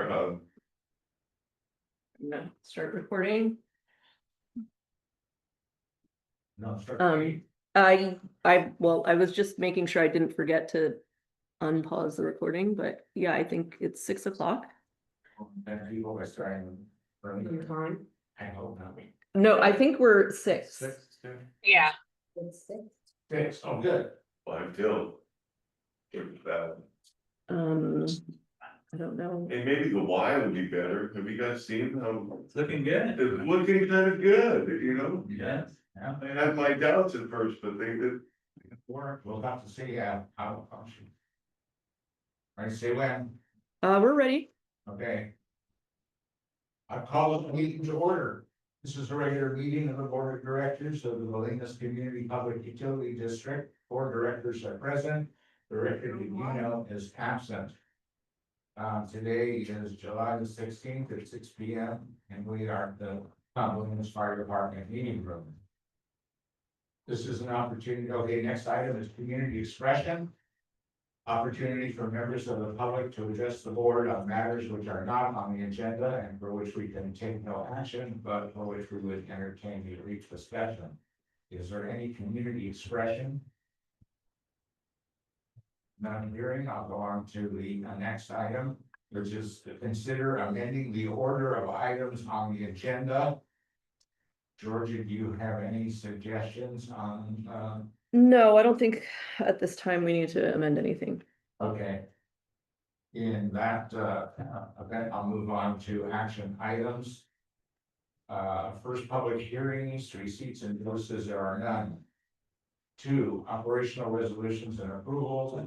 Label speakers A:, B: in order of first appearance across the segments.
A: I'm
B: gonna start recording.
C: No, start.
B: I was just making sure I didn't forget to unpause the recording, but yeah, I think it's 6 o'clock.
C: And people are starting early.
B: Time.
C: I hope not.
B: No, I think we're 6.
D: Yeah.
B: It's 6.
C: Six, oh, good.
A: till. That,
B: I don't know.
A: and maybe the Y would be better. Have you guys seen how?
C: It's looking good.
A: It's looking kind of good, you know?
C: Yes, yeah.
A: I had my doubts at first, but they did.
C: We'll have to see how it functions. Ready to say when?
B: We're ready.
C: Okay. I call the meeting to order. This is a regular meeting of the Board of Directors of the Bolinas Community Public Utility District. Board directors are present. Director Gugino is absent. Today is July the 16th at 6 p.m. and we are at the Bolinas Fire Department meeting room. This is an opportunity. Okay, next item is community expression. Opportunity for members of the public to address the board on matters which are not on the agenda and for which we can take no action, but for which we would entertain a brief discussion. Is there any community expression? None hearing, I'll go on to the next item, which is to consider amending the order of items on the agenda. Georgia, do you have any suggestions on,
B: No, I don't think at this time we need to amend anything.
C: okay. In that event, I'll move on to action items. First, public hearings, receipts and notices, there are none. 2, operational resolutions and approvals.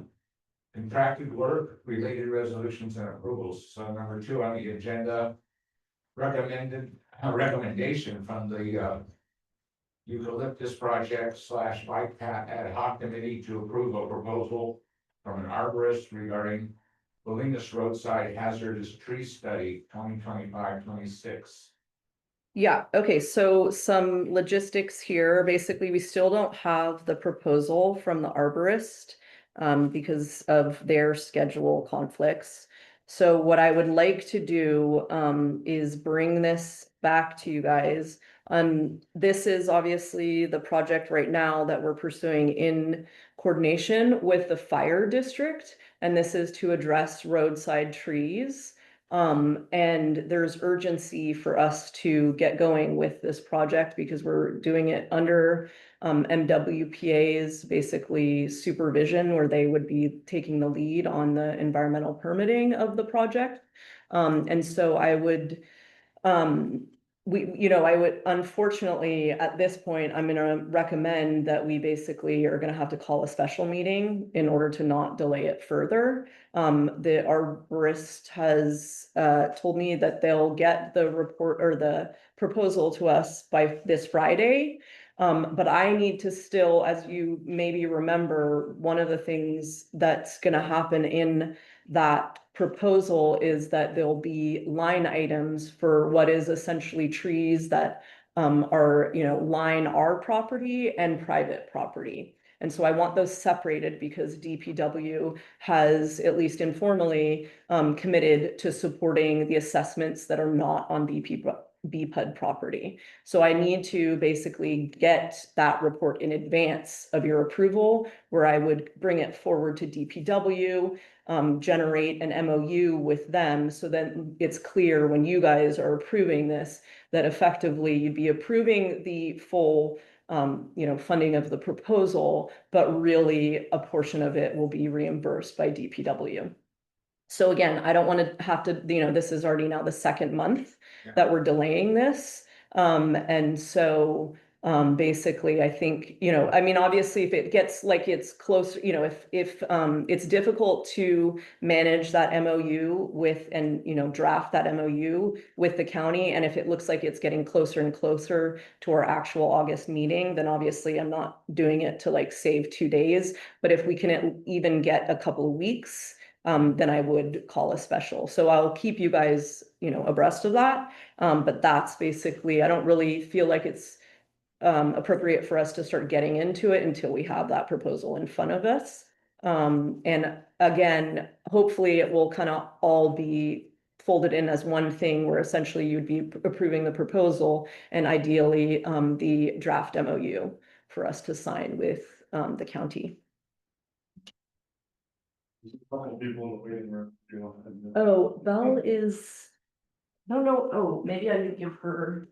C: Contracted work, related resolutions and approvals. So number 2 on the agenda, recommendation from the Eucalyptus Project / Bike Path Ad Hoc Committee to approve a proposal from an arborist regarding Bolinas roadside hazardous tree study 2025-26.
B: Yeah, okay, so some logistics here. Basically, we still don't have the proposal from the arborist because of their schedule conflicts. So what I would like to do is bring this back to you guys. This is obviously the project right now that we're pursuing in coordination with the fire district, and this is to address roadside trees. And there's urgency for us to get going with this project because we're doing it under MWPA's basically supervision, where they would be taking the lead on the environmental permitting of the project. And so I would, I would, unfortunately, at this point, I'm gonna recommend that we basically are gonna have to call a special meeting in order to not delay it further. The arborist has told me that they'll get the report or the proposal to us by this Friday. But I need to still, as you maybe remember, one of the things that's gonna happen in that proposal is that there'll be line items for what is essentially trees that are, line our property and private property. And so I want those separated because DPW has, at least informally, committed to supporting the assessments that are not on BPUD property. So I need to basically get that report in advance of your approval, where I would bring it forward to DPW, generate an MOU with them, so then it's clear when you guys are approving this, that effectively you'd be approving the full funding of the proposal, but really a portion of it will be reimbursed by DPW. So again, I don't want to have to, this is already now the 2nd month that we're delaying this. And so basically, I think, obviously, if it gets like it's close, if it's difficult to manage that MOU with and, draft that MOU with the county. And if it looks like it's getting closer and closer to our actual August meeting, then obviously I'm not doing it to like save 2 days. But if we can even get a couple of weeks, then I would call a special. So I'll keep you guys, abreast of that. But that's basically, I don't really feel like it's appropriate for us to start getting into it until we have that proposal in front of us. And again, hopefully it will kind of all be folded in as one thing where essentially you'd be approving the proposal and ideally the draft MOU for us to sign with the county.
D: Couple people in the waiting room. Do you want to-
B: Oh, Val is, I don't know, oh, maybe I could give her,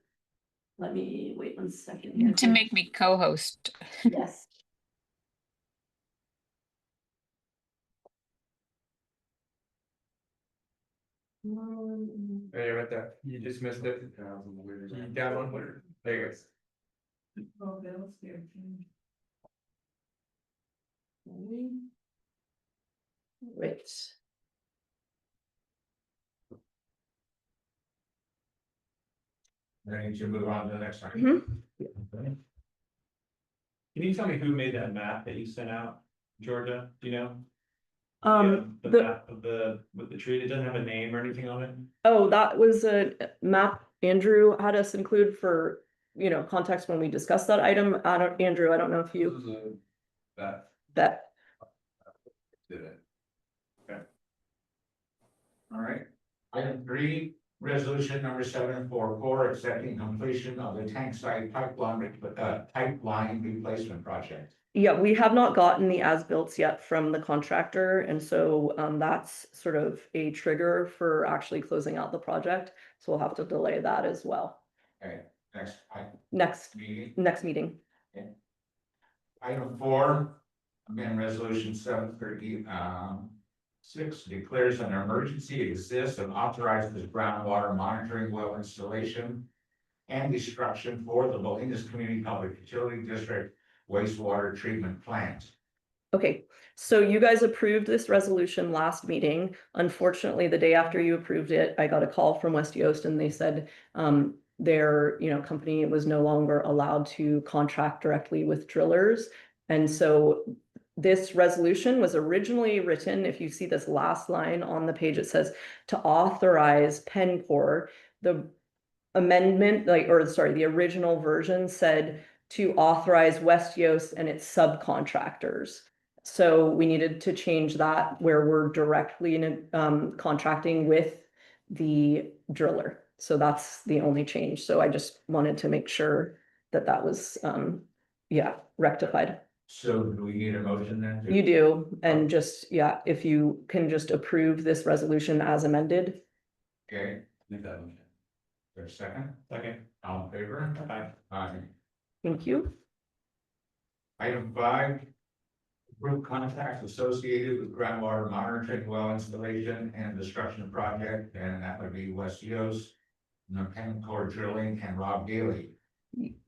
B: let me wait 1 second here.
E: To make me co-host.
B: Yes.
D: Hey, right there. You just missed it. You got one winner. There you go.
B: Oh, Val's here. Right.
C: Ready to move on to the next one.
B: Mhm.
D: Can you tell me who made that map that you sent out, Georgia? Do you know? The
B: the-
D: map of with the tree, it doesn't have a name or anything on it?
B: Oh, that was a map Andrew had us include for, context when we discussed that item. Andrew, I don't know if you,
D: That
B: that,
D: did it.
C: All right. Item 3, resolution number 744, accepting completion of the tank site pipeline replacement project.
B: yeah, we have not gotten the as-built yet from the contractor. And so that's sort of a trigger for actually closing out the project. So we'll have to delay that as well.
C: Okay, next
B: Next
C: meeting.
B: meeting.
C: Item 4, amend resolution 736 declares an emergency exists and authorizes groundwater monitoring well installation and destruction for the Bolinas Community Public Utility District wastewater treatment plant.
B: Okay, so you guys approved this resolution last meeting. Unfortunately, the day after you approved it, I got a call from West Yost and they said their, company was no longer allowed to contract directly with drillers. And so this resolution was originally written, if you see this last line on the page, it says to authorize Pencor. The amendment, the original version said to authorize West Yost and its subcontractors. So we needed to change that where we're directly contracting with the driller. So that's the only change. So I just wanted to make sure that that was, rectified.
C: So do we need a motion then?
B: You do, and just, if you can just approve this resolution as amended.
C: Okay,
D: Make that motion.
C: there's a second,
D: Second.
C: all in favor?
D: Aye.
C: Aye.
B: Thank you.
C: Item 5, approve contracts associated with groundwater monitoring well installation and destruction project, and that would be West Yost, Pencor Drilling, and Rob Daly.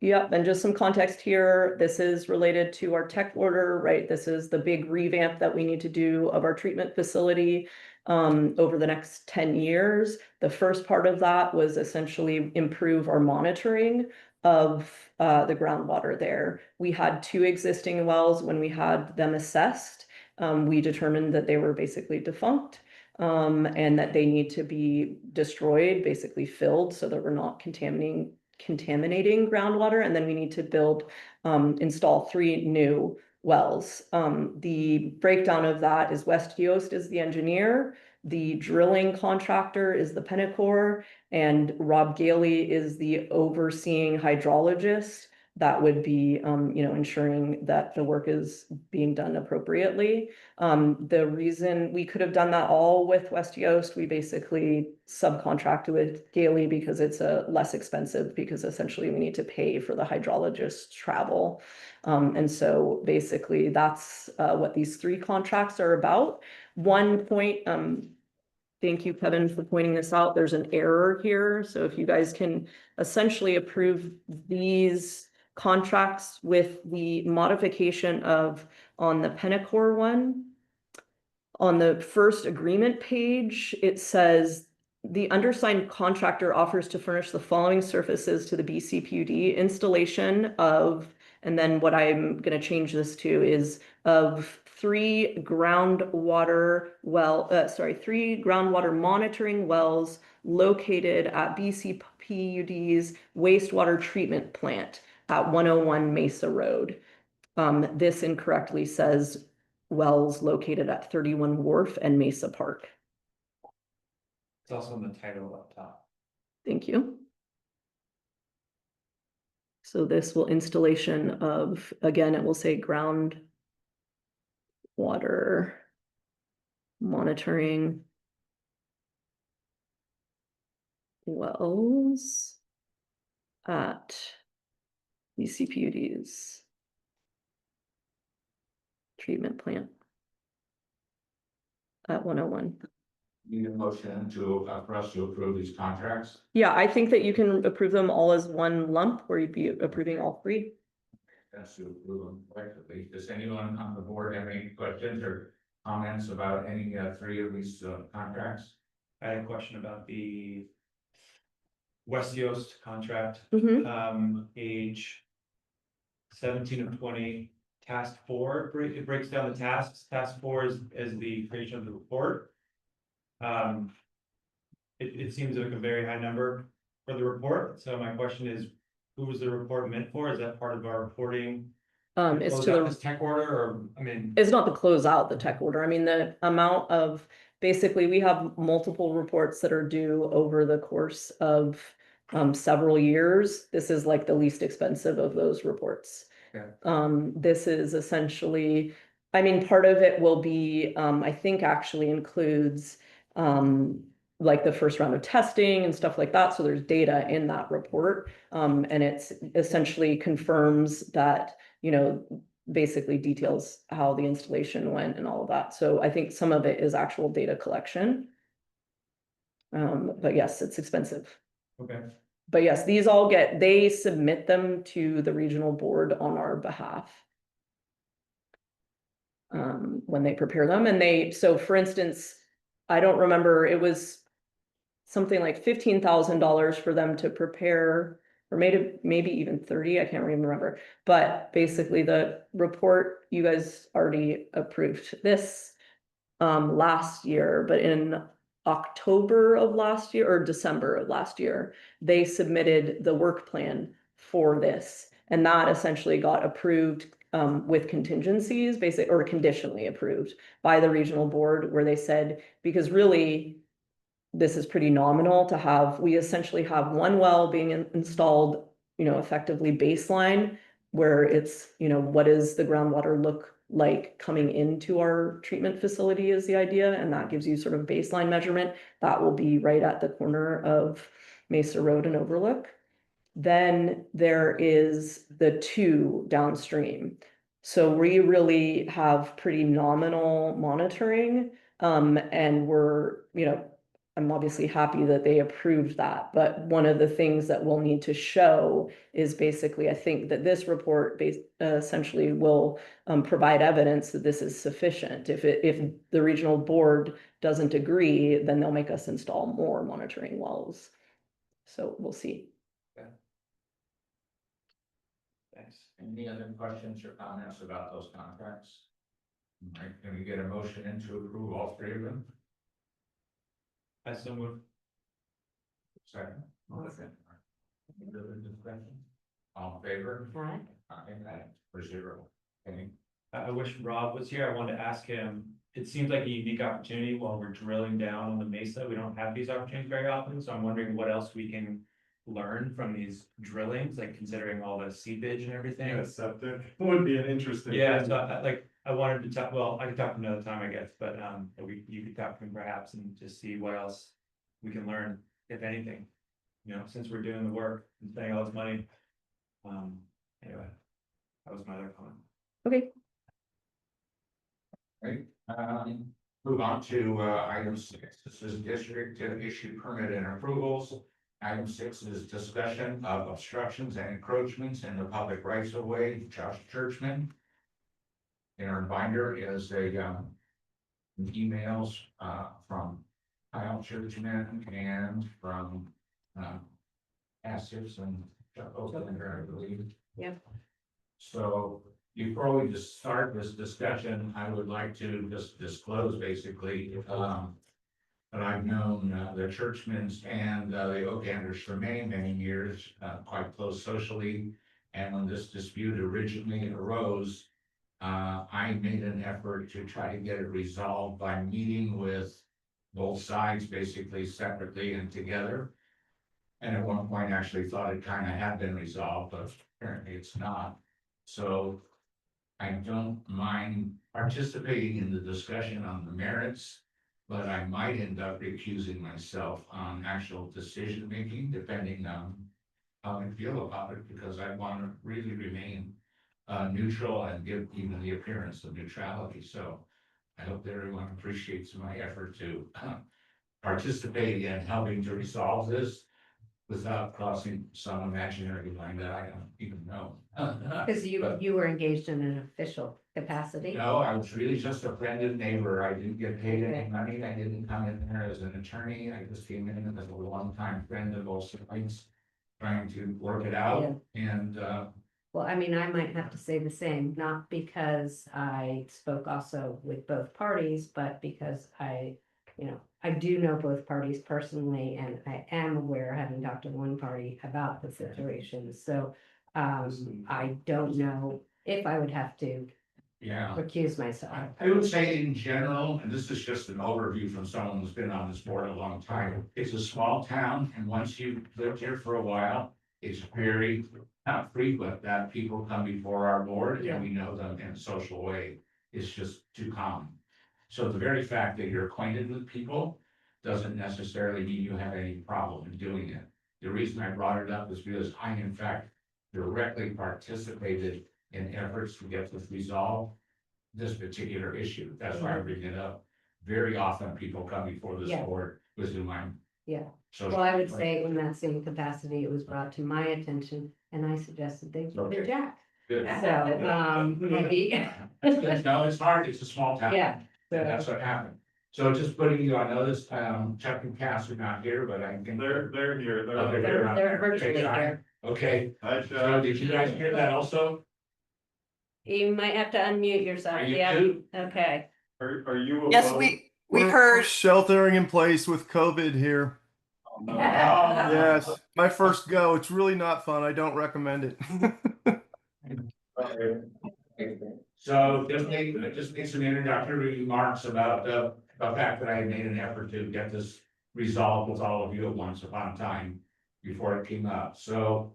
B: Yep, and just some context here, this is related to our tech order, right? This is the big revamp that we need to do of our treatment facility over the next 10 years. The first part of that was essentially improve our monitoring of the groundwater there. We had 2 existing wells. When we had them assessed, we determined that they were basically defunct. And that they need to be destroyed, basically filled, so that we're not contaminating groundwater. And then we need to install 3 new wells. The breakdown of that is West Yost is the engineer, the drilling contractor is the Pencor, and Rob Gailey is the overseeing hydrologist that would be, ensuring that the work is being done appropriately. The reason we could have done that all with West Yost, we basically subcontracted with Gailey because it's less expensive, because essentially we need to pay for the hydrologist travel. And so basically that's what these 3 contracts are about. One point, thank you, Kevin, for pointing this out. There's an error here. So if you guys can essentially approve these contracts with the modification of, on the Pencor one, on the first agreement page, it says the undersigned contractor offers to furnish the following services to the BCPUD: installation of, and then what I'm going to change this to is of 3 groundwater monitoring wells located at BCPUD's wastewater treatment plant at 101 Mesa Road. This incorrectly says wells located at 31 Wharf and Mesa Park.
D: It's also in the title up top.
B: Thank you. So this will installation of, again, it will say ground water monitoring wells at these CPUDs treatment plant at 101.
C: Need a motion to, for us to approve these contracts?
B: Yeah, I think that you can approve them all as one lump, where you'd be approving all three.
C: That's to approve them collectively. Does anyone on the board have any questions or comments about any three of these contracts?
D: I had a question about the West Yost contract,
B: Mhm.
D: age 17 of 20, task 4, it breaks down the tasks. Task 4 is the creation of the report. It seems like a very high number for the report, so my question is, who was the report meant for? Is that part of our reporting?
B: It's
D: Close
B: to
D: out
B: the,
D: this tech order, or, I mean,
B: it's not to close out the tech order. I mean, the amount of, basically, we have multiple reports that are due over the course of several years. This is like the least expensive of those reports.
D: Okay.
B: This is essentially, I mean, part of it will be, I think actually includes like the first round of testing and stuff like that. So there's data in that report. And it's essentially confirms that, you know, basically details how the installation went and all of that. So I think some of it is actual data collection. But yes, it's expensive.
D: okay,
B: But yes, these all get, they submit them to the regional board on our behalf. When they prepare them, and they, so for instance, I don't remember, it was something like $15,000 for them to prepare, or maybe even 30, I can't even remember. But basically the report, you guys already approved this last year, but in October of last year or December of last year, they submitted the work plan for this. And that essentially got approved with contingencies, basically, or conditionally approved by the regional board, where they said, because really, this is pretty nominal to have, we essentially have one well being installed, you know, effectively baseline, where it's, you know, what does the groundwater look like coming into our treatment facility is the idea, and that gives you sort of baseline measurement. That will be right at the corner of Mesa Road and Overlook. Then there is the 2 downstream. So we really have pretty nominal monitoring, and we're, you know, I'm obviously happy that they approved that, but one of the things that we'll need to show is basically, I think that this report essentially will provide evidence that this is sufficient. If the regional board doesn't agree, then they'll make us install more monitoring wells. So we'll see.
D: thanks.
C: Any other questions or comments about those contracts? All right, can we get a motion in to approve all three of them?
D: I so move.
C: Second. Motion. Any further discussion? All in favor?
E: Aye.
C: Aye, 4-0. Okay.
D: I wish Rob was here. I wanted to ask him, it seems like a unique opportunity while we're drilling down on the mesa. We don't have these opportunities very often, so I'm wondering what else we can learn from these drillings, like considering all the seepage and everything.
A: Yeah, septic would be an interesting.
D: Yeah,
A: thing.
D: so I wanted to talk, well, I could talk another time, I guess, but you could talk to him perhaps and just see what else we can learn, if anything. You know, since we're doing the work and spending all this money. Anyway, that was my other comment.
B: Okay.
C: Right, move on to item 6. This is district to issue permit and approvals. Item 6 is discussion of obstructions and encroachments in the public rights of way. Josh Churchman. In our binder is emails from Kyle Churchman and from Assis and Chuck Oaklander, I believe.
B: Yeah.
C: So before we just start this discussion, I would like to just disclose basically that I've known the Churchmans and the Oaklanders for many, many years, quite close socially. And when this dispute originally arose, I made an effort to try to get it resolved by meeting with both sides basically separately and together. And at one point actually thought it kind of had been resolved, but apparently it's not. So I don't mind participating in the discussion on the merits, but I might end up recusing myself on actual decision making, depending on how I feel about it, because I want to really remain neutral and give even the appearance of neutrality. So I hope that everyone appreciates my effort to participate in helping to resolve this without crossing some imaginary line that I don't even know.
E: Because you were engaged in an official capacity.
C: No, I was really just a friend and neighbor. I didn't get paid any money. I didn't come in there as an attorney. I just came in as a longtime friend of both sides, trying to work it out. And
E: Well, I mean, I might have to say the same, not because I spoke also with both parties, but because I do know both parties personally, and I am aware, having talked to one party about the situation, so I don't know if I would have to
C: yeah.
E: recuse myself.
C: I would say in general, and this is just an overview from someone who's been on this board a long time, it's a small town, and once you've lived here for a while, it's very not frequent that people come before our board and we know them in a social way. It's just too common. So the very fact that you're acquainted with people doesn't necessarily mean you have any problem in doing it. The reason I brought it up is because I, in fact, directly participated in efforts to get this resolved, this particular issue. That's why I bring it up. Very often people come before this
E: Yeah.
C: board with whom I'm.
E: Yeah.
C: So.
E: Well, I would say in that same capacity, it was brought to my attention, and I suggested they vote
C: Okay.
E: Jack.
C: Good.
E: So, maybe.
C: No, it's hard. It's a small town.
E: Yeah.
C: And that's what happened. So just putting you on notice, Chuck and Cass are not here, but I think.
A: They're here,
C: Oh,
A: they're.
E: They're virtually
C: Okay,
E: here.
C: Okay,
A: Hi,
C: so
A: Chuck.
C: did you guys hear that also?
E: You might have to unmute yourself.
C: Are you
E: Yeah,
C: too?
E: okay.
A: Are you?
F: Yes,
A: above-
F: we
G: We're
F: heard.
G: sheltering in place with COVID here.
A: Oh, no.
G: Yes, my first go. It's really not fun. I don't recommend it.
C: So just make some introductory remarks about the fact that I made an effort to get this resolved with all of you at once upon a time before it came up. So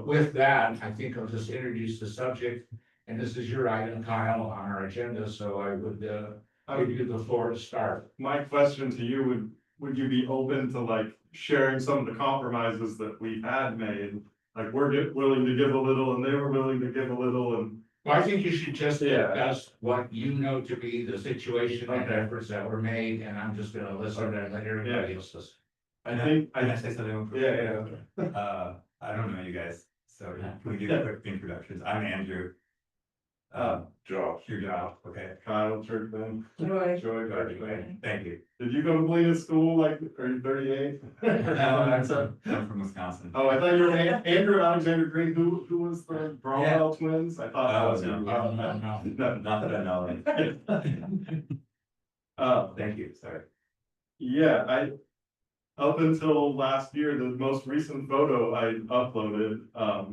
C: with that, I think I'll just introduce the subject, and this is your item, Kyle, on our agenda, so I would give you the floor to start.
A: My question to you would you be open to like sharing some of the compromises that we had made? Like willing to give a little and they were willing to give a little and.
C: Well, I think you should just
A: Yeah.
C: discuss what you know to be the situation and efforts that were made, and I'm just gonna listen and let everybody else listen.
A: I think,
H: Can I say something?
A: yeah.
H: I don't know you guys, so can we give quick introductions? I'm Andrew.
A: Josh.
H: Your job, okay.
A: Kyle Churchman.
E: Joy.
A: Joy Churchman.
H: Thank you.
A: Did you go to Galena school, like, are you 38?
H: I'm from Wisconsin.
A: Oh, I thought you were Andrew Alexander Green, who was the Bromwell twins? I thought that was.
H: Oh,
A: who-
H: no.
A: No.
H: Not that I know of. Thank you, sorry.
A: Yeah, up until last year, the most recent photo I uploaded,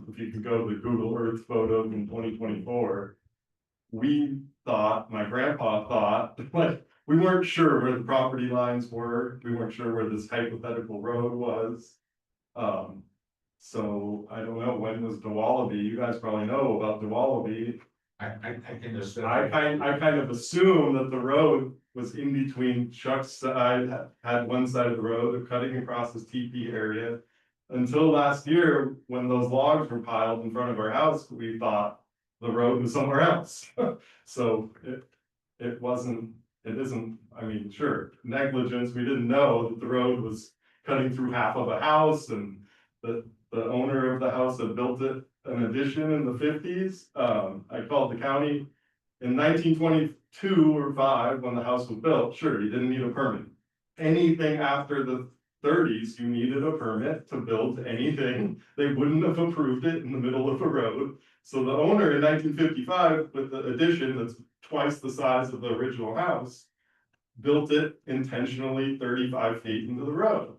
A: if you could go to the Google Earth photo from 2024. My grandpa thought, like, we weren't sure where the property lines were, we weren't sure where this hypothetical road was. So I don't know, when was DeWallaby, you guys probably know about DeWallaby.
C: I can just.
A: I kind of assume that the road was in between Chuck's side, had one side of the road, cutting across his TP area. Until last year, when those logs were piled in front of our house, we thought the road was somewhere else. So it isn't, I mean, sure, negligence, we didn't know that the road was cutting through half of a house and the owner of the house had built it an addition in the 50s. I called the county in 1922 or 5 when the house was built. Sure, you didn't need a permit. Anything after the 30s, you needed a permit to build anything. They wouldn't have approved it in the middle of a road. So the owner in 1955, with the addition that's twice the size of the original house, built it intentionally 35 feet into the road.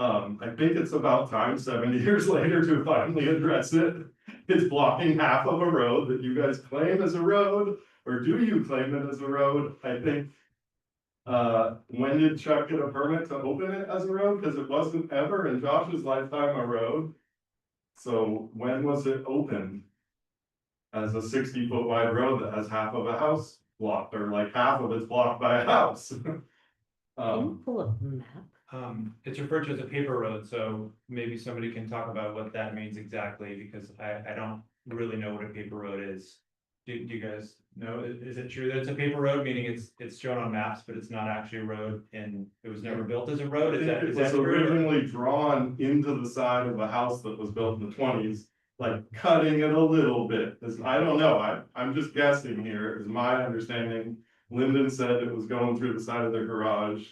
A: I think it's about time 70 years later to finally address it. It's blocking half of a road that you guys claim as a road, or do you claim it as a road? I think When did Chuck get a permit to open it as a road? Cause it wasn't ever in Josh's lifetime a road. So when was it opened? As a 60-foot wide road that has half of a house blocked, or like half of it's blocked by a house.
E: Can you pull up a map?
D: It's referred to as a paper road, so maybe somebody can talk about what that means exactly, because I don't really know what a paper road is. Do you guys know, is it true that it's a paper road, meaning it's shown on maps, but it's not actually a road and it was never built as a road? Is that,
A: It
D: is
A: was
D: that true?
A: originally drawn into the side of a house that was built in the 20s. Like cutting it a little bit, I don't know, I'm just guessing here, is my understanding. Lyndon said it was going through the side of their garage.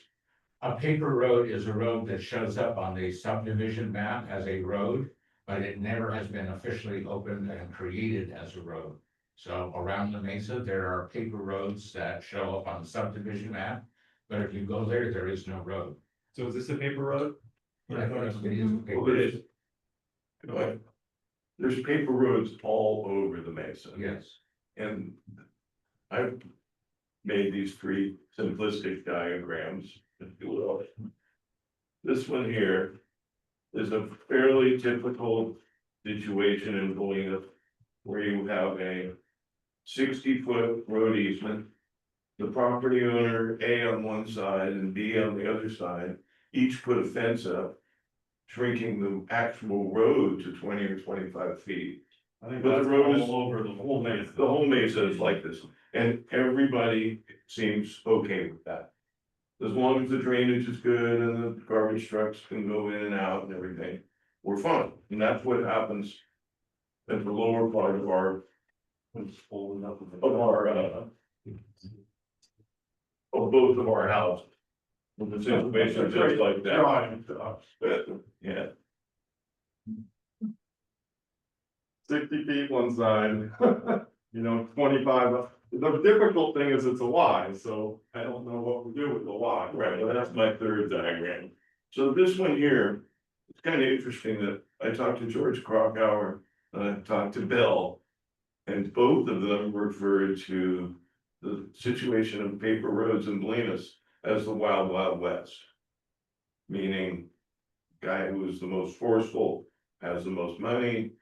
C: A paper road is a road that shows up on the subdivision map as a road, but it never has been officially opened and created as a road. So around the mesa, there are paper roads that show up on the subdivision map, but if you go there, there is no road.
D: So is this a paper road?
C: It is a paper
F: Well, it
C: road.
F: is. But there's paper roads all over the mesa.
C: Yes.
F: And I've made these three simplistic diagrams, if you will. This one here is a fairly typical situation in Galena, where you have a 60-foot road easement. The property owner, A on one side and B on the other side, each put a fence up, shrinking the actual road to 20 or 25 feet.
A: I think
F: But the
A: that's
F: road is
A: all over the whole mesa.
F: The whole mesa is like this, and everybody seems okay with that. As long as the drainage is good and the garbage trucks can go in and out and everything, we're fine, and that's what happens. At the lower part of our. Of both of our houses. With the situation just like that. Yeah.
A: 60 feet one side, 25, the difficult thing is it's a Y, so I don't know what we do with the Y.
F: Right, well, that's my third diagram. So this one here, it's kind of interesting that I talked to George Krakauer, and I talked to Bill. And both of them referred to the situation of paper roads in Bolinas as the wild, wild west. Meaning, guy who is the most forceful, has the most money,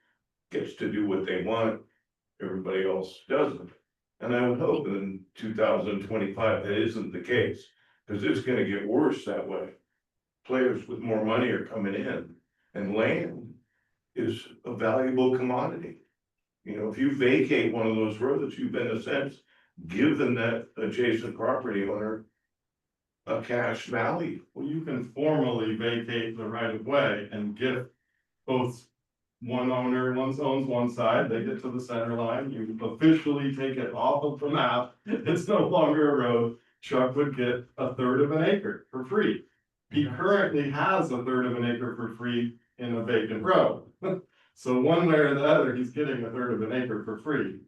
F: gets to do what they want, everybody else doesn't. And I would hope in 2025 that isn't the case, because it's gonna get worse that way. Players with more money are coming in, and land is a valuable commodity. You know, if you vacate one of those roads, you've in a sense given that adjacent property owner a cash value.
A: Well, you can formally vacate the right of way and give both one owner, one owns one side, they get to the center line, you officially take it off of the map, it's no longer a road. Chuck would get a third of an acre for free. He currently has a third of an acre for free in a vacant road. So one way or the other, he's getting a third of an acre for free.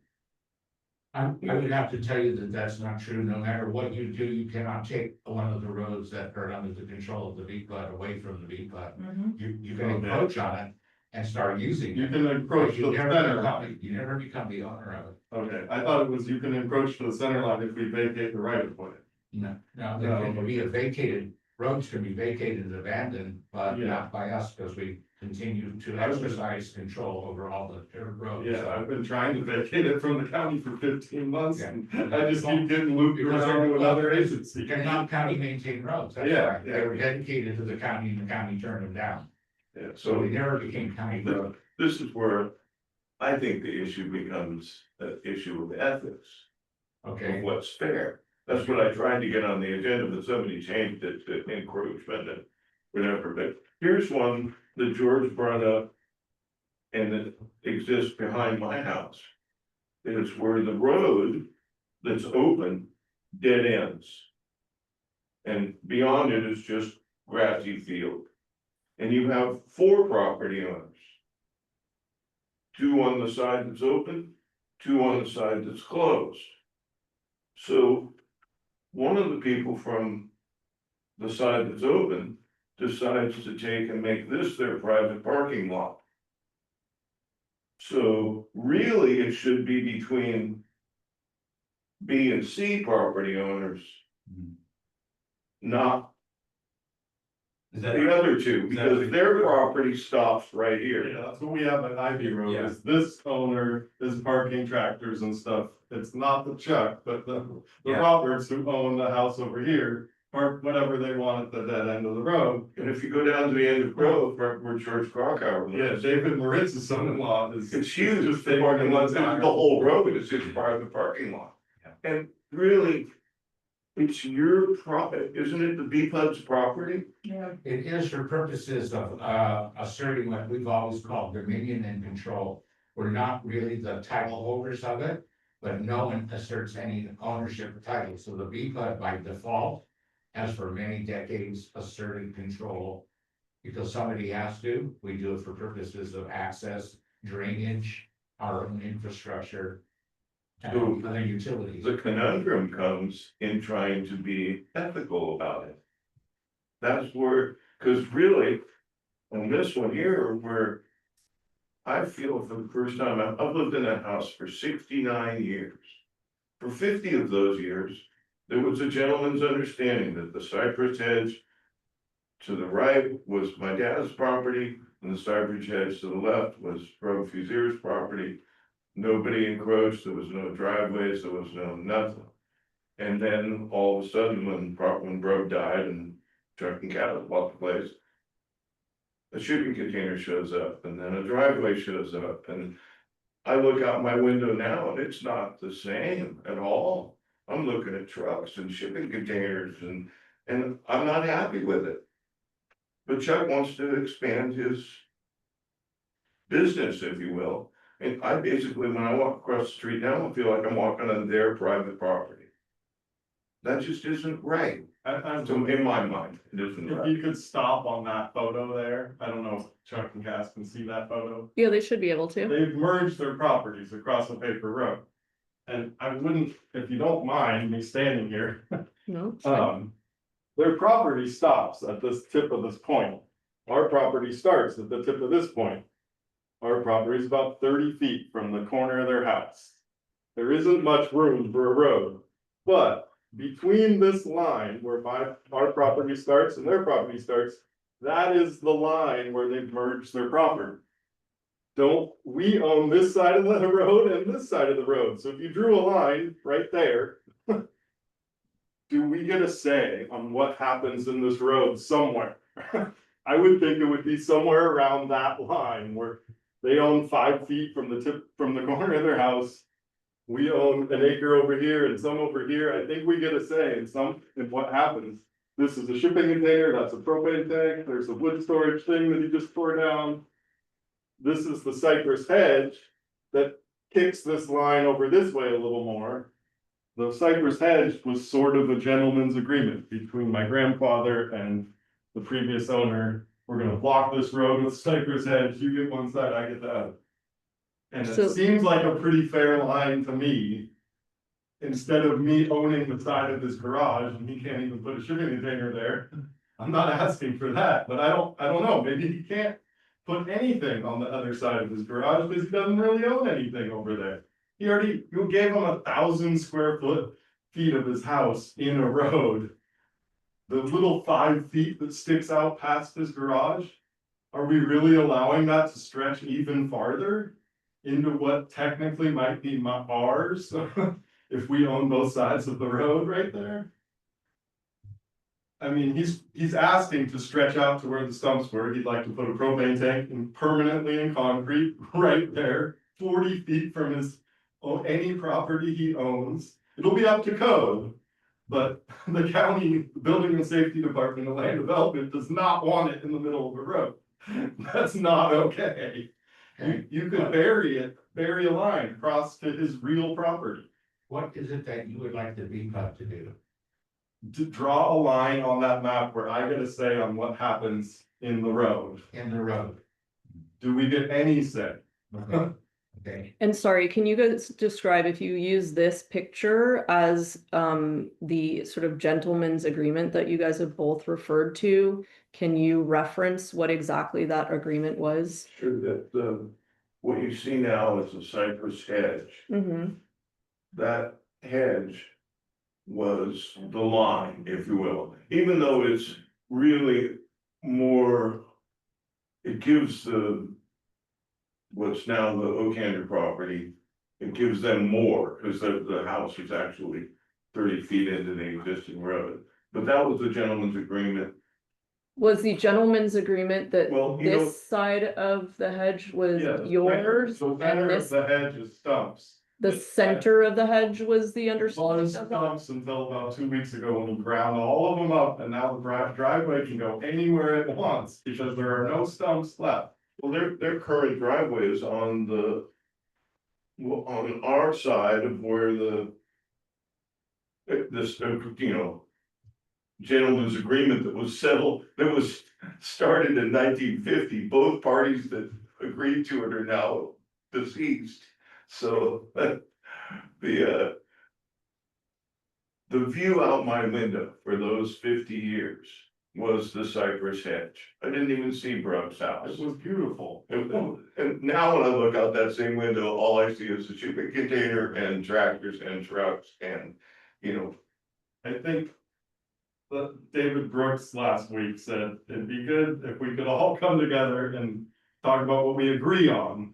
C: I would have to tell you that that's not true. No matter what you do, you cannot take one of the roads that are under the control of the VPLAT away from the VPLAT. You can encroach on it and start using it.
A: You can encroach to the center line.
C: You never become the owner of it.
A: Okay, I thought it was you can encroach to the center line if we vacate the right of way.
C: No, there can be a vacated, roads can be vacated and abandoned, but
A: Yeah.
C: not by us, because we continue to exercise control over all the roads.
A: Yeah, I've been trying to vacate it from the county for 15 months,
C: Yeah.
A: and I just keep getting looped around to another agency.
C: They're not county maintained roads, that's
A: Yeah,
C: why, they were dedicated to the county and the county turned them down,
F: Yeah,
C: so
F: so
C: they never became county roads.
F: this is where I think the issue becomes an issue of ethics, of
C: Okay,
F: what's fair. That's what I tried to get on the agenda, but somebody changed it to encroachment and whatever, but here's one that George brought up. And that exists behind my house. It's where the road that's open dead ends. And beyond it is just grassy field. And you have 4 property owners. 2 on the side that's open, 2 on the side that's closed. So one of the people from the side that's open decides to take and make this their private parking lot. So really, it should be between B and C property owners. not
H: Is that,
F: the other two, because their property stops right here.
A: Yeah, that's what we have at Ivy Road,
H: Yeah.
A: is this owner is parking tractors and stuff. It's not the Chuck, but the
H: Yeah.
A: Roberts who own the house over here, park whatever they want at the dead end of the road.
F: And if you go down to the end of Grove, right where George Krakauer
A: Yeah,
F: lives.
A: David Moritz's son-in-law is.
F: It's huge,
A: just
F: the parking lot, the
A: entire-
F: whole road is just part of the parking lot.
H: Yeah.
F: And really, it's your isn't it the B-Pub's property?
C: It is for purposes of asserting what we've always called dominion and control. We're not really the title holders of it, but no one asserts any ownership or title, so the BPUD by default has for many decades asserted control. Because somebody has to, we do it for purposes of access, drainage, our own infrastructure. And other utilities.
F: The conundrum comes in trying to be ethical about it. That's where, cause really, on this one here, where I feel for the first time, I've lived in that house for 69 years. For 50 of those years, there was a gentleman's understanding that the cypress hedge to the right was my dad's property, and the cypress hedge to the left was Rob Fuzier's property. Nobody encroached, there was no driveways, there was no nothing. And then all of a sudden, when Bro died and Chuck and Cat bought the place. A shipping container shows up and then a driveway shows up and. I look out my window now and it's not the same at all. I'm looking at trucks and shipping containers and I'm not happy with it. But Chuck wants to expand his. Business, if you will. And I basically, when I walk across the street now, I feel like I'm walking on their private property. That just isn't right, so in my mind, it isn't
A: If
F: right.
A: you could stop on that photo there, I don't know if Chuck and Cass can see that photo.
B: Yeah, they should be able to.
A: They've merged their properties across a paper road. And I wouldn't, if you don't mind me standing here,
B: No, it's fine.
A: their property stops at this tip of this point. Our property starts at the tip of this point. Our property is about 30 feet from the corner of their house. There isn't much room for a road, but between this line where our property starts and their property starts, that is the line where they've merged their property. We own this side of the road and this side of the road, so if you drew a line right there. Do we get a say on what happens in this road somewhere? I would think it would be somewhere around that line where they own 5 feet from the corner of their house. We own an acre over here and some over here. I think we get a say in what happens. This is a shipping container, that's a propane tank, there's a wood storage thing that he just tore down. This is the cypress hedge that kicks this line over this way a little more. The cypress hedge was sort of a gentleman's agreement between my grandfather and the previous owner. We're gonna block this road with cypress hedge, you get one side, I get the other. And
B: So-
A: it seems like a pretty fair line to me. Instead of me owning the side of his garage and he can't even put a shipping container there. I'm not asking for that, but I don't know, maybe he can't put anything on the other side of his garage because he doesn't really own anything over there. You gave him 1,000 square feet of his house in a road. The little 5 feet that sticks out past his garage, are we really allowing that to stretch even farther? Into what technically might be ours, if we own both sides of the road right there? I mean, he's asking to stretch out to where the stumps were, he'd like to put a propane tank permanently in concrete right there, 40 feet from any property he owns. It'll be up to code. But the county Building and Safety Department of Land Development does not want it in the middle of the road. That's not okay. You could bury a line across to his real property.
C: What is it that you would like the BPUD to do?
A: To draw a line on that map where I get a say on what happens in the road.
C: In the road,
A: Do we get any say?
C: okay?
B: And sorry, can you guys describe if you use this picture as the sort of gentleman's agreement that you guys have both referred to? Can you reference what exactly that agreement was?
F: Sure that, what you see now is a cypress hedge.
B: Mm-hmm.
F: That hedge was the line, if you will, even though it's really more. It gives what's now the Okander property, it gives them more, because the house is actually 30 feet into the existing road. But that was the gentleman's agreement.
B: Was the gentleman's agreement that
F: Well, you know-
B: this side of the hedge was
A: Yeah,
B: yours
A: the
B: and
A: center of
B: this,
A: the hedge is stumps.
B: the center of the hedge was the
A: Was
B: understanding of that?
A: stumps until about 2 weeks ago when he ground all of them up, and now the driveway can go anywhere it wants, because there are no stumps left.
F: Well, their current driveway is on on our side of where this, you know. Gentleman's agreement that was settled, that was started in 1950, both parties that agreed to it are now deceased. So, the view out my window for those 50 years was the cypress hedge. I didn't even see Brooks' house.
A: It was beautiful.
F: And now when I look out that same window, all I see is a shipping container and tractors and trucks and, you know.
A: I think that David Brooks last week said it'd be good if we could all come together and talk about what we agree on.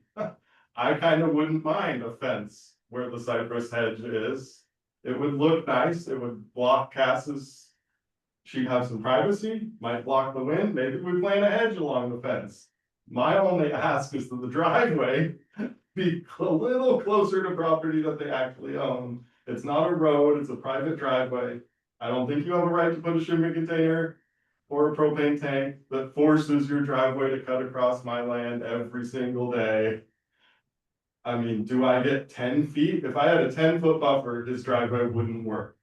A: I kind of wouldn't mind a fence where the cypress hedge is. It would look nice, it would block Cass's. She'd have some privacy, might block the wind, maybe we plant a hedge along the fence. My only ask is that the driveway be a little closer to property that they actually own. It's not a road, it's a private driveway. I don't think you have a right to put a shipping container or a propane tank that forces your driveway to cut across my land every single day. I mean, do I get 10 feet? If I had a 10-foot buffer, his driveway wouldn't work.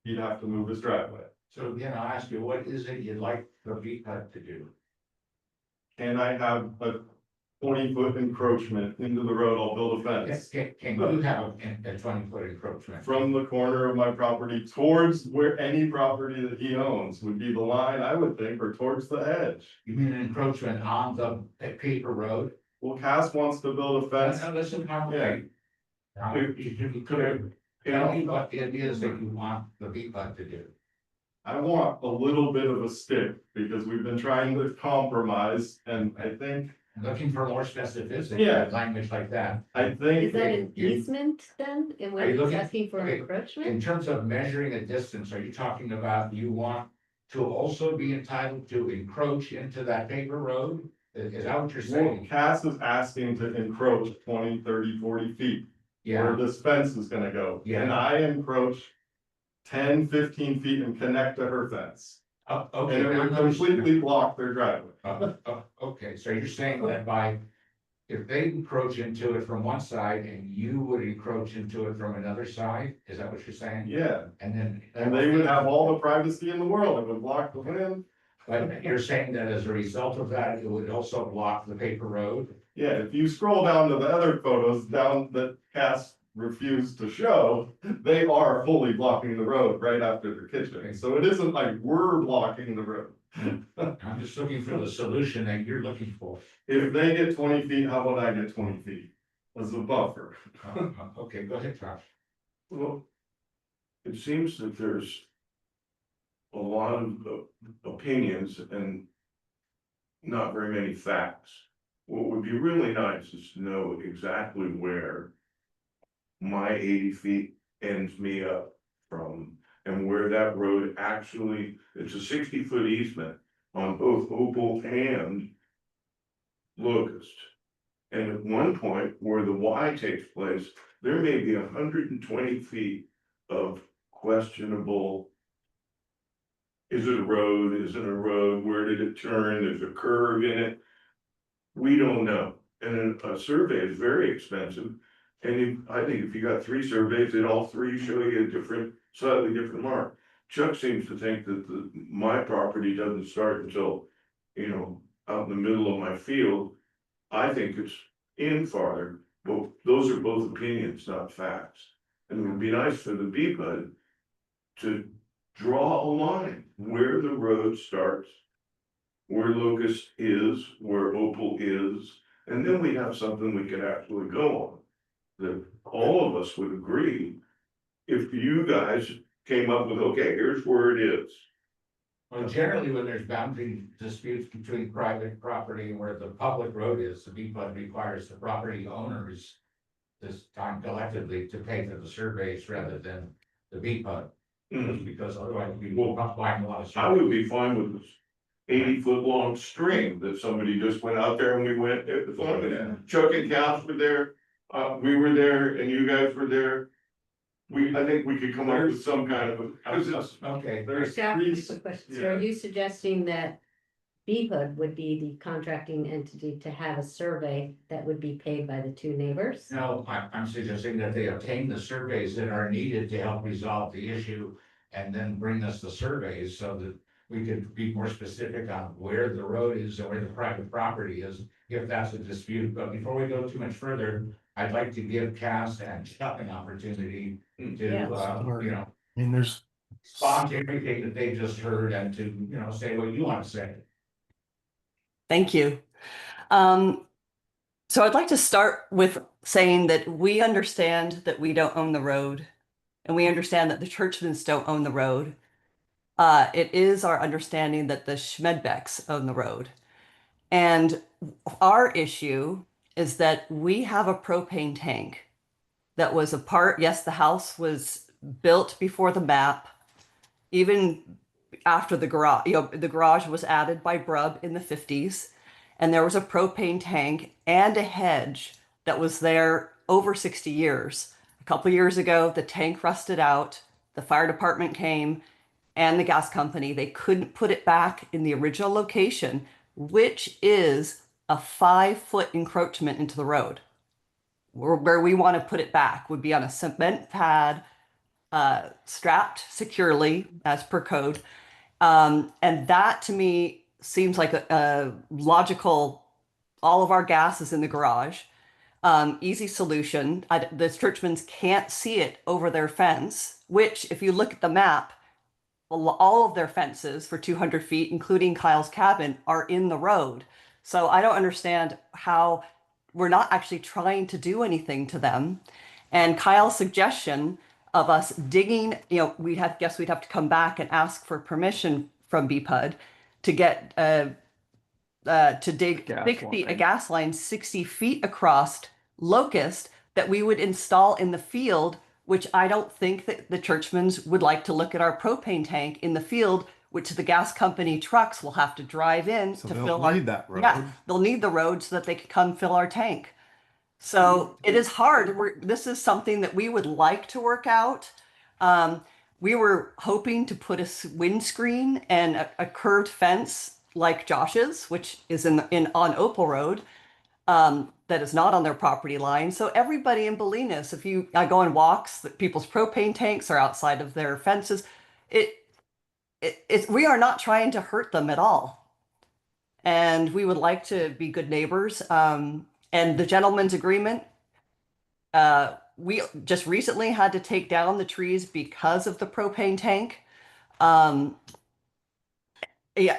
A: He'd have to move his driveway.
C: So again, I'll ask you, what is it you'd like the VPUD to do?
A: And I have a 20-foot encroachment into the road, I'll build a fence.
C: Can you have a 20-foot encroachment?
A: From the corner of my property towards where any property that he owns would be the line, I would think, or towards the edge.
C: You mean an encroachment on the paper road?
A: Well, Cass wants to build a fence.
C: Now, listen, how, now, you could, tell me what it is that you want the VPUD to do.
A: I want a little bit of a stick because we've been trying to compromise and I think,
C: Looking for more specificity,
A: Yeah.
C: language like that.
A: I think.
E: Is that an
C: you-
E: easement then, in
C: Are
E: what
C: you
E: he's
C: looking-
E: asking for
C: okay, In
E: encroachment?
C: terms of measuring a distance, are you talking about you want to also be entitled to encroach into that paper road? Is that what you're
A: Well,
C: saying?
A: Cass is asking to encroach 20, 30, 40 feet where
C: Yeah,
A: this fence is gonna go.
C: Yeah.
A: And I encroach 10, 15 feet and connect to her fence.
C: okay.
A: And it
C: now
A: would
C: notice-
A: completely block their driveway.
C: Okay, so you're saying that if they encroach into it from one side and you would encroach into it from another side, is that what you're saying?
A: Yeah,
C: And then.
A: and they would have all the privacy in the world. It would block the wind.
C: But you're saying that as a result of that, it would also block the paper road?
A: Yeah, if you scroll down to the other photos down that Cass refused to show, they are fully blocking the road right after their kitchen. So it isn't like we're blocking the road.
C: I'm just looking for the solution that you're looking for.
A: If they get 20 feet, how about I get 20 feet as a buffer?
C: Okay, go ahead, Josh.
F: Well, it seems that there's a lot of opinions and not very many facts. What would be really nice is to know exactly where my 80 feet ends me up from, and where that road actually, it's a 60-foot easement on both Opal and Locust. And at one point where the Y takes place, there may be 120 feet of questionable. Is it a road? Is it a road? Where did it turn? There's a curve in it. We don't know. And a survey is very expensive. And I think if you got 3 surveys, they'd all 3 show you a different, slightly different mark. Chuck seems to think that my property doesn't start until, out in the middle of my field. I think it's in farther, but those are both opinions, not facts. And it would be nice for the BPUD to draw a line where the road starts, where Locust is, where Opal is, and then we have something we could actually go on. That all of us would agree, if you guys came up with, okay, here's where it is.
C: Well, generally, when there's boundary disputes between private property and where the public road is, the BPUD requires the property owners this time collectively to pay for the surveys rather than the BPUD. Because otherwise we will not find a lot of.
F: I would be fine with this 80-foot long string that somebody just went out there and we went, as long as Chuck and Cass were there, we were there and you guys were there. I think we could come up with some kind of,
C: Okay,
A: There's
E: Staff,
A: three,
E: just a question. So
A: yeah.
E: are you suggesting that BPUD would be the contracting entity to have a survey that would be paid by the two neighbors?
C: no, I'm suggesting that they obtain the surveys that are needed to help resolve the issue. And then bring us the surveys so that we could be more specific on where the road is and where the private property is, if that's a dispute. But before we go too much further, I'd like to give Cass and Chuck an opportunity to,
E: Yeah.
C: you know,
G: I mean, there's
C: respond to everything that they just heard and to, you know, say what you want to say.
I: Thank you. So I'd like to start with saying that we understand that we don't own the road, and we understand that the Churchmans don't own the road. It is our understanding that the Schmedbecks own the road. And our issue is that we have a propane tank that was a part, yes, the house was built before the map, even after the garage, the garage was added by Brubb in the 50s. And there was a propane tank and a hedge that was there over 60 years. A couple years ago, the tank rusted out. The fire department came and the gas company. They couldn't put it back in the original location, which is a 5-foot encroachment into the road. Where we want to put it back would be on a cement pad, strapped securely as per code. And that to me seems like a logical, all of our gas is in the garage. Easy solution. The Churchmans can't see it over their fence, which if you look at the map, all of their fences for 200 feet, including Kyle's cabin, are in the road. So I don't understand how we're not actually trying to do anything to them. And Kyle's suggestion of us digging, we'd have to come back and ask for permission from BPUD to get to dig a gas line 60 feet across Locust that we would install in the field, which I don't think that the Churchmans would like to look at our propane tank in the field, which the gas company trucks will have to drive in
G: so
I: to
G: they'll
I: fill our,
G: need that road.
I: yeah, they'll need the road so that they can come fill our tank. So it is hard. This is something that we would like to work out. We were hoping to put a windscreen and a curved fence like Josh's, which is on Opal Road, that is not on their property line. So everybody in Bolinas, I go on walks, people's propane tanks are outside of their fences. We are not trying to hurt them at all. And we would like to be good neighbors. And the gentleman's agreement, we just recently had to take down the trees because of the propane tank. Yeah,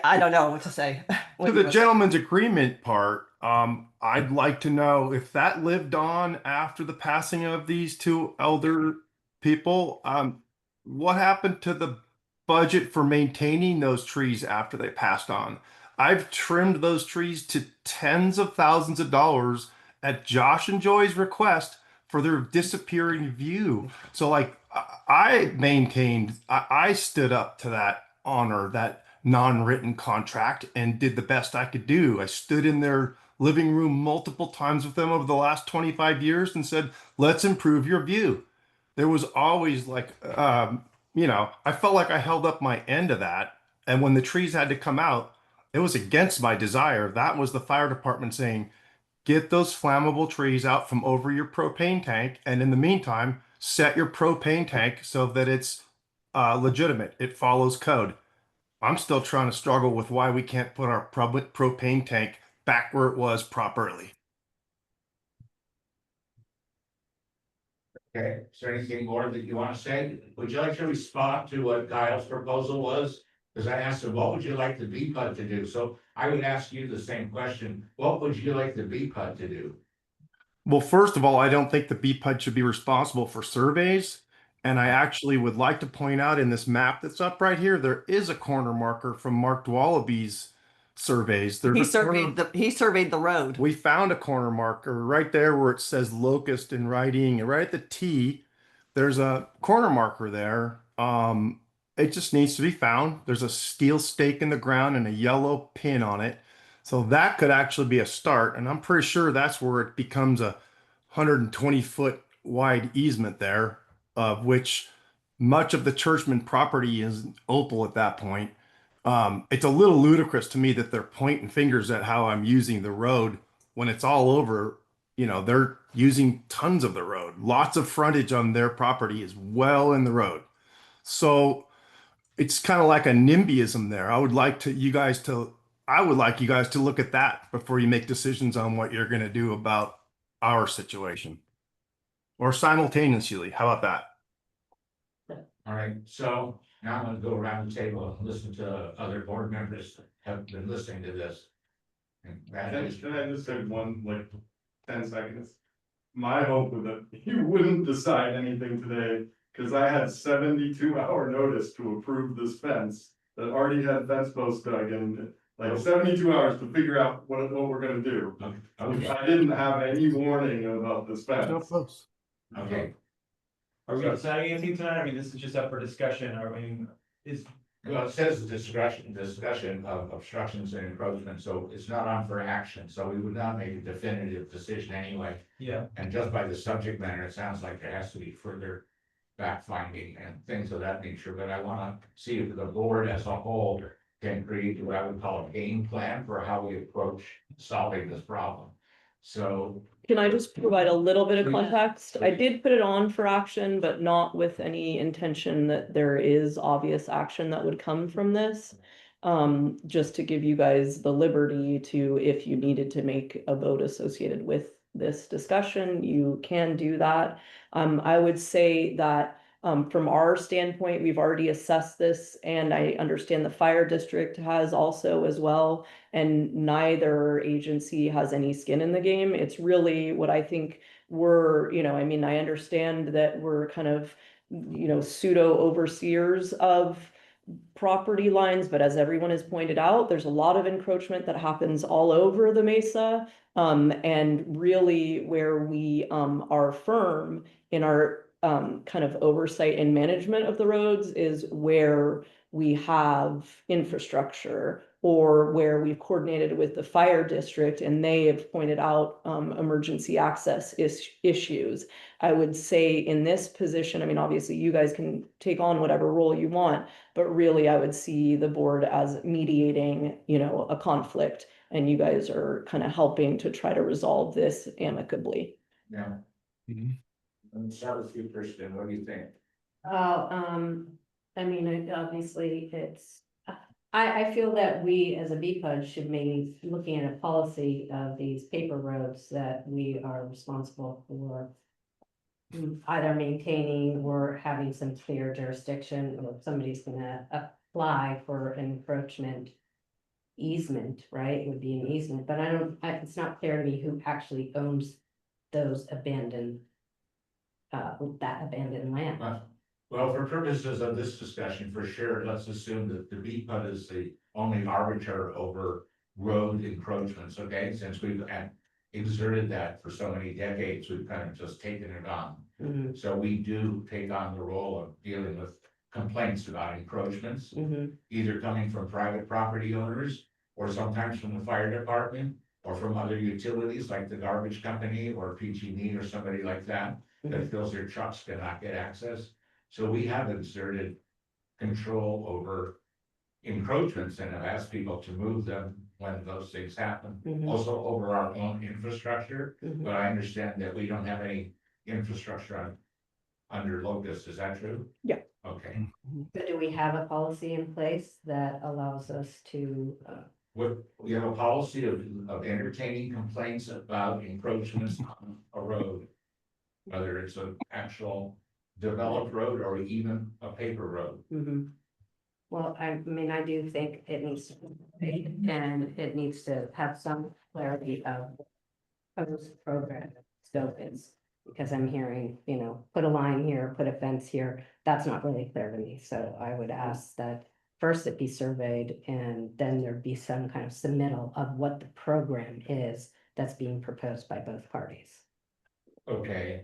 I: I don't know what to say.
G: To the gentleman's agreement part, I'd like to know if that lived on after the passing of these two elder people. What happened to the budget for maintaining those trees after they passed on? I've trimmed those trees to tens of thousands of dollars at Josh and Joy's request for their disappearing view. So like I stood up to that honor, that non-written contract, and did the best I could do. I stood in their living room multiple times with them over the last 25 years and said, let's improve your view. There was always like, I felt like I held up my end of that. And when the trees had to come out, it was against my desire. That was the fire department saying, get those flammable trees out from over your propane tank. And in the meantime, set your propane tank so that it's legitimate. It follows code. I'm still trying to struggle with why we can't put our propane tank back where it was properly.
C: Okay, is there anything more that you want to say? Would you like to respond to what Kyle's proposal was? Because I asked him, what would you like the BPUD to do? So I would ask you the same question. What would you like the BPUD to do?
G: Well, first of all, I don't think the BPUD should be responsible for surveys. And I actually would like to point out in this map that's up right here, there is a corner marker from Mark Wallaby's surveys. There's
I: He surveyed the road.
G: We found a corner marker right there where it says locust in writing, and right at the T, there's a corner marker there. It just needs to be found. There's a steel stake in the ground and a yellow pin on it. So that could actually be a start. And I'm pretty sure that's where it becomes a 120-foot wide easement there, of which much of the Churchman property is opal at that point. It's a little ludicrous to me that they're pointing fingers at how I'm using the road when it's all over. You know, they're using tons of the road. Lots of frontage on their property is well in the road. So it's kind of like a NIMBYism there. I would like you guys to look at that before you make decisions on what you're going to do about our situation. Or simultaneously. How about that?
C: All right, so now I'm gonna go around the table and listen to other board members that have been listening to this. And that is,
A: Can I just say one, like, 10 seconds? My hope was that you wouldn't decide anything today, because I had 72-hour notice to approve this fence that already had fence posts dug in, like 72 hours to figure out what we're gonna do.
C: okay,
A: I didn't have any warning about this fence.
C: okay,
D: Are we deciding anything tonight? I mean, this is just up for discussion. I mean, is,
C: well, it says discussion of obstructions and encroachment, so it's not on for action, so we would not make a definitive decision anyway.
D: yeah,
C: And just by the subject matter, it sounds like there has to be further fact finding and things of that nature, but I wanna see if the board as a whole can create what I would call a game plan for how we approach solving this problem. So,
B: Can I just provide a little bit of
C: Please.
B: context? I did put it on for action, but not with any intention that there is obvious action that would come from this. Just to give you guys the liberty to, if you needed to make a vote associated with this discussion, you can do that. I would say that from our standpoint, we've already assessed this, and I understand the fire district has also as well. And neither agency has any skin in the game. It's really what I think I mean, I understand that we're kind of, pseudo overseers of property lines, but as everyone has pointed out, there's a lot of encroachment that happens all over the mesa. And really where we are firm in our kind of oversight and management of the roads is where we have infrastructure, or where we've coordinated with the fire district and they have pointed out emergency access issues. I would say in this position, I mean, obviously you guys can take on whatever role you want, but really I would see the board as mediating, a conflict, and you guys are kind of helping to try to resolve this amicably.
C: yeah. Let's start with you, Kristen, what do you think?
E: I mean, obviously, I feel that we as a BPUD should maybe looking at a policy of these paper roads that we are responsible for either maintaining or having some clear jurisdiction, or if somebody's gonna apply for an encroachment easement, right? It would be an easement, but it's not clear to me who actually owns those abandoned land.
C: Well, for purposes of this discussion, for sure, let's assume that the BPUD is the only arbiter over road encroachments, okay? Since we've exerted that for so many decades, we've kind of just taken it on.
E: Mhm,
C: So we do take on the role of dealing with complaints about encroachments,
E: mhm,
C: either coming from private property owners, or sometimes from the fire department, or from other utilities like the garbage company or PG&E or somebody like that, that feels their trucks cannot get access. So we have exerted control over encroachments and have asked people to move them when those things happen.
E: mhm,
C: Also over our own infrastructure,
E: mhm.
C: but I understand that we don't have any infrastructure under Locust, is that true?
B: Yeah.
C: Okay,
E: But do we have a policy in place that allows us to,
C: we have a policy of entertaining complaints about encroachments on a road. Whether it's an actual developed road or even a paper road.
E: mhm. Well, I mean, I do think it needs to be, and it needs to have some clarity of whose program scope is. Because I'm hearing, put a line here, put a fence here, that's not really clear to me, so I would ask that first it be surveyed and then there'd be some kind of submittal of what the program is that's being proposed by both parties.
C: Okay,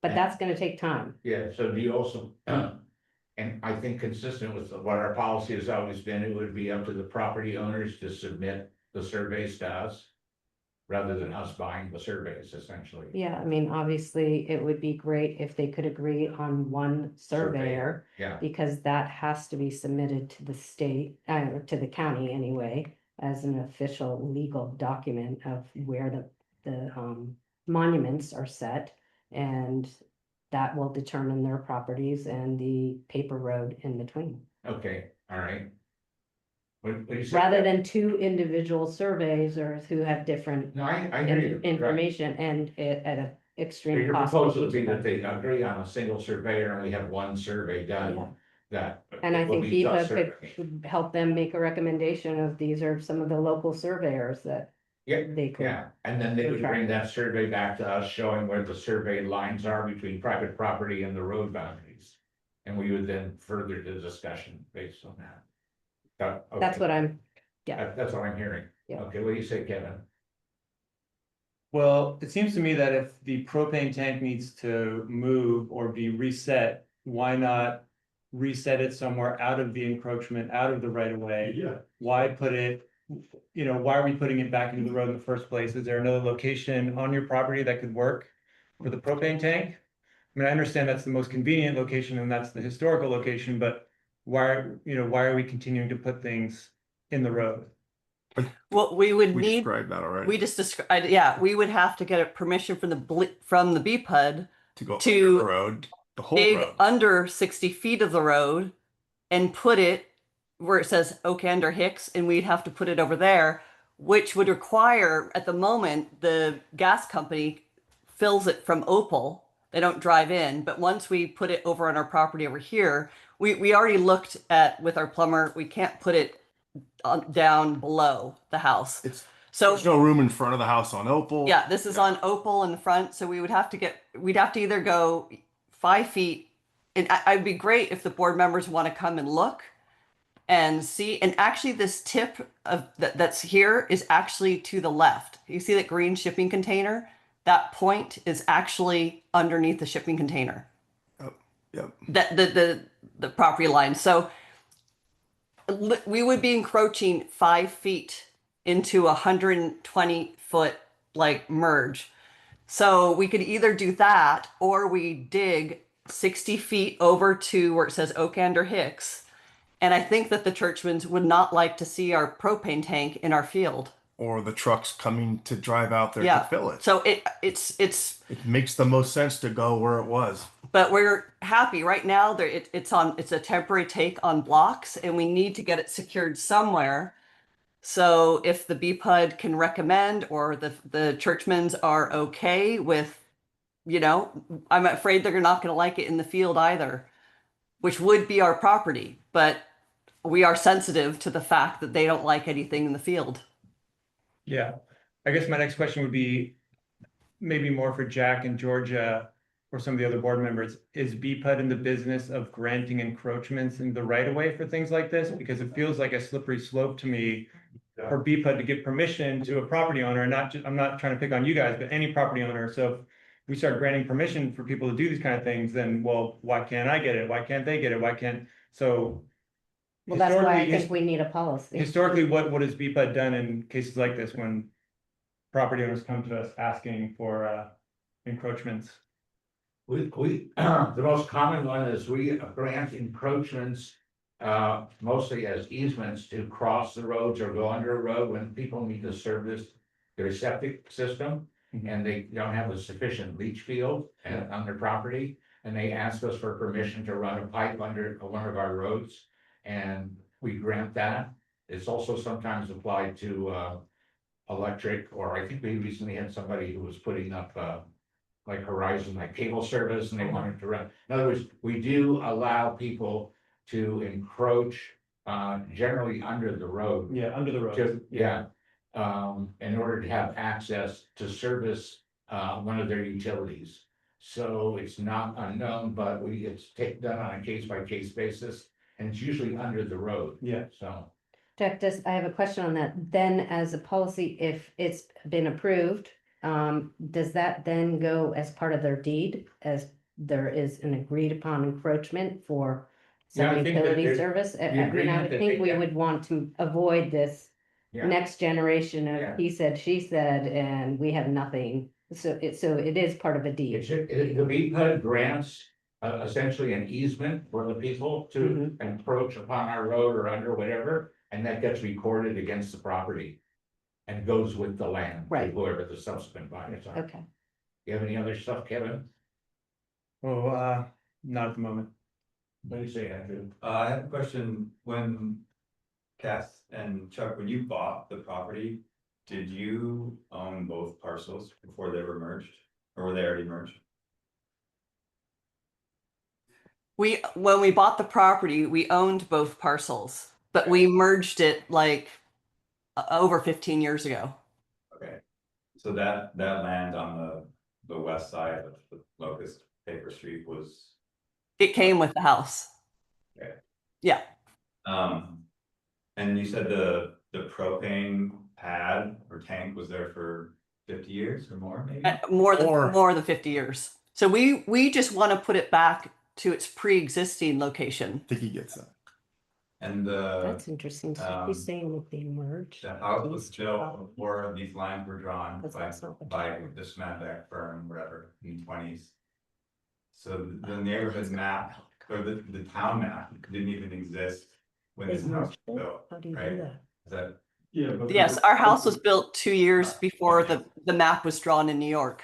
E: But that's gonna take time.
C: yeah, so do you also, and I think consistent with what our policy has always been, it would be up to the property owners to submit the surveys to us. Rather than us buying the surveys, essentially.
E: Yeah, I mean, obviously, it would be great if they could agree on one surveyor,
C: Yeah,
E: because that has to be submitted to the state, or to the county anyway, as an official legal document of where the monuments are set, and that will determine their properties and the paper road in between.
C: okay, all right. What you said?
E: Rather than two individual surveys or who have different
C: No, I hear you.
E: information and at a
C: So
E: extreme
C: your
E: cost.
C: proposal would be that they agree on a single surveyor and we have one survey
E: Yeah.
C: done. That.
E: And I
C: it will
E: think
C: be the
E: BIPA
C: survey.
E: could help them make a recommendation of these are some of the local surveyors that
C: Yeah,
E: they could.
C: yeah, and then they would bring that survey back to us, showing where the survey lines are between private property and the road boundaries. And we would then further the discussion based on that.
E: That's
C: Okay.
E: what I'm,
C: That's what I'm hearing.
E: Yeah.
C: Okay, what do you say, Kevin?
D: Well, it seems to me that if the propane tank needs to move or be reset, why not reset it somewhere out of the encroachment, out of the right of way?
A: Yeah.
D: Why put it, why are we putting it back into the road in the first place? Is there another location on your property that could work for the propane tank? I mean, I understand that's the most convenient location and that's the historical location, but why are we continuing to put things in the road?
I: Well, we would
G: We
I: need,
G: described that already.
I: we just described, yeah, we would have to get a permission from from the BPUD
G: to go
I: to
G: under the road, the whole
I: dig
G: road.
I: under 60 feet of the road and put it where it says Oakander Hicks, and we'd have to put it over there, which would require, at the moment, the gas company fills it from Opal. They don't drive in, but once we put it over on our property over here, we already looked at with our plumber, we can't put it down below the house. So
G: There's no room in front of the house on Opal.
I: yeah, this is on Opal in the front, so we'd have to either go 5 feet. And I'd be great if the board members want to come and look and see. And actually, this tip of that's here is actually to the left. You see that green shipping container? That point is actually underneath the shipping container.
G: Yep.
I: That the property line. So we would be encroaching 5 feet into 120-foot like merge. So we could either do that or we dig 60 feet over to where it says Oakander Hicks. And I think that the Churchmans would not like to see our propane tank in our field.
G: Or the trucks coming to drive out there
I: Yeah.
G: to fill it.
I: So it's
G: It makes the most sense to go where it was.
I: but we're happy right now. It's a temporary take on blocks, and we need to get it secured somewhere. So if the BPUD can recommend, or the Churchmans are okay with, I'm afraid they're not going to like it in the field either, which would be our property. But we are sensitive to the fact that they don't like anything in the field.
D: Yeah, I guess my next question would be maybe more for Jack and Georgia or some of the other board members. Is BPUD in the business of granting encroachments in the right of way for things like this? Because it feels like a slippery slope to me for BPUD to give permission to a property owner, and not just, I'm not trying to pick on you guys, but any property owner. So if we start granting permission for people to do these kind of things, then, well, why can't I get it? Why can't they get it? Why can't, so.
E: well, that's why I
D: historically-
E: think we need a policy.
D: Historically, what has BPUD done in cases like this when property owners come to us asking for encroachments?
C: We, the most common one is we grant encroachments, mostly as easements to cross the roads or go under a road when people need to service their septic system.
D: Mhm.
C: And they don't have a sufficient leach field on their property, and they ask us for permission to run a pipe under one of our roads. And we grant that. It's also sometimes applied to, electric, or I think we recently had somebody who was putting up, like Horizon, like cable service, and they wanted to run. In other words, we do allow people to encroach, generally under the road.
D: Yeah, under the road.
C: In order to have access to service, one of their utilities. So it's not unknown, but it's done on a case by case basis, and it's usually under the road.
D: Yeah.
C: So,
E: Jack, I have a question on that. Then as a policy, if it's been approved, does that then go as part of their deed? As there is an agreed upon encroachment for
C: Yeah, I
E: some
C: think that
E: utility
C: there's
E: service? I
C: the
E: mean, I
C: agreement
E: would
C: that
E: think
C: they
E: we
C: get.
E: would want to avoid this
C: yeah.
E: next generation
C: Yeah.
E: of he said, she said, and we have nothing. So it is part of a deed.
C: The BPUD grants essentially an easement for the people to
E: Mhm.
C: encroach upon our road or under whatever, and that gets recorded against the property. And goes with the land, to
E: Right.
C: whoever the subsequent buyers are.
E: Okay.
C: You have any other stuff, Kevin?
D: Oh, not at the moment.
C: What do you say, Andrew?
H: I have a question, when Cass and Chuck, when you bought the property, did you own both parcels before they were merged? Or were they already merged?
I: When we bought the property, we owned both parcels, but we merged it like over 15 years ago.
H: Okay, so that land on the west side of the Locust Paper Street was,
I: It came with the house.
H: Okay.
I: Yeah.
H: and you said the propane pad or tank was there for 50 years or more, maybe?
I: More
G: Or-
I: than 50 years. So we just want to put it back to its pre-existing location.
G: I think he gets that.
H: And
E: That's interesting. So he's
H: um,
E: saying that they merged.
H: the house was
E: these two
H: built
E: properties.
H: before these lines were drawn
E: That's
H: by
E: not what
H: by
E: you-
H: the Smedbeck firm, whatever, in the 20s. So the neighborhood map or the town map didn't even exist when
E: They
H: this house
E: merged
H: was
E: it?
H: built,
E: How do you do
H: right?
E: that?
H: Is that,
A: Yeah, but.
I: Yes, our house was built 2 years before the map was drawn in New York.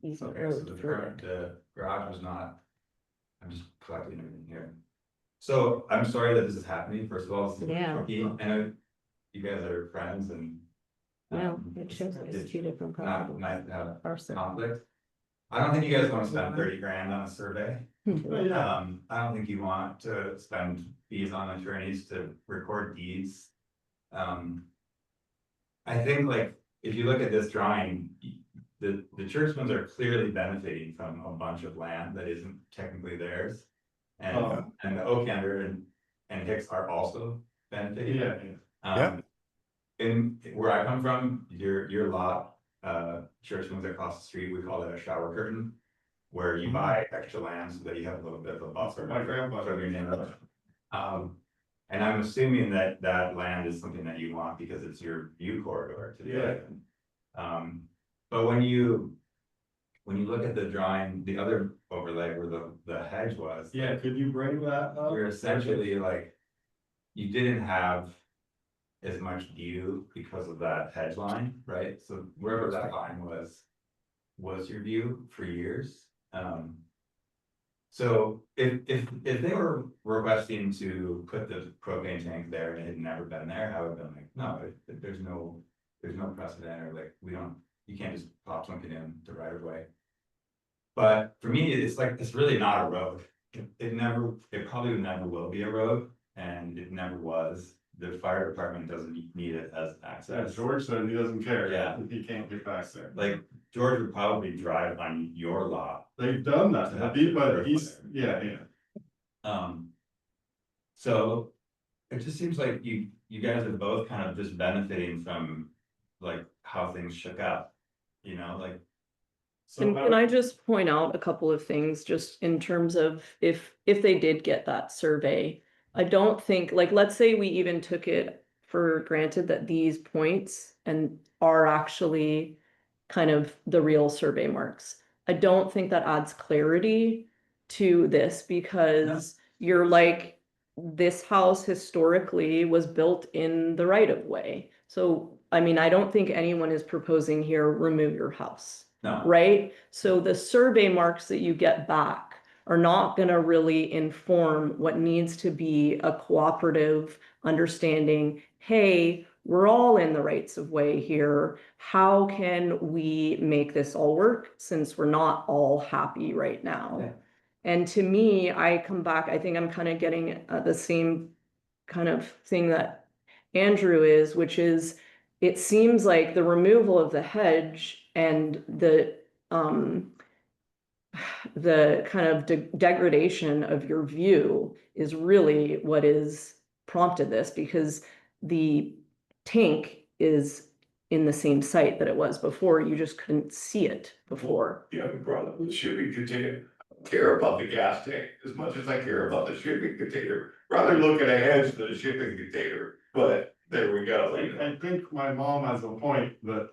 E: Easy
H: okay, so
E: road
H: the
E: through
H: current,
E: it.
H: the garage was not, I'm just collecting everything here. So I'm sorry that this is happening, first of all, it's
E: Yeah.
H: tricky. I know you guys are friends and.
E: Well, it shows
H: it's
E: it's two different
H: Not
E: properties.
H: nice to have
E: Parcel.
H: conflict. I don't think you guys wanna spend 30 grand on a survey.
A: Yeah.
H: I don't think you want to spend fees on attorneys to record deeds. I think like, if you look at this drawing, the Churchmans are clearly benefiting from a bunch of land that isn't technically theirs. And,
A: Oh.
H: and the Oaklander and Hicks are also benefiting.
A: Yeah,
H: Um, in where I come from, your lot, Churchman's across the street, we call it a shower curtain. Where you buy extra land so that you have a little bit of a buffer.
A: My grandpa-
H: From your neighbor. And I'm assuming that that land is something that you want because it's your view corridor to the
A: Yeah.
H: other. But when you look at the drawing, the other overlay where the hedge was.
A: yeah, could you bring that up?
H: You're essentially like, you didn't have as much view because of that hedge line, right? So wherever that line was your view for years. So if they were requesting to put the propane tank there and it had never been there, I would have been like, no, there's no precedent, or like, you can't just pop something in the right of way. But for me, it's like, it's really not a road. It probably never will be a road, and it never was. The fire department doesn't need it as
A: Yeah,
H: access.
A: George said he doesn't care.
H: Yeah.
A: He can't get back there.
H: Like, George would probably drive on your lot.
A: They've done that, but he's, yeah.
H: So it just seems like you guys are both kind of just benefiting from like how things shook up, like.
A: So
B: And
A: how-
B: can I just point out a couple of things, just in terms of if they did get that survey? I don't think, like, let's say we even took it for granted that these points and are actually kind of the real survey marks. I don't think that adds clarity to this because you're like, this house historically was built in the right of way. So, I mean, I don't think anyone is proposing here, remove your house.
H: No,
B: Right? So the survey marks that you get back are not going to really inform what needs to be a cooperative understanding. Hey, we're all in the rights of way here. How can we make this all work since we're not all happy right now?
H: Yeah.
B: And to me, I come back, I think I'm kind of getting the same kind of thing that Andrew is, which is it seems like the removal of the hedge and the the kind of degradation of your view is really what is prompted this, because the tank is in the same site that it was before. You just couldn't see it before.
F: Yeah, we brought up the shipping container. I care about the gas tank as much as I care about the shipping container. Rather look at a hedge than a shipping container, but there we go.
A: I think my mom has a point that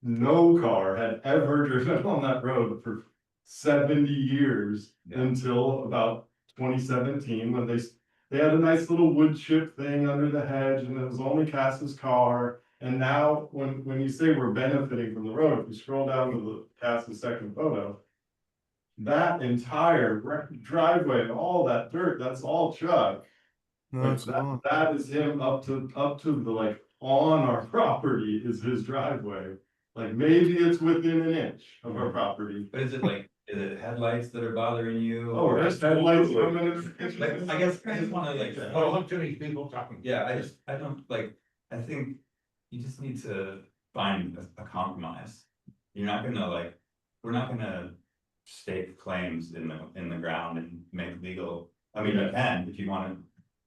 A: no car had ever driven on that road for 70 years
H: Yeah.
A: until about 2017, when they had a nice little wood chip thing under the hedge, and it was only Cass's car. And now, when you say we're benefiting from the road, if you scroll down to the Cass's second photo, that entire driveway and all that dirt, that's all Chuck.
G: No,
A: Like
G: it's not.
A: that is him up to the, like, on our property is his driveway. Like, maybe it's within an inch of our property.
H: But is it headlights that are bothering you?
A: Oh,
H: or-
A: there's headlights coming
H: Like, I guess I just wanna like,
C: Oh, look, too many people talking.
H: yeah, I don't like, I think you just need to find a compromise. You're not gonna like, we're not gonna stake claims in the ground and make legal, I mean, you can if you wanna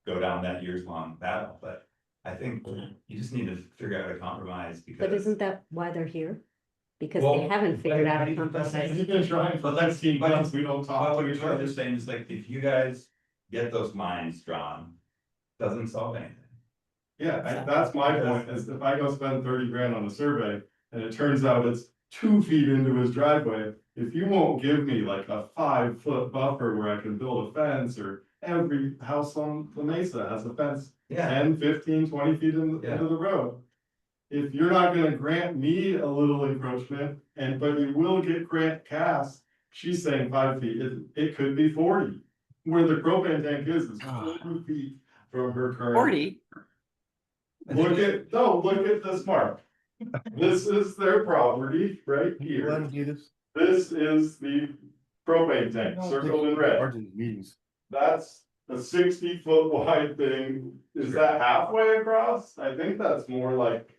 H: go down that years-long battle, but I think you just need to figure out a compromise because.
E: But isn't that why they're here? Because they
H: Well,
E: haven't figured out a
A: He's
E: compromise.
A: been trying for 15 months, we don't talk
H: What
A: to
H: you're
A: each
H: trying
A: other.
H: to say is like, if you guys get those lines drawn, doesn't solve anything.
A: Yeah, that's my point, is if I go spend 30 grand on a survey, and it turns out it's 2 feet into his driveway. If you won't give me like a 5-foot buffer where I can build a fence, or every house on the mesa has a fence
H: Yeah,
A: 10, 15, 20 feet into the road. If you're not gonna grant me a little encroachment, but you will grant Cass, she's saying 5 feet, it could be 40. Where the propane tank is 40 feet from her current.
I: 40.
A: Look at this mark. This is their property right
G: Let
A: here.
G: him do this.
A: This is the propane tank circled in red.
G: Hard in meetings.
A: That's a 60-foot wide thing. Is that halfway across? I think that's more like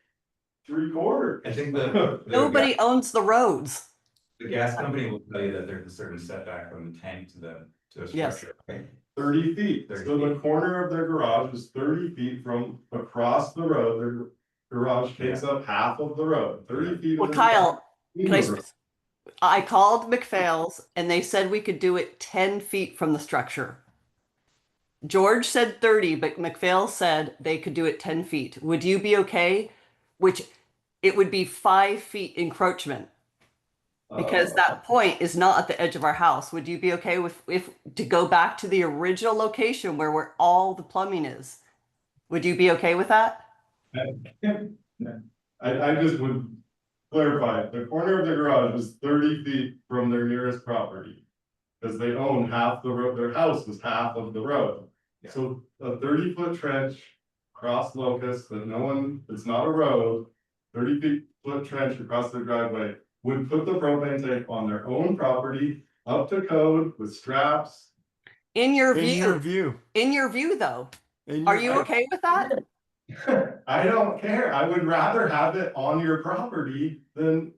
A: 3/4.
H: I think the.
I: Nobody owns the roads.
H: The gas company will tell you that there's a certain setback from the tank to the
I: Yes.
H: structure, right?
A: 30 feet.
H: 30
A: So the corner of their garage is 30 feet from across the road. Their garage takes up half of the road, 30 feet.
I: Well,
A: of the-
I: Kyle,
A: in
I: can I,
A: the road.
I: I called McPhail's and they said we could do it 10 feet from the structure. George said 30, but McPhail said they could do it 10 feet. Would you be okay? Which it would be 5 feet encroachment because that point is not at the edge of our house. Would you be okay with if to go back to the original location where all the plumbing is? Would you be okay with that?
A: I just would clarify, the corner of the garage is 30 feet from their nearest property. Cause they own half the road, their house is half of the road.
H: Yeah.
A: So a 30-foot trench across Locust that no one, it's not a road. 30-foot trench across their driveway would put the propane tank on their own property, up to code with straps.
I: In your
G: In your
I: view,
G: view.
I: in your view though,
G: In
I: are
G: your-
I: you okay with that?
A: I don't care, I would rather have it on your property than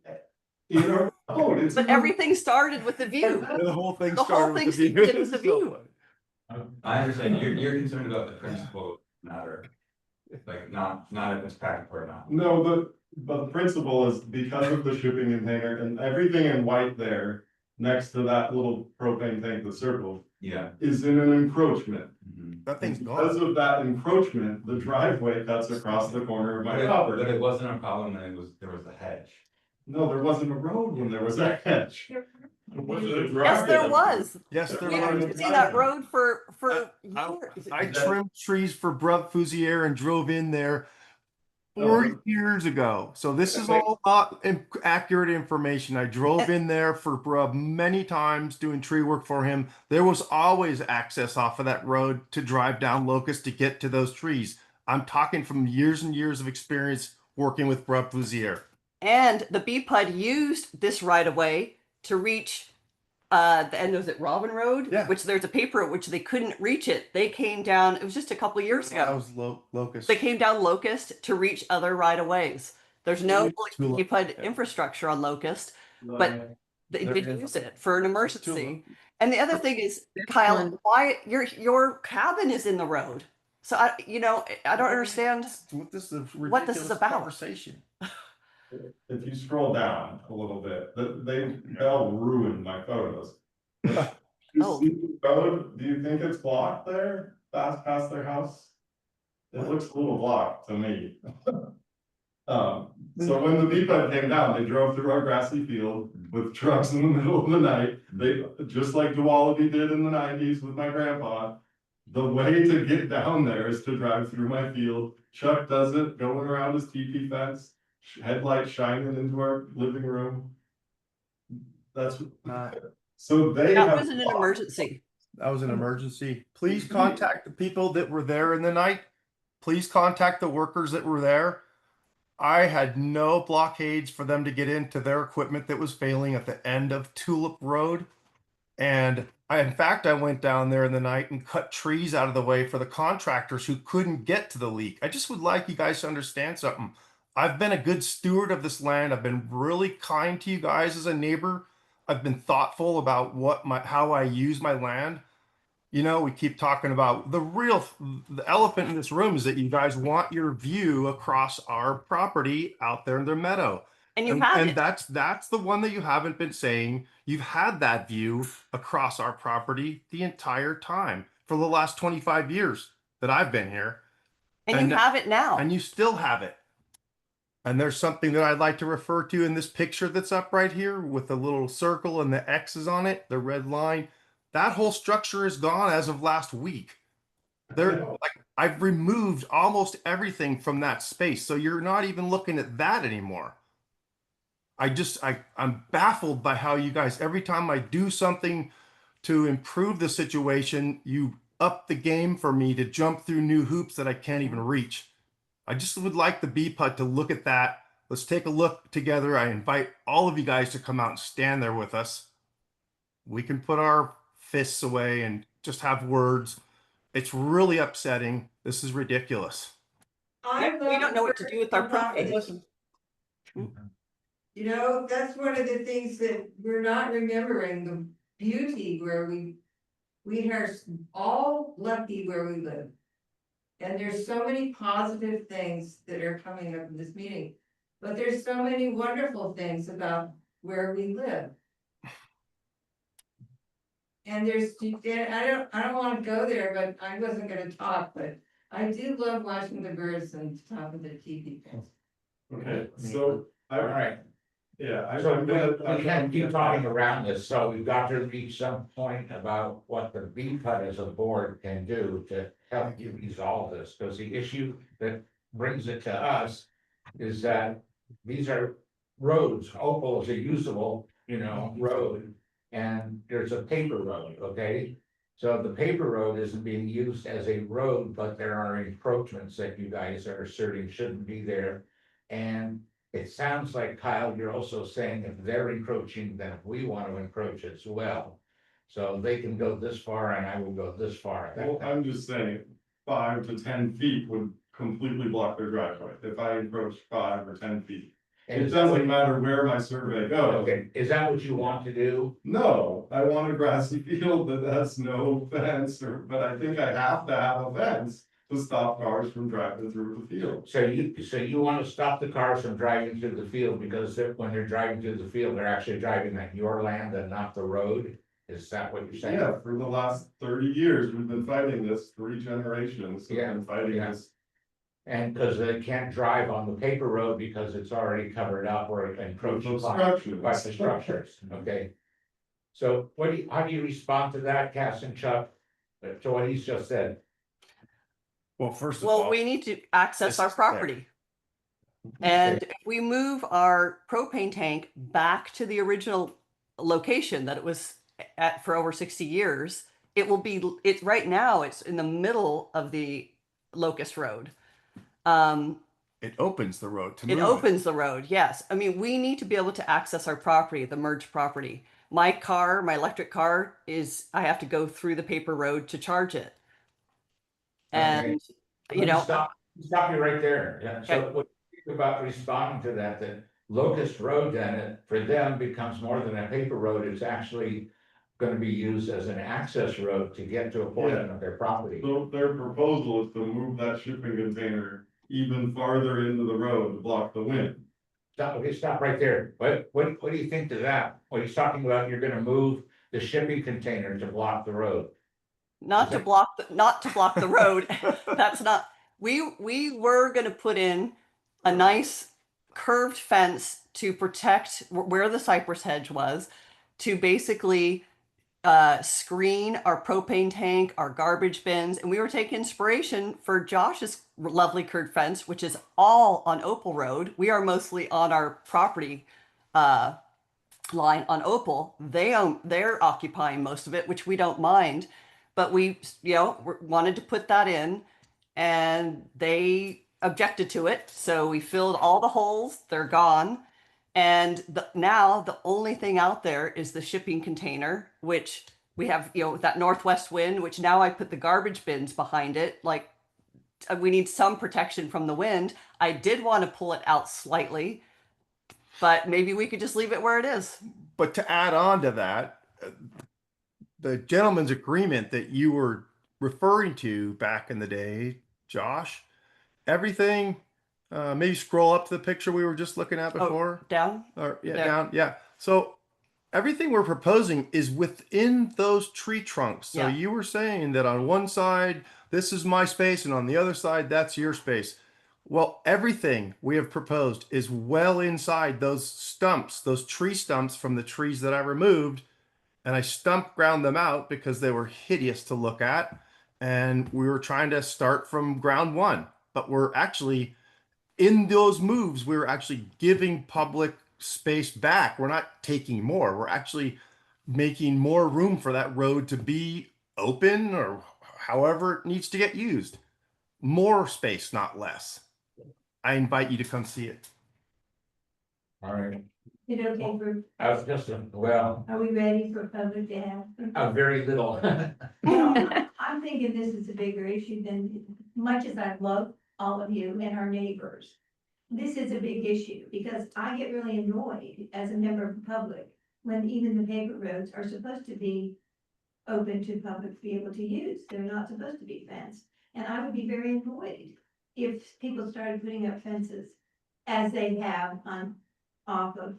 A: in a road. It's
I: But everything started with the view.
G: The whole thing
I: The whole
G: started with
I: thing
G: the view.
I: started with the view.
H: I understand, you're concerned about the principle matter. Like, not if it's practical or not.
A: No, but the principle is because of the shipping container and everything in white there. Next to that little propane tank, the circle,
H: Yeah.
A: is in an encroachment.
H: Mhm.
G: That thing's
A: Because
G: gone.
A: of that encroachment, the driveway cuts across the corner of my
H: But
A: property.
H: it wasn't a problem when there was a hedge.
A: No, there wasn't a road when there was a hedge. It wasn't a
I: Yes,
A: driveway.
I: there was.
G: Yes, there
I: Yeah,
G: was.
I: you see that road for
G: I-
I: years.
G: I trimmed trees for Brub Fousier and drove in there 4 years ago. So this is all not accurate information. I drove in there for Brub many times doing tree work for him. There was always access off of that road to drive down Locust to get to those trees. I'm talking from years and years of experience working with Brub Fousier.
I: And the BPUD used this right of way to reach the end of it, Robin Road,
G: Yeah.
I: which there's a paper at which they couldn't reach it. They came down, it was just a couple years
G: That
I: ago.
G: was Locust.
I: They came down Locust to reach other right of ways. There's no
G: Too lo-
I: BPUD
G: yeah.
I: infrastructure on Locust. But They
G: There
I: did
G: is.
I: use it for an
G: Two of
I: emergency.
G: them.
I: And the other thing is,
B: There's
I: Kyle,
B: one.
I: why your cabin is in the road? So I don't understand.
G: This is a
I: What this is
G: ridiculous
I: about.
G: conversation.
A: If you scroll down a little bit, they'll ruin my photos. You
I: Oh.
A: see the road, do you think it's blocked there, past their house? It looks a little blocked to me. So when the B-Pud came down, they drove through our grassy field with trucks in the middle of the night. They, just like Dualaby did in the 90s with my grandpa. The way to get down there is to drive through my field. Chuck does it, going around his teepee fence, headlights shining into our living room. That's, so they
I: That
A: have.
I: wasn't an emergency.
G: That was an emergency. Please contact the people that were there in the night. Please contact the workers that were there. I had no blockades for them to get into their equipment that was failing at the end of Tulip Road. And in fact, I went down there in the night and cut trees out of the way for the contractors who couldn't get to the leak. I just would like you guys to understand something. I've been a good steward of this land. I've been really kind to you guys as a neighbor. I've been thoughtful about how I use my land. We keep talking about the elephant in this room is that you guys want your view across our property out there in the meadow.
I: And you have
G: And
I: it.
G: that's the one that you haven't been saying. You've had that view across our property the entire time for the last 25 years that I've been here.
I: And you have it now.
G: And you still have it. And there's something that I'd like to refer to in this picture that's up right here with the little circle and the X's on it, the red line. That whole structure is gone as of last week. I've removed almost everything from that space. So you're not even looking at that anymore. I'm baffled by how you guys, every time I do something to improve the situation, you up the game for me to jump through new hoops that I can't even reach. I just would like the B-Pud to look at that. Let's take a look together. I invite all of you guys to come out and stand there with us. We can put our fists away and just have words. It's really upsetting. This is ridiculous.
I: We don't know what to do with our property.
J: That's one of the things that we're not remembering, the beauty where we are all lucky where we live. And there's so many positive things that are coming up in this meeting, but there's so many wonderful things about where we live. And I don't wanna go there, but I wasn't gonna talk, but I do love watching the birds on top of the TV.
A: Okay, so,
C: All right,
A: yeah.
C: so we can't keep talking around this, so we've got to reach some point about what the B-Pud as a board can do to help you resolve this, because the issue that brings it to us is that these are roads. Opal is a usable, road, and there's a paper road, okay? So the paper road isn't being used as a road, but there are encroachments that you guys are asserting shouldn't be there. And it sounds like, Kyle, you're also saying if they're encroaching, then we want to encroach as well. So they can go this far and I will go this far.
A: Well, I'm just saying, 5 to 10 feet would completely block their driveway, if I encroach 5 or 10 feet.
C: And
A: It doesn't matter where my survey goes.
C: Okay, is that what you want to do?
A: No, I want a grassy field that has no fence, but I think I have to have a fence to stop cars from driving through the field.
C: So you want to stop the cars from driving through the field because when they're driving through the field, they're actually driving on your land and not the road? Is that what you're saying?
A: Yeah, for the last 30 years, we've been fighting this, 3 generations, we've been fighting
C: Yeah.
A: this.
C: And because they can't drive on the paper road because it's already covered up or encroached
A: Obstruction.
C: by the structures, okay? So how do you respond to that, Cass and Chuck, to what he's just said?
G: Well, first of
I: Well,
G: all,
I: we need to access
G: this
I: our
G: is fair.
I: property. And if we move our propane tank back to the original location that it was at for over 60 years, it's right now, it's in the middle of the Locust Road.
G: it opens the road to
I: It
G: move
I: opens the road, yes. I mean, we need to be able to access our property, the merged property. My electric car I have to go through the paper road to charge it. And,
C: Let me Stop you right there. Yeah, so what you think about responding to that Locust Road, then, for them becomes more than a paper road, it's actually gonna be used as an access road to get to a portion of their property.
A: So their proposal is to move that shipping container even farther into the road to block the wind.
C: Stop right there. What do you think to that? What he's talking about, you're gonna move the shipping container to block the road.
I: Not to block, not to block the road. That's not, we were gonna put in a nice curved fence to protect where the cypress hedge was, to basically screen our propane tank, our garbage bins, and we were taking inspiration for Josh's lovely curved fence, which is all on Opal Road. We are mostly on our property line on Opal. They're occupying most of it, which we don't mind, but we wanted to put that in, and they objected to it, so we filled all the holes. They're gone. And now the only thing out there is the shipping container, which we have, that northwest wind, which now I put the garbage bins behind it. Like, we need some protection from the wind. I did want to pull it out slightly, but maybe we could just leave it where it is.
G: But to add on to that, the gentleman's agreement that you were referring to back in the day, Josh, everything, maybe scroll up to the picture we were just looking at before.
I: Down?
G: Or yeah,
I: There.
G: down. Yeah. So everything we're proposing is within those tree trunks. So
I: Yeah.
G: you were saying that on one side, this is my space, and on the other side, that's your space. Well, everything we have proposed is well inside those stumps, those tree stumps from the trees that I removed. And I ground them out because they were hideous to look at. And we were trying to start from ground one. But we're actually, in those moves, we were actually giving public space back. We're not taking more. We're actually making more room for that road to be open, or however it needs to get used. More space, not less. I invite you to come see it.
C: All right,
J: Is it okay for,
C: I was just, well,
J: are we ready for public to have?
C: very little.
J: I'm thinking this is a bigger issue than, much as I love all of you and our neighbors. This is a big issue because I get really annoyed as a member of the public when even the paper roads are supposed to be open to public to be able to use. They're not supposed to be fenced. And I would be very annoyed if people started putting up fences as they have off of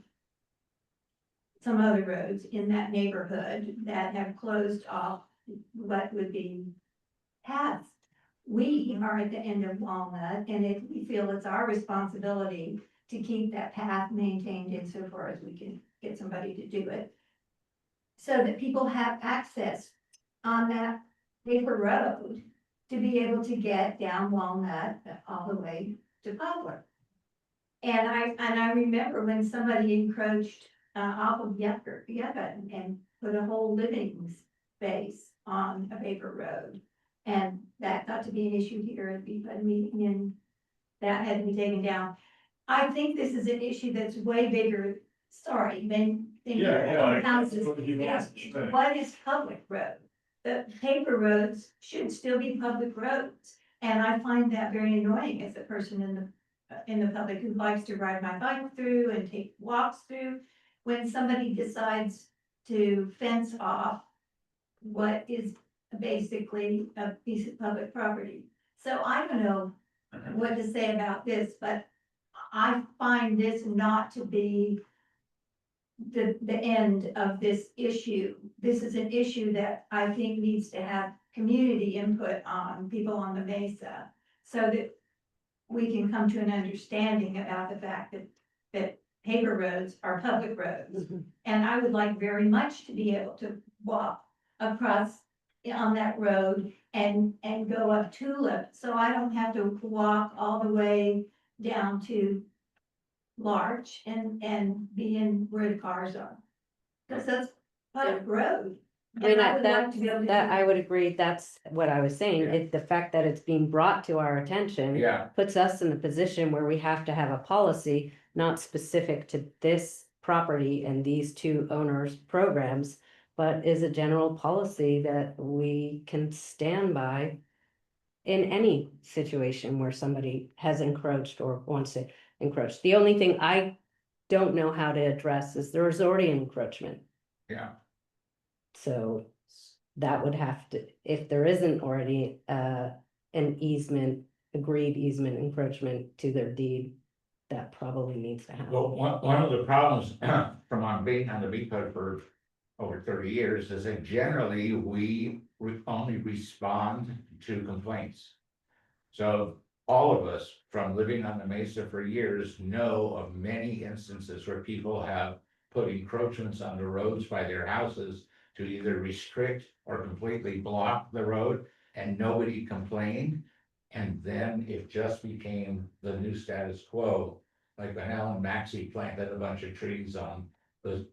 J: some other roads in that neighborhood that have closed off what would be paths. We are at the end of Walnut, and we feel it's our responsibility to keep that path maintained insofar as we can get somebody to do it, so that people have access on that paper road to be able to get down Walnut all the way to Poplar. And I remember when somebody encroached off of Yucca and put a whole living space on a paper road. And that got to be an issue here at the meeting, and that had to be taken down. I think this is an issue that's way bigger, than houses. What is public road? The paper roads should still be public roads. And I find that very annoying as a person in the public who likes to ride my bike through and take walks through. When somebody decides to fence off what is basically a piece of public property. So I don't know what to say about this, but I find this not to be the end of this issue. This is an issue that I think needs to have community input on, people on the mesa, so that we can come to an understanding about the fact that paper roads are public roads. And I would like very much to be able to walk across on that road and go up Tulip, so I don't have to walk all the way down to Larch and be in where the cars are. Cause that's public road.
E: I mean,
J: And I would like to be able to.
E: I would agree, that's what I was saying, it's the fact that it's being brought to our attention.
C: Yeah,
E: Puts us in a position where we have to have a policy not specific to this property and these two owners' programs, but is a general policy that we can stand by in any situation where somebody has encroached or wants to encroach. The only thing I don't know how to address is there's already encroachment.
C: Yeah,
E: So that would have to, if there isn't already an easement, agreed easement encroachment to their deed, that probably needs to happen.
C: well, one of the problems from being on the BPUD for over 30 years is that generally we only respond to complaints. So all of us from living on the Mesa for years know of many instances where people have put encroachments on the roads by their houses to either restrict or completely block the road, and nobody complained. And then it just became the new status quo, like when Alan Maxey planted a bunch of trees on the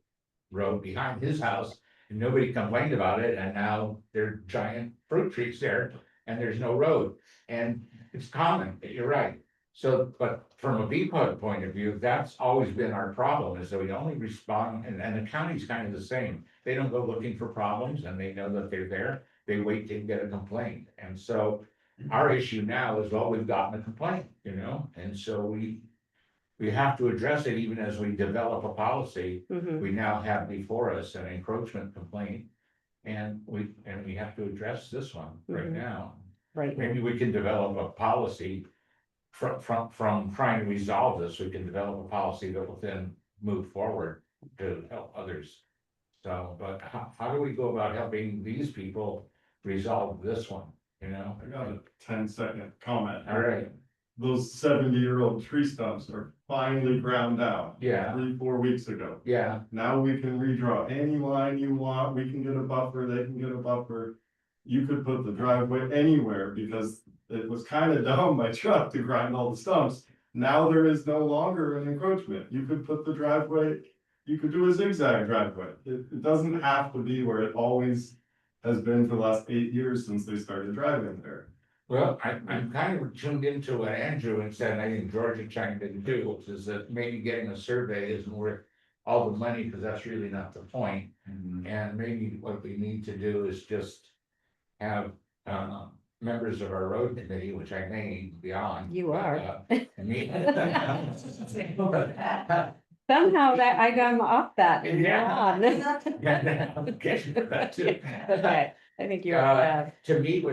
C: road behind his house, and nobody complained about it, and now there are giant fruit trees there, and there's no road. And it's common, you're right. So, but from a BPUD point of view, that's always been our problem, is that we only respond, and the county's kind of the same. They don't go looking for problems, and they know that they're there, they wait to get a complaint. And so our issue now is, well, we've gotten a complaint, you know, and so we have to address it even as we develop a policy.
B: Mhm.
C: We now have before us an encroachment complaint. And we have to address this one right
B: Mhm.
C: now.
E: Right.
C: Maybe we can develop a policy from trying to resolve this, we can develop a policy that will then move forward to help others. So, but how do we go about helping these people resolve this one, you know?
A: I got a 10-second comment.
C: All right,
A: Those 70-year-old tree stumps are finally ground out.
C: Yeah.
A: 3-4 weeks ago.
C: yeah,
A: Now we can redraw any line you want, we can get a buffer, they can get a buffer. You could put the driveway anywhere because it was kind of dumb by truck to grind all the stumps. Now there is no longer an encroachment, you could put the driveway, you could do a zigzag driveway. It doesn't have to be where it always has been for the last 8 years since they started driving there.
C: well, I'm kind of tuned into what Andrew had said, and I think Georgia chimed in too, which is that maybe getting a survey isn't worth all the money, because that's really not the point. And maybe what we need to do is just have members of our road committee, which I may be on.
E: You are.
C: Me.
E: Somehow that I got off that. and you're
C: Yeah.
E: on.
C: Yeah, I'm getting to that too.
E: Okay, I think you're,
C: To meet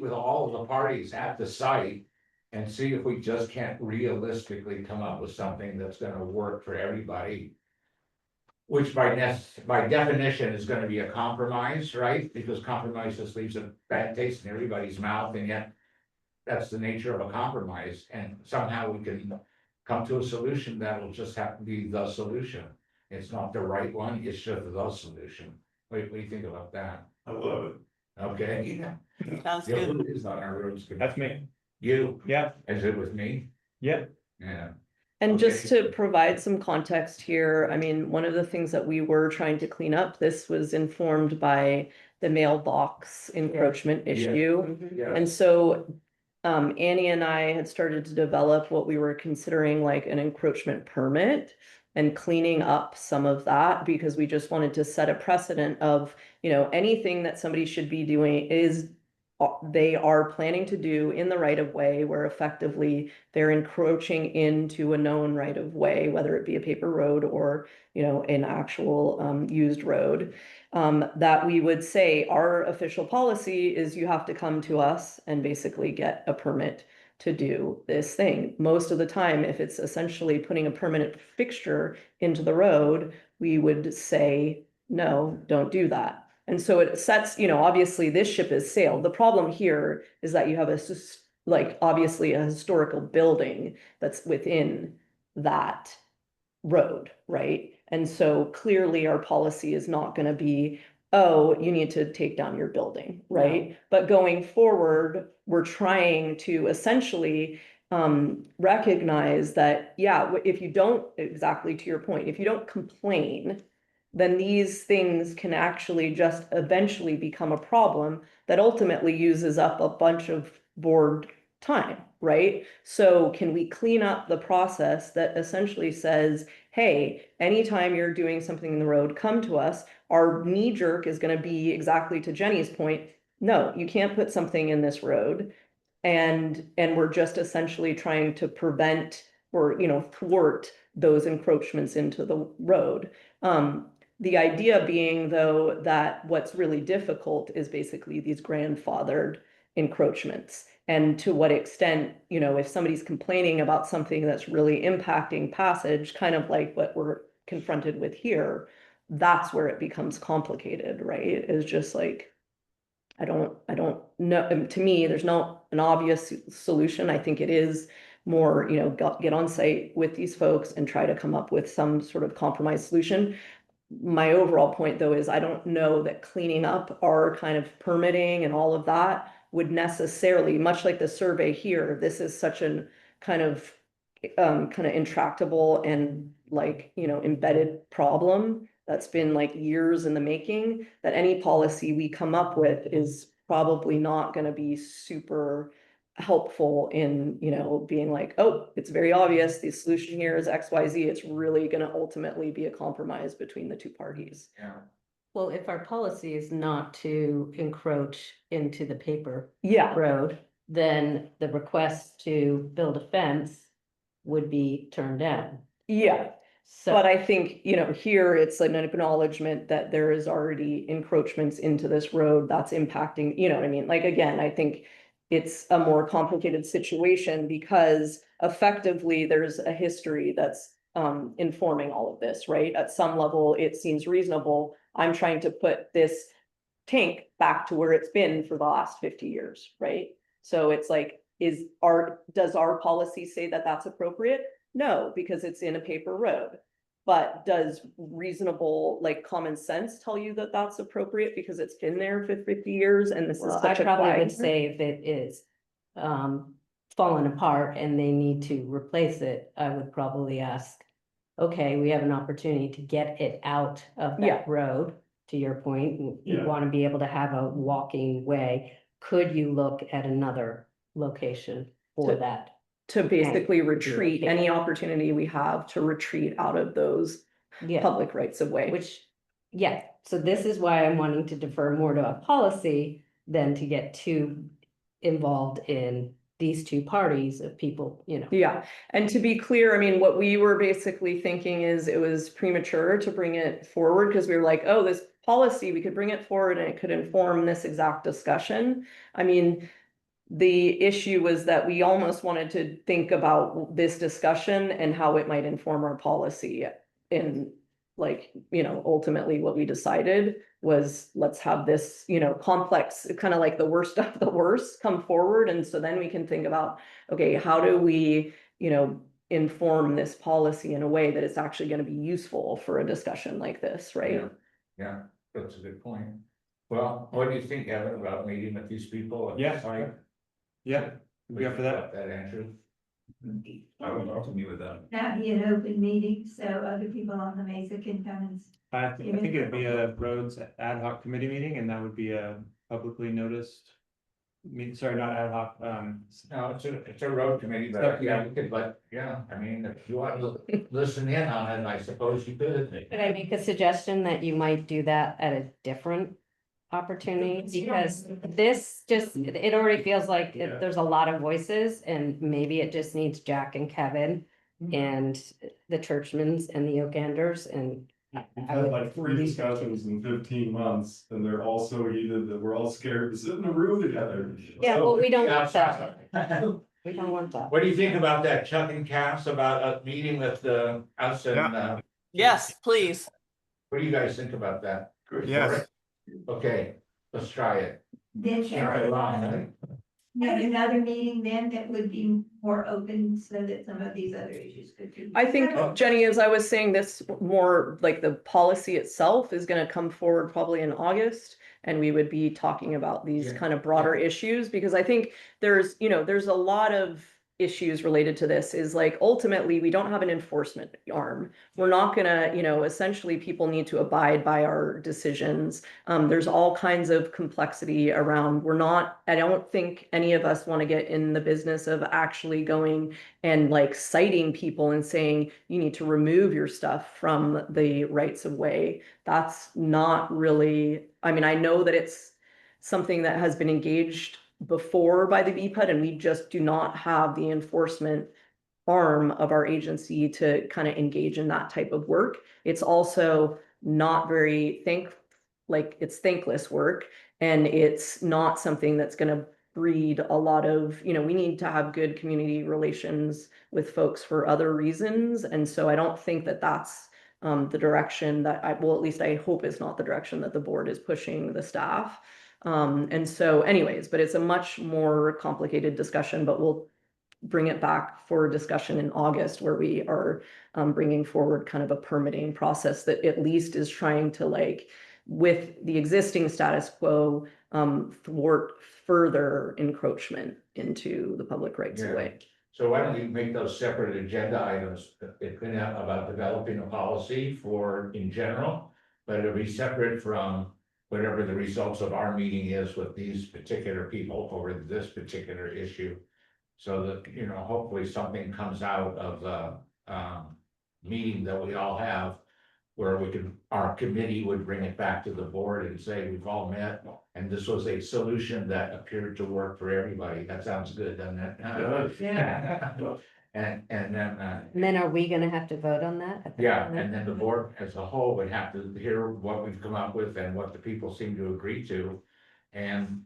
C: with all of the parties at the site. And see if we just can't realistically come up with something that's gonna work for everybody. Which by definition is gonna be a compromise, right? Because compromise just leaves a bad taste in everybody's mouth, and yet. That's the nature of a compromise, and somehow we can come to a solution that'll just have to be the solution. It's not the right one, it's just the solution. What do you think about that?
F: I love it.
C: Okay.
I: Sounds
C: Yeah,
I: good.
C: who is on our roads?
D: That's me.
C: You,
D: Yeah,
C: is it with me?
D: yeah.
C: Yeah.
B: And just
C: Okay.
B: to provide some context here, I mean, one of the things that we were trying to clean up, this was informed by the mailbox encroachment
C: Yeah.
B: issue.
E: Mhm.
C: Yeah.
B: And so Annie and I had started to develop what we were considering like an encroachment permit and cleaning up some of that because we just wanted to set a precedent of, you know, anything that somebody should be doing is they are planning to do in the right of way where effectively they're encroaching into a known right of way, whether it be a paper road or, you know, an actual used road. That we would say our official policy is you have to come to us and basically get a permit to do this thing. Most of the time, if it's essentially putting a permanent fixture into the road, we would say, no, don't do that. And so it sets, you know, obviously this ship has sailed. The problem here is that you have like obviously a historical building that's within that road, right? And so clearly our policy is not going to be, oh, you need to take down your building, right? But going forward, we're trying to essentially recognize that, yeah, if you don't, exactly to your point, if you don't complain, then these things can actually just eventually become a problem that ultimately uses up a bunch of board time, right? So can we clean up the process that essentially says, hey, anytime you're doing something in the road, come to us. Our knee jerk is going to be exactly to Jenny's point. No, you can't put something in this road. And we're just essentially trying to prevent or, thwart those encroachments into the road. The idea being though, that what's really difficult is basically these grandfathered encroachments. And to what extent, if somebody's complaining about something that's really impacting passage, kind of like what we're confronted with here, that's where it becomes complicated, right? It's just like, I don't know, to me, there's not an obvious solution. I think it is more, get on site with these folks and try to come up with some sort of compromise solution. My overall point though is I don't know that cleaning up our kind of permitting and all of that would necessarily, much like the survey here, this is such an kind of intractable and like, embedded problem that's been like years in the making, that any policy we come up with is probably not going to be super helpful in, being like, oh, it's very obvious the solution here is XYZ. It's really going to ultimately be a compromise between the two parties.
C: Yeah.
E: Well, if our policy is not to encroach into the paper
B: Yeah,
E: road, then the request to build a fence would be turned down.
B: yeah.
E: So.
B: But I think, here it's an acknowledgement that there is already encroachments into this road that's impacting, you know what I mean? Like, again, I think it's a more complicated situation because effectively there's a history that's informing all of this, right? At some level, it seems reasonable. I'm trying to put this tank back to where it's been for the last 50 years, right? So it's like, does our policy say that that's appropriate? No, because it's in a paper road. But does reasonable, like, common sense tell you that that's appropriate because it's been there for 50 years and this is
E: Well, I
B: such a
E: probably would
B: flag?
E: say if it is fallen apart and they need to replace it, I would probably ask, okay, we have an opportunity to get it out of
B: Yeah.
E: that road, to your point, you
A: Yeah.
E: want to be able to have a walking way. Could you look at another location for
B: To-
E: that?
B: To basically
E: And-
B: retreat any opportunity we have to retreat out of those
E: Yeah.
B: public rights of way.
E: Which, yeah, so this is why I'm wanting to defer more to a policy than to get too involved in these two parties of people,
B: Yeah, and to be clear, I mean, what we were basically thinking is it was premature to bring it forward because we were like, oh, this policy, we could bring it forward and it could inform this exact discussion. I mean, the issue was that we almost wanted to think about this discussion and how it might inform our policy. And like, ultimately what we decided was let's have this, complex, kind of like the worst of the worst come forward. And so then we can think about, okay, how do we, inform this policy in a way that it's actually going to be useful for a discussion like this, right?
C: Yeah. Yeah, that's a good point. Well, what do you think, Evan, about meeting with these people? at the
D: Yeah.
C: site?
D: Yeah, we up for that?
C: That Andrew?
H: I would love to meet with them.
J: That be an open meeting, so other people on the Mesa can come and.
D: I think it'd be a roads ad hoc committee meeting and that would be a publicly noticed. Sorry, not ad hoc,
C: No, it's a road committee, but yeah, you could, I mean, if you want to listen in on it, I suppose you could.
E: Could I make a suggestion that you might do that at a different opportunity? Because this just, it already feels like
A: Yeah.
E: there's a lot of voices and maybe it just needs Jack and Kevin and the Churchmans and the Oakanders and
A: We've
E: I
A: had
E: would
A: like 3 discussions in 15 months and they're all so heated that we're all scared to sit in a room together.
E: Yeah,
A: So-
E: well, we don't want that. We don't want that.
C: What do you think about that, Chuck and Cass, about a meeting with us and
I: Yes, please.
C: what do you guys think about that?
G: Yes.
C: Okay, let's try it.
J: Then another meeting then that would be more open so that some of these other issues could be.
B: I think, Jenny, as I was saying, this more like the policy itself is gonna come forward probably in August. And we would be talking about these
C: Yeah.
B: kind of broader issues, because I think there's a lot of issues related to this, is like, ultimately, we don't have an enforcement arm. We're not gonna, essentially people need to abide by our decisions. There's all kinds of complexity around, I don't think any of us want to get in the business of actually going and like citing people and saying, you need to remove your stuff from the rights of way. That's not really, I mean, I know that it's something that has been engaged before by the VPUD, and we just do not have the enforcement arm of our agency to kind of engage in that type of work. It's also not very it's thankless work, and it's not something that's going to breed a lot of, we need to have good community relations with folks for other reasons. And so I don't think that that's the direction that at least I hope it's not the direction that the board is pushing the staff. And so anyways, but it's a much more complicated discussion, but we'll bring it back for discussion in August, where we are bringing forward kind of a permitting process that at least is trying to, like, with the existing status quo, thwart further encroachment into the public rights of
C: Yeah.
B: way.
C: So why don't we make those separate agenda items, about developing a policy for in general, but it'll be separate from whatever the results of our meeting is with these particular people over this particular issue. So that, hopefully something comes out of the meeting that we all have, where our committee would bring it back to the board and say, we've all met, and this was a solution that appeared to work for everybody. That sounds good, doesn't it?
J: Yeah.
C: And then,
E: And then are we gonna have to vote on that? at the
C: yeah,
E: moment?
C: and then the board as a whole would have to hear what we've come up with and what the people seem to agree to. And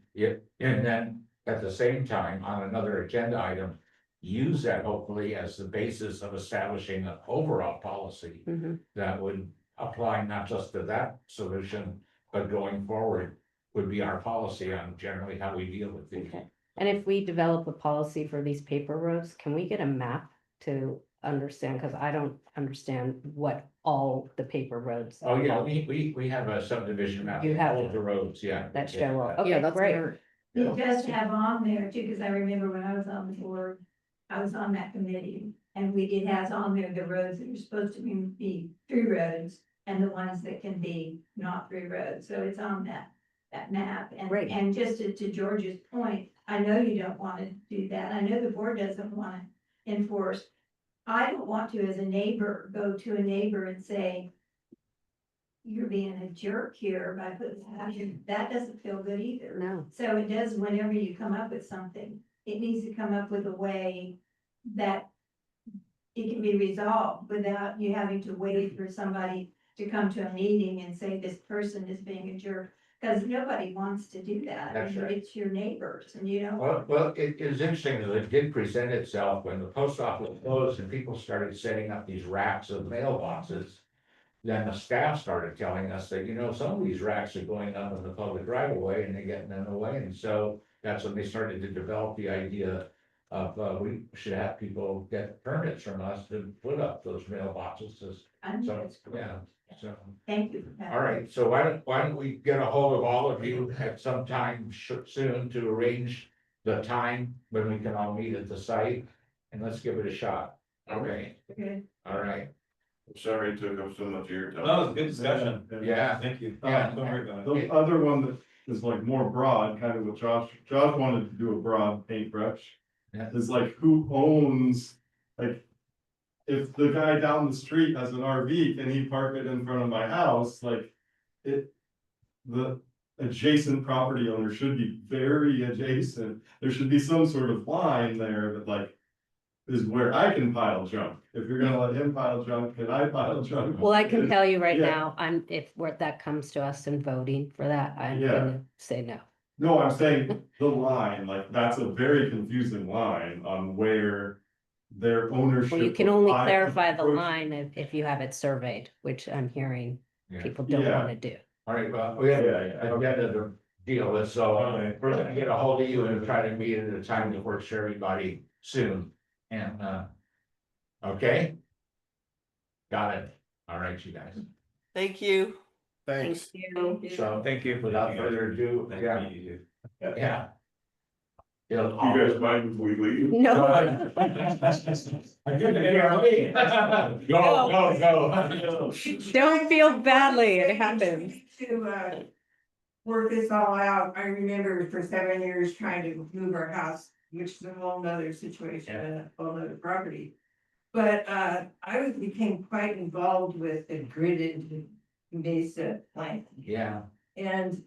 C: then at the same time, on another agenda item, use that hopefully as the basis of establishing an overall policy
E: Mhm.
C: that would apply not just to that solution, but going forward would be our policy on generally how we deal with these.
E: Okay. And if we develop a policy for these paper roads, can we get a map to understand? Because I don't understand what all the paper roads.
C: Oh, yeah, we have a subdivision map,
E: You have
C: all of the roads, yeah.
E: That show up.
B: Yeah,
E: Okay,
B: that's
E: great.
B: our-
K: You just have on there too, because I remember when I was on the board, I was on that committee. And it has on there the roads that are supposed to be through roads and the ones that can be not through roads. So it's on that map.
E: Great.
K: And just to George's point, I know you don't want to do that. I know the board doesn't want to enforce. I don't want to, as a neighbor, go to a neighbor and say, you're being a jerk here by putting, that doesn't feel good either.
E: No,
K: So it does, whenever you come up with something, it needs to come up with a way that it can be resolved without you having to wait for somebody to come to a meeting and say this person is being a jerk. Because nobody wants to do that.
C: That's right.
K: It's your neighbors and you don't.
C: Well, it is interesting that it did present itself when the post office closed and people started setting up these racks of mailboxes. Then the staff started telling us that, some of these racks are going up in the public right of way and they're getting in the way. And so that's when they started to develop the idea of, we should have people get permits from us to put up those mailboxes. So, yeah, so.
K: Thank you for that.
C: All right, so why don't we get a hold of all of you at some time soon to arrange the time when we can all meet at the site, and let's give it a shot. Okay,
K: Okay.
C: all right,
F: Sorry it took up so much of your time.
D: That was a good discussion.
C: yeah,
D: Thank you.
C: Yeah.
D: Don't worry about it.
A: The other one that is like more broad, kind of what Josh wanted to do a broad paintbrush.
C: Yeah.
A: Is like, who owns, like, if the guy down the street has an RV, can he park it in front of my house, like, the adjacent property owner should be very adjacent. There should be some sort of line there that, like, is where I can pile junk. If you're gonna let him pile junk, can I pile junk?
E: well, I can tell you right
A: Yeah.
E: now, if that comes to us and voting for that, I'm
A: Yeah.
E: gonna say no.
A: No, I'm saying the line, like, that's a very confusing line on where their ownership.
E: Well, you can only
A: of
E: clarify the
A: approach-
E: line if you have it surveyed, which I'm hearing
C: yeah.
E: people don't
A: Yeah.
E: wanna do.
C: All right, well, we have
A: Yeah, yeah.
C: an agenda to deal with, so we're gonna get a hold of you and try to meet at a time that works for everybody soon, and, okay? Got it, all right, you guys,
I: Thank you.
G: Thanks.
E: Thank you.
C: so
D: Thank you.
C: without further ado,
D: Nice
C: yeah,
D: to meet you.
C: yeah.
F: You guys mind if we leave?
E: No.
C: I couldn't hear me. Go.
E: Don't feel badly, it happens.
J: To work this all out, I remember for 7 years trying to move our house, which is a whole nother situation, and a whole nother property. But became quite involved with the gridded Mesa plan.
C: Yeah,
J: And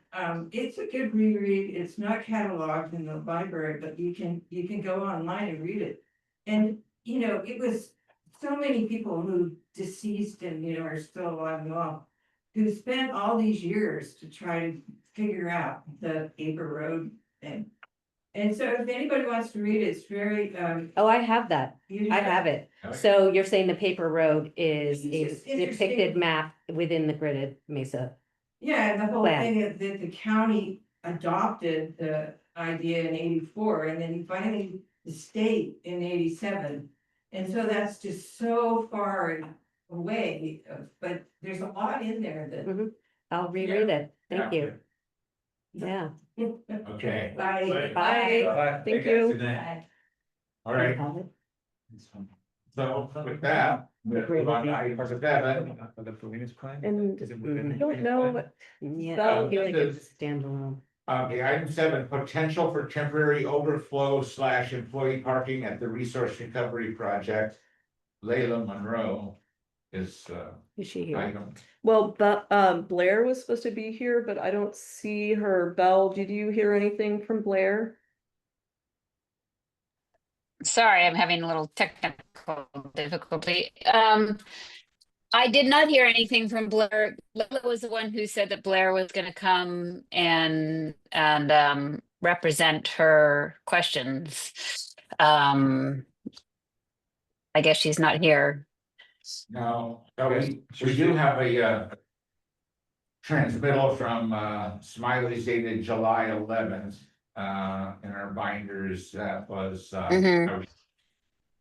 J: it's a good reread. It's not cataloged in the library, but you can go online and read it. And you know, it was so many people who deceased and, you know, are still alive and well, who spent all these years to try to figure out the paper road thing. And so if anybody wants to read it, it's very,
E: Oh, I have that.
J: you
E: I have it.
C: Okay.
E: So you're saying the paper road is
J: It's
E: a
J: just interesting.
E: depicted map within the gridded Mesa.
J: Yeah, and the whole
E: Plan.
J: thing is that the county adopted the idea in 84, and then finally the state in 87. And so that's just so far away, but there's a lot in there that.
E: I'll reread it. Thank
C: Yeah.
E: you. Yeah.
C: Okay,
J: Bye.
B: Bye. Thank you.
H: Good night.
C: all right,
E: Have it.
C: so with that, we'll move on to item 7.
D: The Salinas plan?
B: And
D: Is it within
B: I
D: the
B: don't know,
D: plan?
E: Yeah,
B: Well,
E: I feel like
C: this
E: it's a standalone.
C: Okay, item 7, potential for temporary overflow / employee parking at the Resource Recovery Project. Layla Monroe is
E: Is she here?
C: item.
B: well, but Blair was supposed to be here, but I don't see her. Belle, did you hear anything from Blair?
L: Sorry, I'm having a little technical difficulty. I did not hear anything from Blair. Lila was the one who said that Blair was going to come and represent her questions. I guess she's not here.
C: No, we do have a transmittal from Smiley's dated July 11th in our binders. That was
L: Mhm.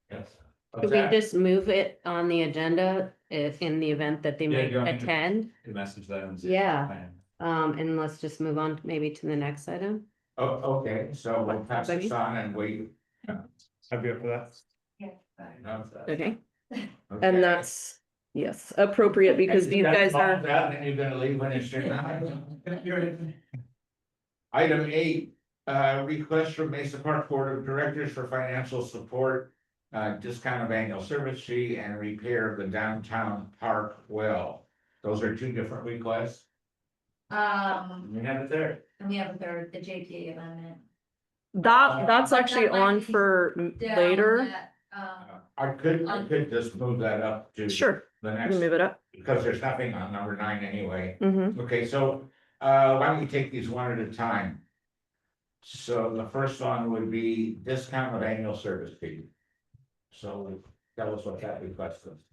C: yes.
E: Could
C: What's
E: we
C: that?
E: just move it on the agenda if in the event that they
D: Yeah,
E: might
D: you want me to-
E: attend?
D: The message that I'm.
E: Yeah. And let's just move on maybe to the next item.
C: Oh, okay, so we'll pass this on and wait.
D: I'd be up for that.
C: No,
B: Okay,
C: okay.
B: and that's, yes, appropriate because these guys are.
C: That, and you're gonna leave when it's your Item 8, request from Mesa Park Board of Directors for financial support. Discount of annual service fee and repair of the downtown park well. Those are 2 different requests.
D: We have it there.
K: And we have a third, the JPA amendment.
B: That's actually
K: That might
B: on
K: be
B: for later.
C: I could just move that up to
B: Sure,
C: the
B: you
C: next,
B: can move it up.
C: because there's nothing on number 9 anyway.
B: Mm-hmm.
C: Okay, so why don't we take these one at a time? So the first one would be discount of annual service fee. So tell us what that request is.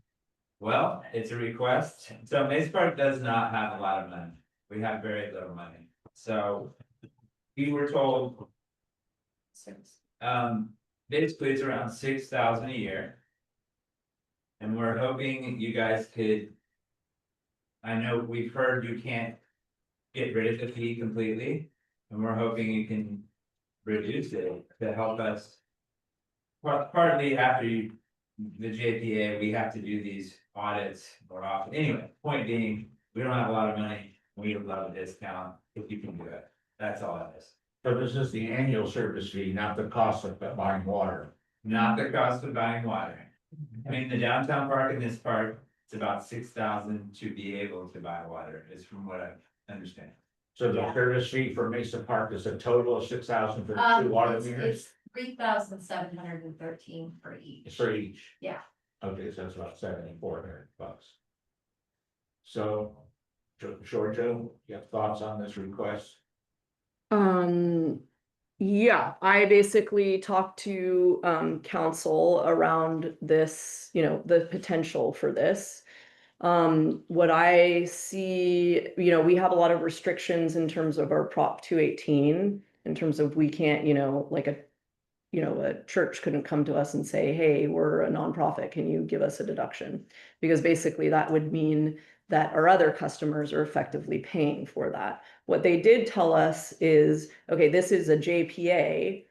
H: Well, it's a request. So Mesa Park does not have a lot of money. We have very little money. So we were told, basically it's around 6,000 a year. And we're hoping you guys could. I know we've heard you can't get rid of the fee completely, and we're hoping you can reduce it to help us. Partly after the JPA, we have to do these audits more often. Anyway, point being, we don't have a lot of money. We would love a discount if you can do it. That's all it is.
C: So this is the annual service fee, not the cost of buying water.
H: Not the cost of buying water. I mean, the downtown park and this park, it's about 6,000 to be able to buy water, is from what I understand.
C: So the service fee for Mesa Park is a total of 6,000 for the 2 water meters?
K: 3,713 for each.
C: For each?
K: Yeah.
C: Okay, so that's about $7,400. So, Georgia, you have thoughts on this request?
B: Yeah, I basically talked to council around this, you know, the potential for this. What I see, you know, we have a lot of restrictions in terms of our Prop 218, in terms of we can't, you know, like a church couldn't come to us and say, hey, we're a nonprofit, can you give us a deduction? Because basically that would mean that our other customers are effectively paying for that. What they did tell us is, okay, this is a JPA.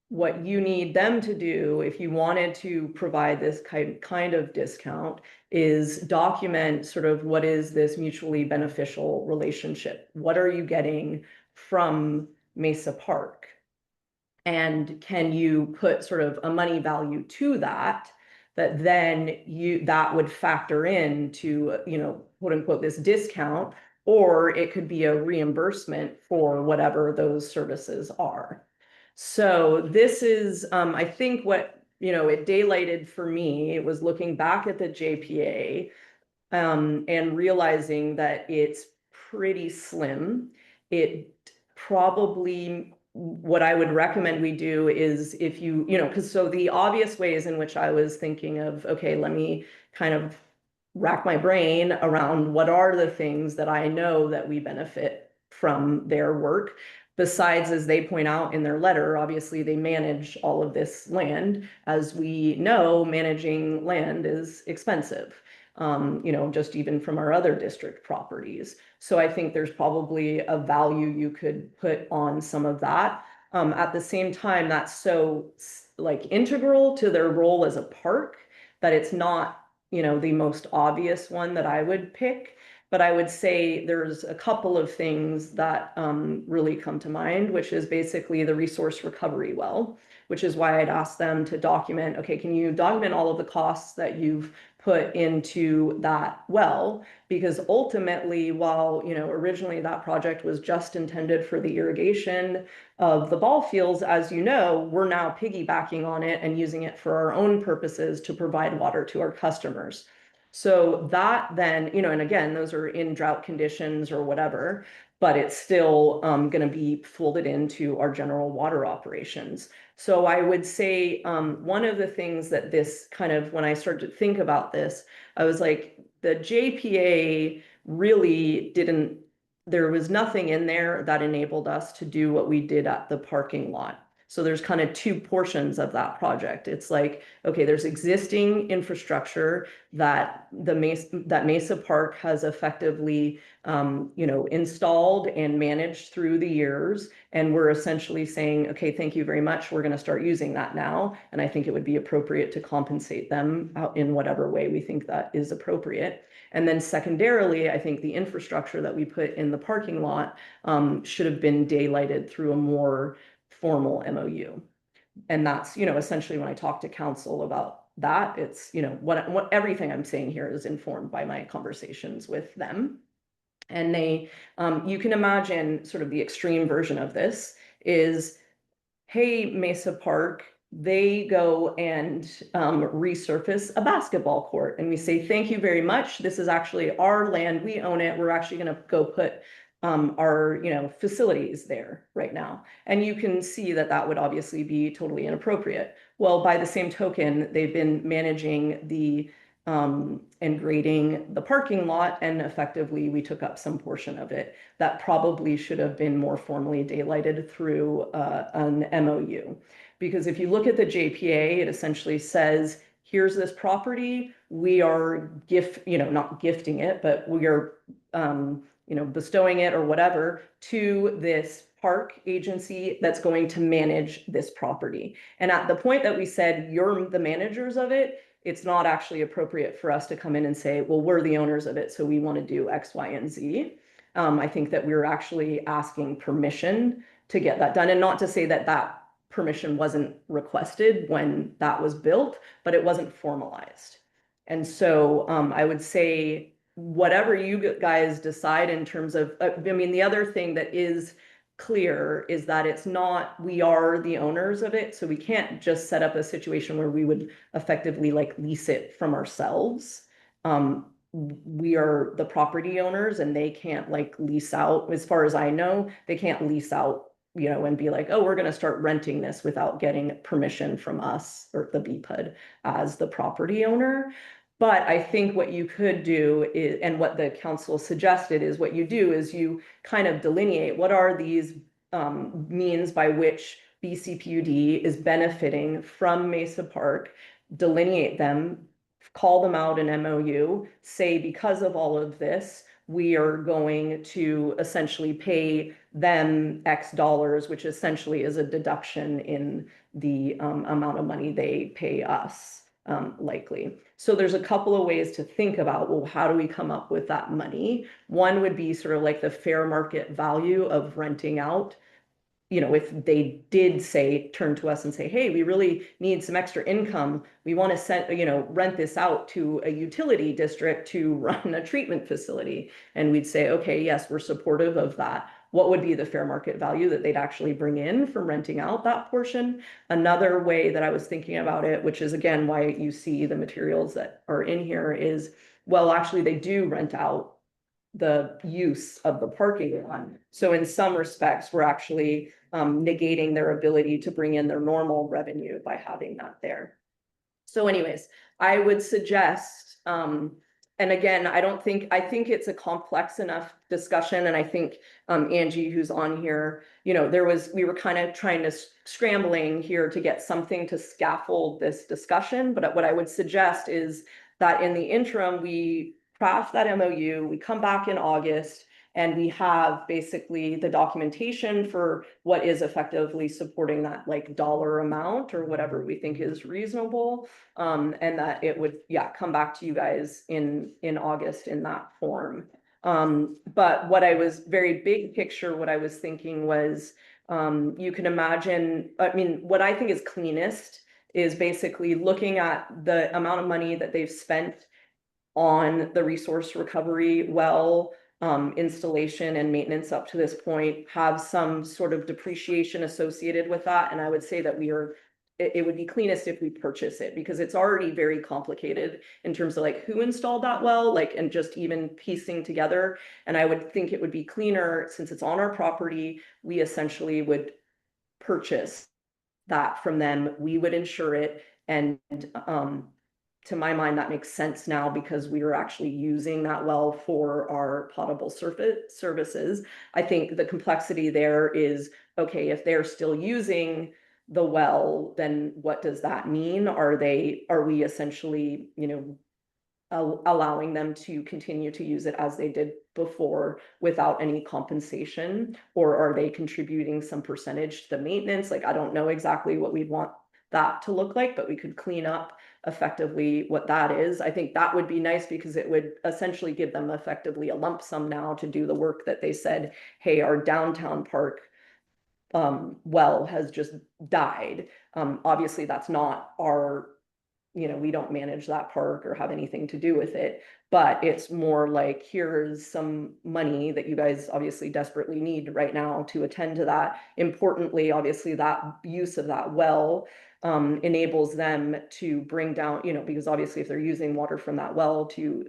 B: What you need them to do, if you wanted to provide this kind of discount, is document sort of what is this mutually beneficial relationship? What are you getting from Mesa Park? And can you put sort of a money value to that, that then that would factor into, you know, quote unquote, this discount, or it could be a reimbursement for whatever those services are. So this is, I think what it daylighted for me, it was looking back at the JPA and realizing that it's pretty slim. It probably, what I would recommend we do is if because so the obvious ways in which I was thinking of, okay, let me kind of rack my brain around what are the things that I know that we benefit from their work. Besides, as they point out in their letter, obviously they manage all of this land. As we know, managing land is expensive. Just even from our other district properties. So I think there's probably a value you could put on some of that. At the same time, that's so like integral to their role as a park that it's not, the most obvious one that I would pick. But I would say there's a couple of things that really come to mind, which is basically the resource recovery well, which is why I'd ask them to document, okay, can you document all of the costs that you've put into that well? Because ultimately, while, originally that project was just intended for the irrigation of the ball fields, as you know, we're now piggybacking on it and using it for our own purposes to provide water to our customers. So that then, and again, those are in drought conditions or whatever, but it's still going to be folded into our general water operations. So I would say one of the things that this kind of, when I started to think about this, I was like, the JPA really didn't, there was nothing in there that enabled us to do what we did at the parking lot. So there's kind of two portions of that project. It's like, okay, there's existing infrastructure that Mesa Park has effectively, installed and managed through the years. And we're essentially saying, okay, thank you very much. We're going to start using that now. And I think it would be appropriate to compensate them out in whatever way we think that is appropriate. And then secondarily, I think the infrastructure that we put in the parking lot should have been daylighted through a more formal MOU. And that's, essentially when I talk to council about that, it's, what everything I'm saying here is informed by my conversations with them. And they, you can imagine sort of the extreme version of this is, hey, Mesa Park, they go and resurface a basketball court. And we say, thank you very much. This is actually our land. We own it. We're actually going to go put our facilities there right now. And you can see that that would obviously be totally inappropriate. Well, by the same token, they've been managing the and grading the parking lot, and effectively we took up some portion of it. That probably should have been more formally daylighted through an MOU. Because if you look at the JPA, it essentially says, here's this property, we are not gifting it, but we are bestowing it or whatever to this park agency that's going to manage this property. And at the point that we said, you're the managers of it, it's not actually appropriate for us to come in and say, well, we're the owners of it, so we want to do X, Y, and Z. I think that we're actually asking permission to get that done. And not to say that that permission wasn't requested when that was built, but it wasn't formalized. And so I would say, whatever you guys decide in terms of, the other thing that is clear is that it's not, we are the owners of it. So we can't just set up a situation where we would effectively like lease it from ourselves. We are the property owners and they can't like lease out, as far as I know, they can't lease out, and be like, oh, we're going to start renting this without getting permission from us or the BPUD as the property owner. But I think what you could do is, and what the council suggested is, what you do is you kind of delineate what are these means by which BCPUD is benefiting from Mesa Park, delineate them, call them out in MOU, say because of all of this, we are going to essentially pay them X dollars, which essentially is a deduction in the amount of money they pay us. Likely. So there's a couple of ways to think about, well, how do we come up with that money? One would be sort of like the fair market value of renting out. If they did turn to us and say, hey, we really need some extra income. We want to rent this out to a utility district to run a treatment facility. And we'd say, okay, yes, we're supportive of that. what would be the fair market value that they'd actually bring in from renting out that portion. Another way that I was thinking about it, which is again why you see the materials that are in here, is, well, actually they do rent out the use of the parking lot. So in some respects, we're actually negating their ability to bring in their normal revenue by having that there. So anyways, I would suggest, and again, I think it's a complex enough discussion, and I think Angie, who's on here, you know, we were kind of trying to scrambling here to get something to scaffold this discussion, but what I would suggest is that in the interim, we craft that MOU, we come back in August, and we have basically the documentation for what is effectively supporting that like dollar amount or whatever we think is reasonable. And that it would, yeah, come back to you guys in August in that form. But what I was very big picture, what I was thinking was, you can imagine, I mean, what I think is cleanest is basically looking at the amount of money that they've spent on the resource recovery well, installation and maintenance up to this point, have some sort of depreciation associated with that. And I would say that it would be cleanest if we purchase it, because it's already very complicated in terms of like who installed that well, like, and just even piecing together. And I would think it would be cleaner, since it's on our property, we essentially would purchase that from them, we would insure it, and to my mind, that makes sense now because we are actually using that well for our potable services. I think the complexity there is, okay, if they're still using the well, then what does that mean? Are we essentially, you know, allowing them to continue to use it as they did before without any compensation? Or are they contributing some percentage to the maintenance? Like, I don't know exactly what we'd want that to look like, but we could clean up effectively what that is. I think that would be nice because it would essentially give them effectively a lump sum now to do the work that they said, hey, our downtown park well has just died. Obviously that's not our, you know, we don't manage that park or have anything to do with it, but it's more like, here's some money that you guys obviously desperately need right now to attend to that. Importantly, obviously that use of that well enables them to bring down, you know, because obviously if they're using water from that well to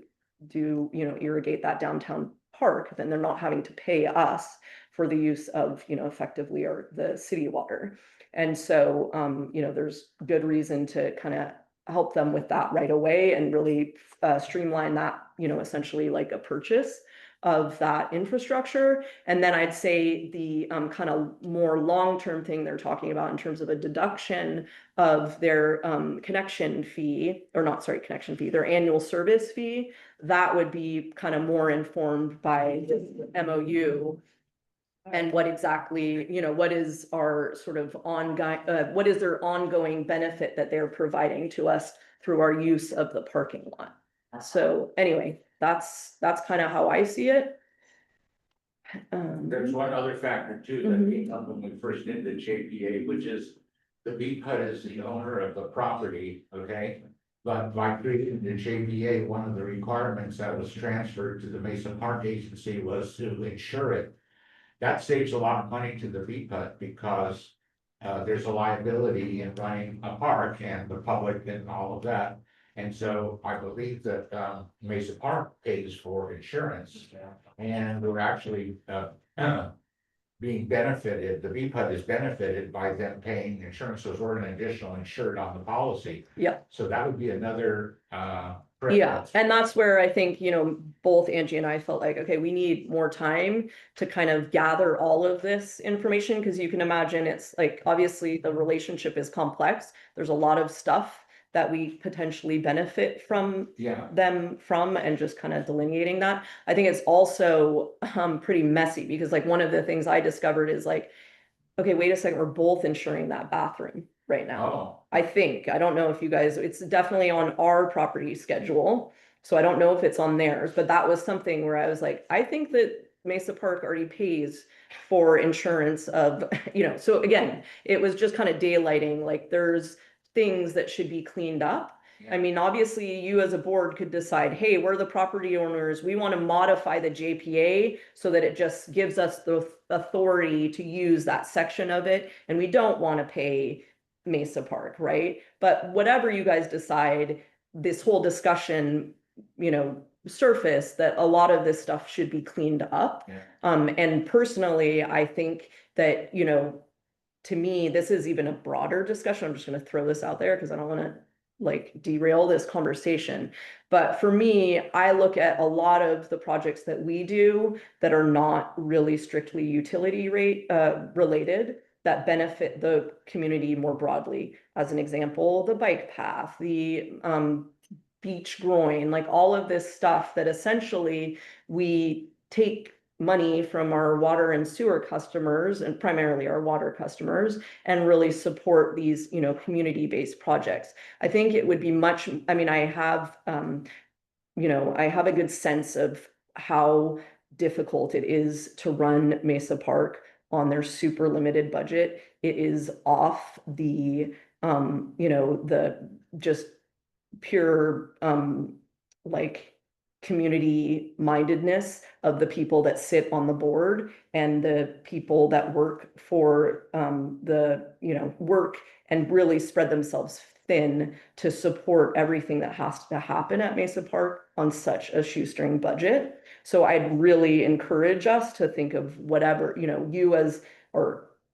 B: do, you know, irrigate that downtown park, then they're not having to pay us for the use of, you know, effectively or the city water. And so, you know, there's good reason to kind of help them with that right away and really streamline that, you know, essentially like a purchase of that infrastructure. And then I'd say the kind of more long-term thing they're talking about in terms of a deduction of their connection fee, or not, sorry, connection fee, their annual service fee, that would be kind of more informed by this MOU. And what exactly, you know, what is our sort of ongoing, what is their ongoing benefit that they're providing to us through our use of the parking lot? So anyway, that's kind of how I see it.
C: There's one other factor too that came up when we first did the JPA, which is the BPUD is the owner of the property, okay? But by creating the JPA, one of the requirements that was transferred to the Mesa Park Agency was to insure it. That saves a lot of money to the BPUD because there's a liability in running a park and the public and all of that. And so I believe that Mesa Park pays for insurance, and we're actually being benefited, the BPUD is benefited by them paying insurance, so we're an additional insured on the policy.
B: Yep.
C: So that would be another
B: Yeah,
C: privilege.
B: and that's where I think, you know, both Angie and I felt like, okay, we need more time to kind of gather all of this information, because you can imagine it's like, obviously the relationship is complex. There's a lot of stuff that we potentially benefit from them from, and just kind of delineating that. I think it's also pretty messy, because like one of the things I discovered is like, okay, wait a second, we're both insuring that bathroom right now.
C: Oh.
B: I think, I don't know if you guys, it's definitely on our property schedule, so I don't know if it's on theirs, but that was something where I was like, I think that Mesa Park already pays for insurance of, you know, so again, it was just kind of daylighting, like there's things that should be cleaned up. I mean, obviously, you as a board could decide, hey, we're the property owners, we want to modify the JPA so that it just gives us the authority to use that section of it, and we don't want to pay Mesa Park, right? But whatever you guys decide, this whole discussion, surface that a lot of this stuff should be cleaned up.
D: Yeah.
B: And personally, I think that, to me, this is even a broader discussion. I'm just going to throw this out there because I don't want to like derail this conversation. But for me, I look at a lot of the projects that we do that are not really strictly utility rate related, that benefit the community more broadly. As an example, the bike path, the beach groin, like all of this stuff that essentially we take money from our water and sewer customers, and primarily our water customers, and really support these, community-based projects. I think it would be much, I mean, I have a good sense of how difficult it is to run Mesa Park on their super limited budget. It is off the, the just pure, like, community mindedness of the people that sit on the board and the people that work for work and really spread themselves thin to support everything that has to happen at Mesa Park on such a shoestring budget. So I'd really encourage us to think of whatever, you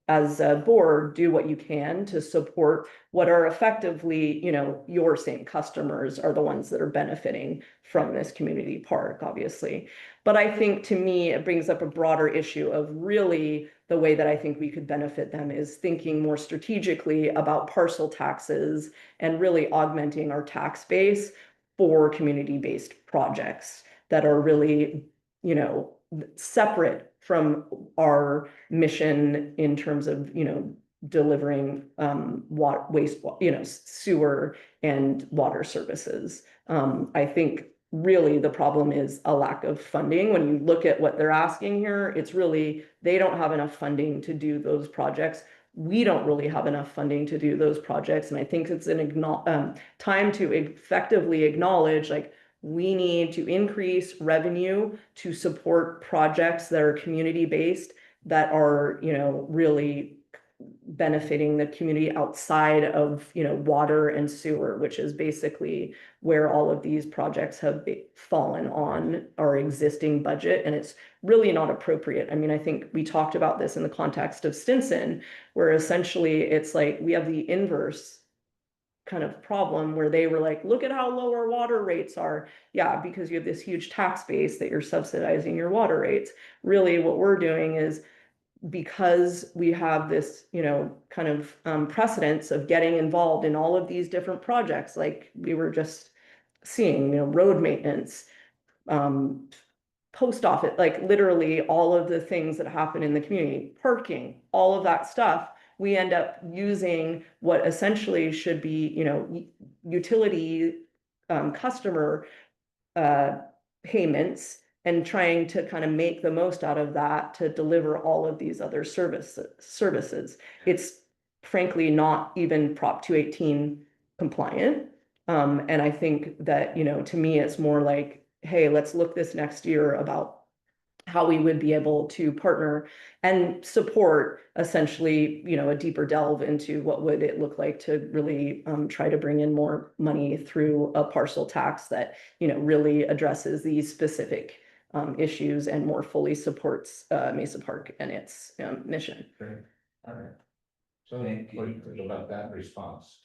B: as a board, do what you can to support what are effectively, your same customers are the ones that are benefiting from this community park, obviously. But I think, to me, it brings up a broader issue of really the way that I think we could benefit them is thinking more strategically about parcel taxes and really augmenting our tax base for community-based projects that are really, separate from our mission in terms of, delivering water, waste, sewer and water services. I think really the problem is a lack of funding. When you look at what they're asking here, it's really, they don't have enough funding to do those projects. We don't really have enough funding to do those projects. And I think it's an time to effectively acknowledge, like, we need to increase revenue to support projects that are community-based, that are, really benefiting the community outside of, water and sewer, which is basically where all of these projects have fallen on our existing budget. And it's really not appropriate. I mean, I think we talked about this in the context of Stinson, where essentially it's like we have the inverse kind of problem where they were like, look at how low our water rates are. Yeah, because you have this huge tax base that you're subsidizing your water rates. Really, what we're doing is, because we have this, kind of precedence of getting involved in all of these different projects, like we were just seeing, road maintenance, post office, like literally all of the things that happen in the community, parking, all of that stuff, we end up using what essentially should be, utility customer payments, and trying to kind of make the most out of that to deliver all of these other services. It's frankly not even Prop 218 compliant. And I think that, to me, it's more like, hey, let's look this next year about how we would be able to partner and support essentially, a deeper delve into what would it look like to really try to bring in more money through a parcel tax that, really addresses these specific issues and more fully supports Mesa Park and its mission.
C: Great. All right. So what do you think about that response?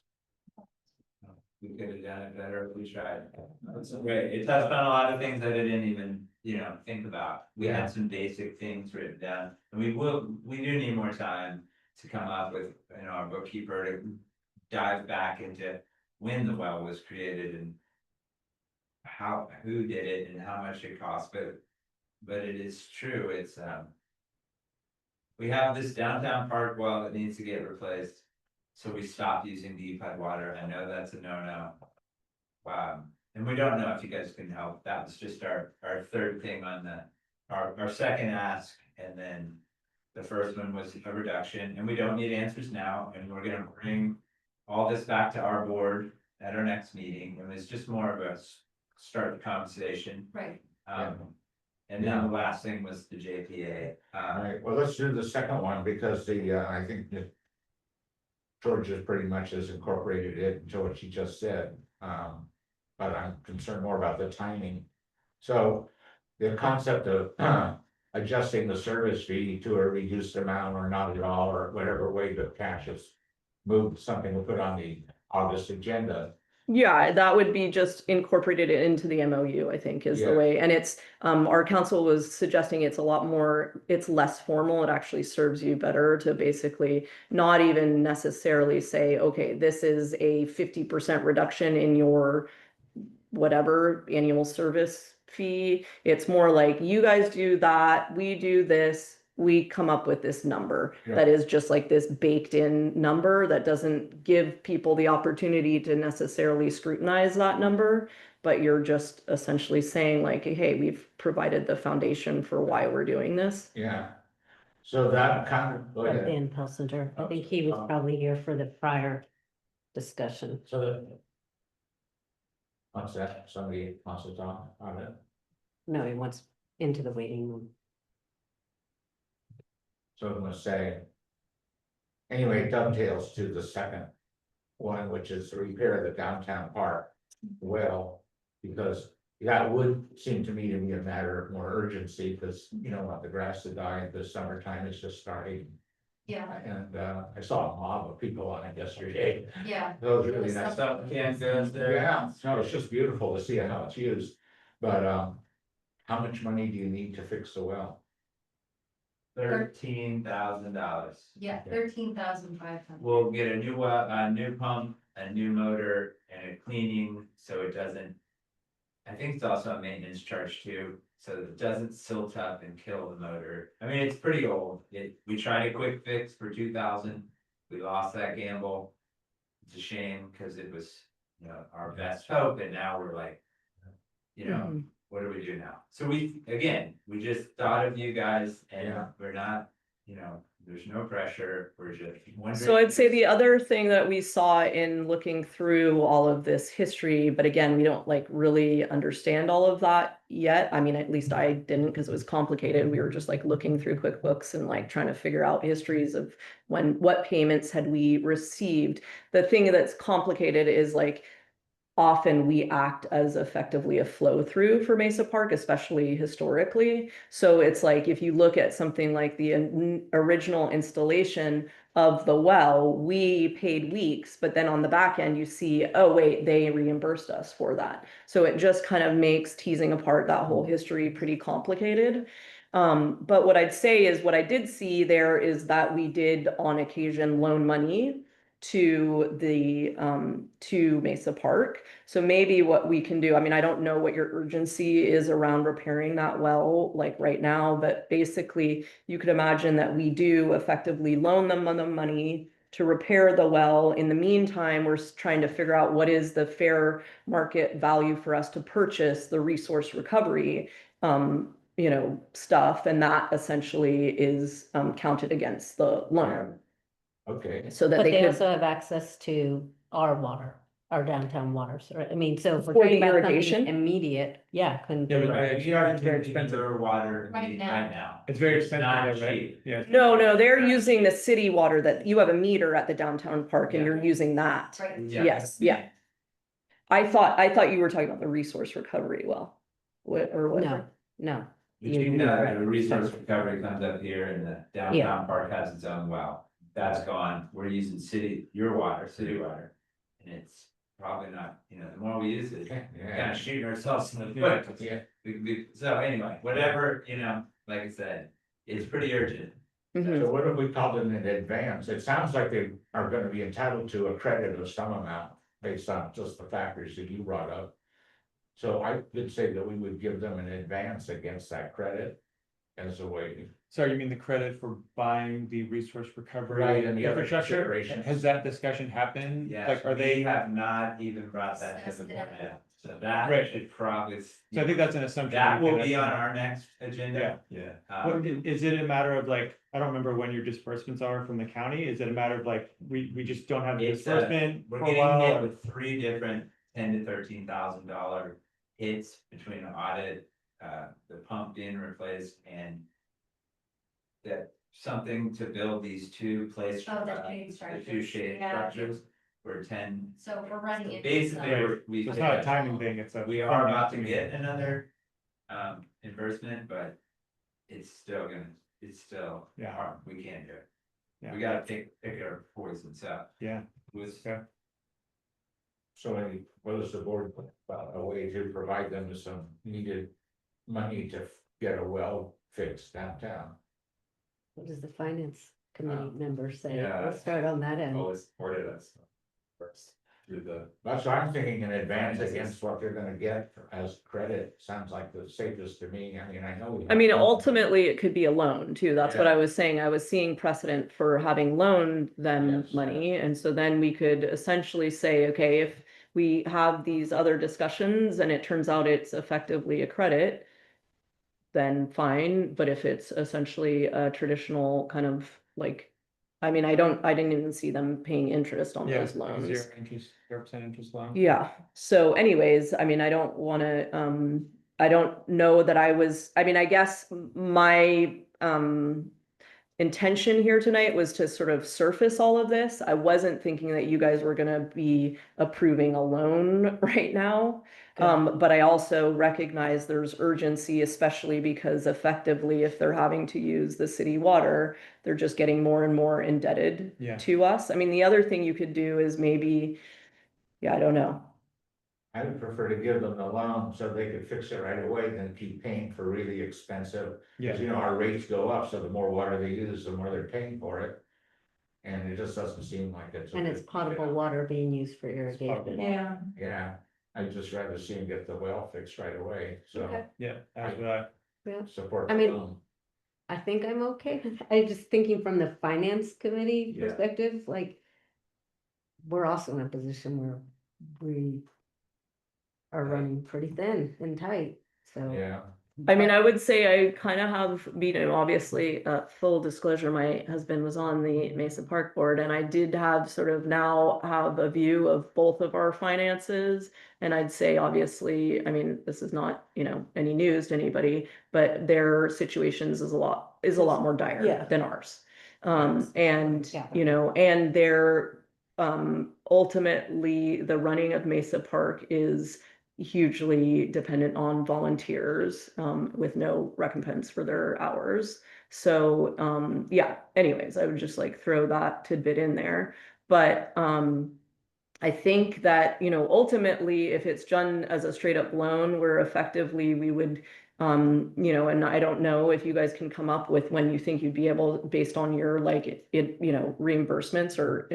H: We could have done it better if we tried. That's great. It touched on a lot of things that I didn't even, think about. We had some basic things written down, and we do need more time to come up with, our bookkeeper to dive back into when the well was created and who did it and how much it cost, but it is true, it's, we have this downtown park well that needs to get replaced. So we stopped using the EPUD water. I know that's a no-no. And we don't know if you guys can help. That was just our third thing on our second ask. And then the first one was a reduction, and we don't need answers now. And we're gonna bring all this back to our board at our next meeting, it was just more of a start the conversation.
J: Right.
H: And then the last thing was the JPA.
C: All right, well, let's do the second one, because I think that George has pretty much has incorporated it into what she just said, but I'm concerned more about the timing. So the concept of adjusting the service fee to a reduced amount or not at all, or whatever way the cash is moved, something to put on the August agenda.
B: Yeah, that would be just incorporated into the MOU, I think is the
C: Yeah.
B: way. And it's, our council was suggesting it's a lot more, it's less formal. It actually serves you better to basically not even necessarily say, okay, this is a 50% reduction in your whatever annual service fee. It's more like you guys do that, we do this, we come up with this number
C: Yeah.
B: that is just like this baked in number that doesn't give people the opportunity to necessarily scrutinize that number. But you're just essentially saying like, hey, we've provided the foundation for why we're doing this.
C: Yeah. So that kind of, go ahead.
E: Dan Pelsinger, I think he was probably here for the prior discussion.
C: So that. What's that? Somebody wants to talk on it?
E: No, he wants into the waiting room.
C: So I'm gonna say. Anyway, it dovetails to the second one, which is the repair of the downtown park. Well, because that would seem to me to be a matter of more urgency, because you don't want the grass to die, the summertime is just starting.
J: Yeah,
C: And I saw a mob of people on it yesterday.
J: yeah.
C: That was really nice.
H: Stuff can't go there.
C: Yeah, no, it's just beautiful to see how it's used, but how much money do you need to fix the well?
H: $13,000.
J: Yeah, 13,500.
H: We'll get a new well, a new pump, a new motor, and a cleaning, so it doesn't. I think it's also a maintenance charge too, so that it doesn't silt up and kill the motor. I mean, it's pretty old. We tried a quick fix for 2,000. We lost that gamble. It's a shame, because it was, you know, our best hope, and now we're like, you know,
B: Mhm.
H: what do we do now? So we just thought of you guys, and
C: Yeah.
H: we're not, you know, there's no pressure, we're just wondering.
B: So I'd say the other thing that we saw in looking through all of this history, but again, we don't like really understand all of that yet. I mean, at least I didn't, because it was complicated. We were just like looking through QuickBooks and like trying to figure out histories of what payments had we received. The thing that's complicated is like often we act as effectively a flow through for Mesa Park, especially historically. So it's like, if you look at something like the original installation of the well, we paid weeks, but then on the back end, you see, oh, wait, they reimbursed us for that. So it just kind of makes teasing apart that whole history pretty complicated. But what I'd say is what I did see there is that we did on occasion loan money to the to Mesa Park. So maybe what we can do, I mean, I don't know what your urgency is around repairing that well, like right now, but basically you could imagine that we do effectively loan them the money to repair the well. In the meantime, we're trying to figure out what is the fair market value for us to purchase the resource recovery you know, stuff, and that essentially is counted against the loan.
C: Okay,
B: So that
E: But
B: they
E: they
B: could,
E: also have access to our water, our downtown waters, right? I mean, so if we're
B: For
E: talking
B: the
E: about something
B: irrigation?
E: immediate, yeah, couldn't.
D: Yeah, but
H: Right,
D: you are
H: it's very
D: expensive.
H: expensive water
J: Right now.
H: right now.
D: It's very expensive,
H: not
D: there, right?
H: cheap.
D: Yeah.
B: no, they're using the city water that you have a meter at the downtown park and
H: Yeah.
B: you're using that.
J: Right.
H: Yeah.
B: Yes, yeah. I thought you were talking about the resource recovery well, or
E: No,
B: whatever.
E: no.
H: Between
E: You're
H: the
E: right.
H: resource recovery comes up here, and the downtown park has its own well. That's gone. We're using your water, city water. And it's probably not, you know, the more we use it, kind
C: yeah,
H: of shooting ourselves in the foot.
C: yeah,
H: So anyway, whatever, you know, like I said, it's pretty urgent.
B: Mhm.
C: so what if we called it in advance? It sounds like they are gonna be entitled to a credit of some amount based on just the factors that you brought up. So I would say that we would give them an advance against that credit as a way.
D: So you mean the credit for buying the resource recovery
C: Right, and the other
D: infrastructure?
C: considerations.
D: Has that discussion happened?
H: Yeah,
D: Like, are
H: we
D: they,
H: have not even brought that to the
J: Yeah.
H: point yet. So that
D: Right.
H: should probably.
D: So I think that's an assumption.
H: That
D: we
H: will
D: can
H: be on
D: estimate.
H: our next agenda.
D: Yeah.
H: Yeah.
D: What, is it a matter of like, I don't remember when your disbursements are from the county, is it a matter of like, we just don't have the
H: It's,
D: disbursement
H: We're
D: for a
H: getting
D: while?
H: hit
D: or-
H: with 3 different $10,000 to $13,000 hits between the audit, the pumped in replaced and. That something to build these 2 place.
K: Oh, the shade
H: The 2
K: structures.
H: shade
K: Yeah.
H: structures were 10.
K: So we're running
H: So
K: into
H: basically,
K: some-
H: we.
D: So it's not a timing thing, it's a.
H: We are
D: funding
H: about to
D: thing.
H: get another investment, but it's still
D: Yeah.
H: hard, we can't do it.
D: Yeah.
H: We gotta pick our poison, so.
D: Yeah.
H: Was,
D: Yeah.
C: So what does the board, think about a way to provide them with some needed money to get a well fixed downtown?
E: What does the finance committee members say?
F: yeah.
E: Let's start on that end.
F: Always supported us first through the.
C: That's what I'm thinking in advance against what they're gonna get as credit, sounds like the safest to me, I mean, I know. we
B: I mean,
C: have-
B: ultimately, it could be a loan too. That's what
C: Yeah.
B: I was saying. I was seeing precedent for having loaned them
C: Yes.
B: money. And so then we could essentially say, okay, if we have these other discussions and it turns out it's effectively a credit, then fine. But if it's essentially a traditional kind of like, I mean, I didn't even see them paying interest on
D: Yeah,
B: those loans.
D: 0% interest loan.
B: Yeah, so anyways, I mean, I don't wanna, I don't know that I mean, I guess my, intention here tonight was to sort of surface all of this. I wasn't thinking that you guys were gonna be approving a loan right now. But I also recognize there's urgency, especially because effectively, if they're having to use the city water, they're just getting more and more indebted
D: Yeah.
B: to us. I mean, the other thing you could do is maybe, yeah, I don't know.
C: I would prefer to give them the loan so they could fix it right away than keep paying for really expensive.
D: Yeah.
C: Cause you know, our rates go up, so the more water they use, the more they're paying for it. And it just doesn't seem like it's. a
E: And it's
C: good-
E: potable water being used for irrigation.
K: Yeah,
C: Yeah, I'd just rather see them get the well fixed right away, so
E: Okay.
D: Yeah, as would I.
E: Yeah.
C: support.
E: I
C: the
E: mean,
C: loan.
E: I think I'm okay with that. I'm just thinking from the finance committee
C: Yeah.
E: perspective, like. We're also in a position where we. Are running pretty thin and tight, so.
C: Yeah,
B: I mean, I would say I kind of have, you know, obviously, full disclosure, my husband was on the Mesa Park Board and I did have sort of now have a view of both of our finances. And I'd say, obviously, I mean, this is not, you know, any news to anybody, but their situations is a lot more dire
I: Yeah.
B: than ours.
I: Yes.
B: And,
E: Yeah.
B: you know, and they're, ultimately, the running of Mesa Park is hugely dependent on volunteers, with no recompense for their hours. So, yeah, anyways, I would just like throw that tidbit in there. But, I think that, you know, ultimately, if it's done as a straight up loan, where effectively we would, you know, and I don't know if you guys can come up with when you think you'd be able, based on your like, you know, reimbursements or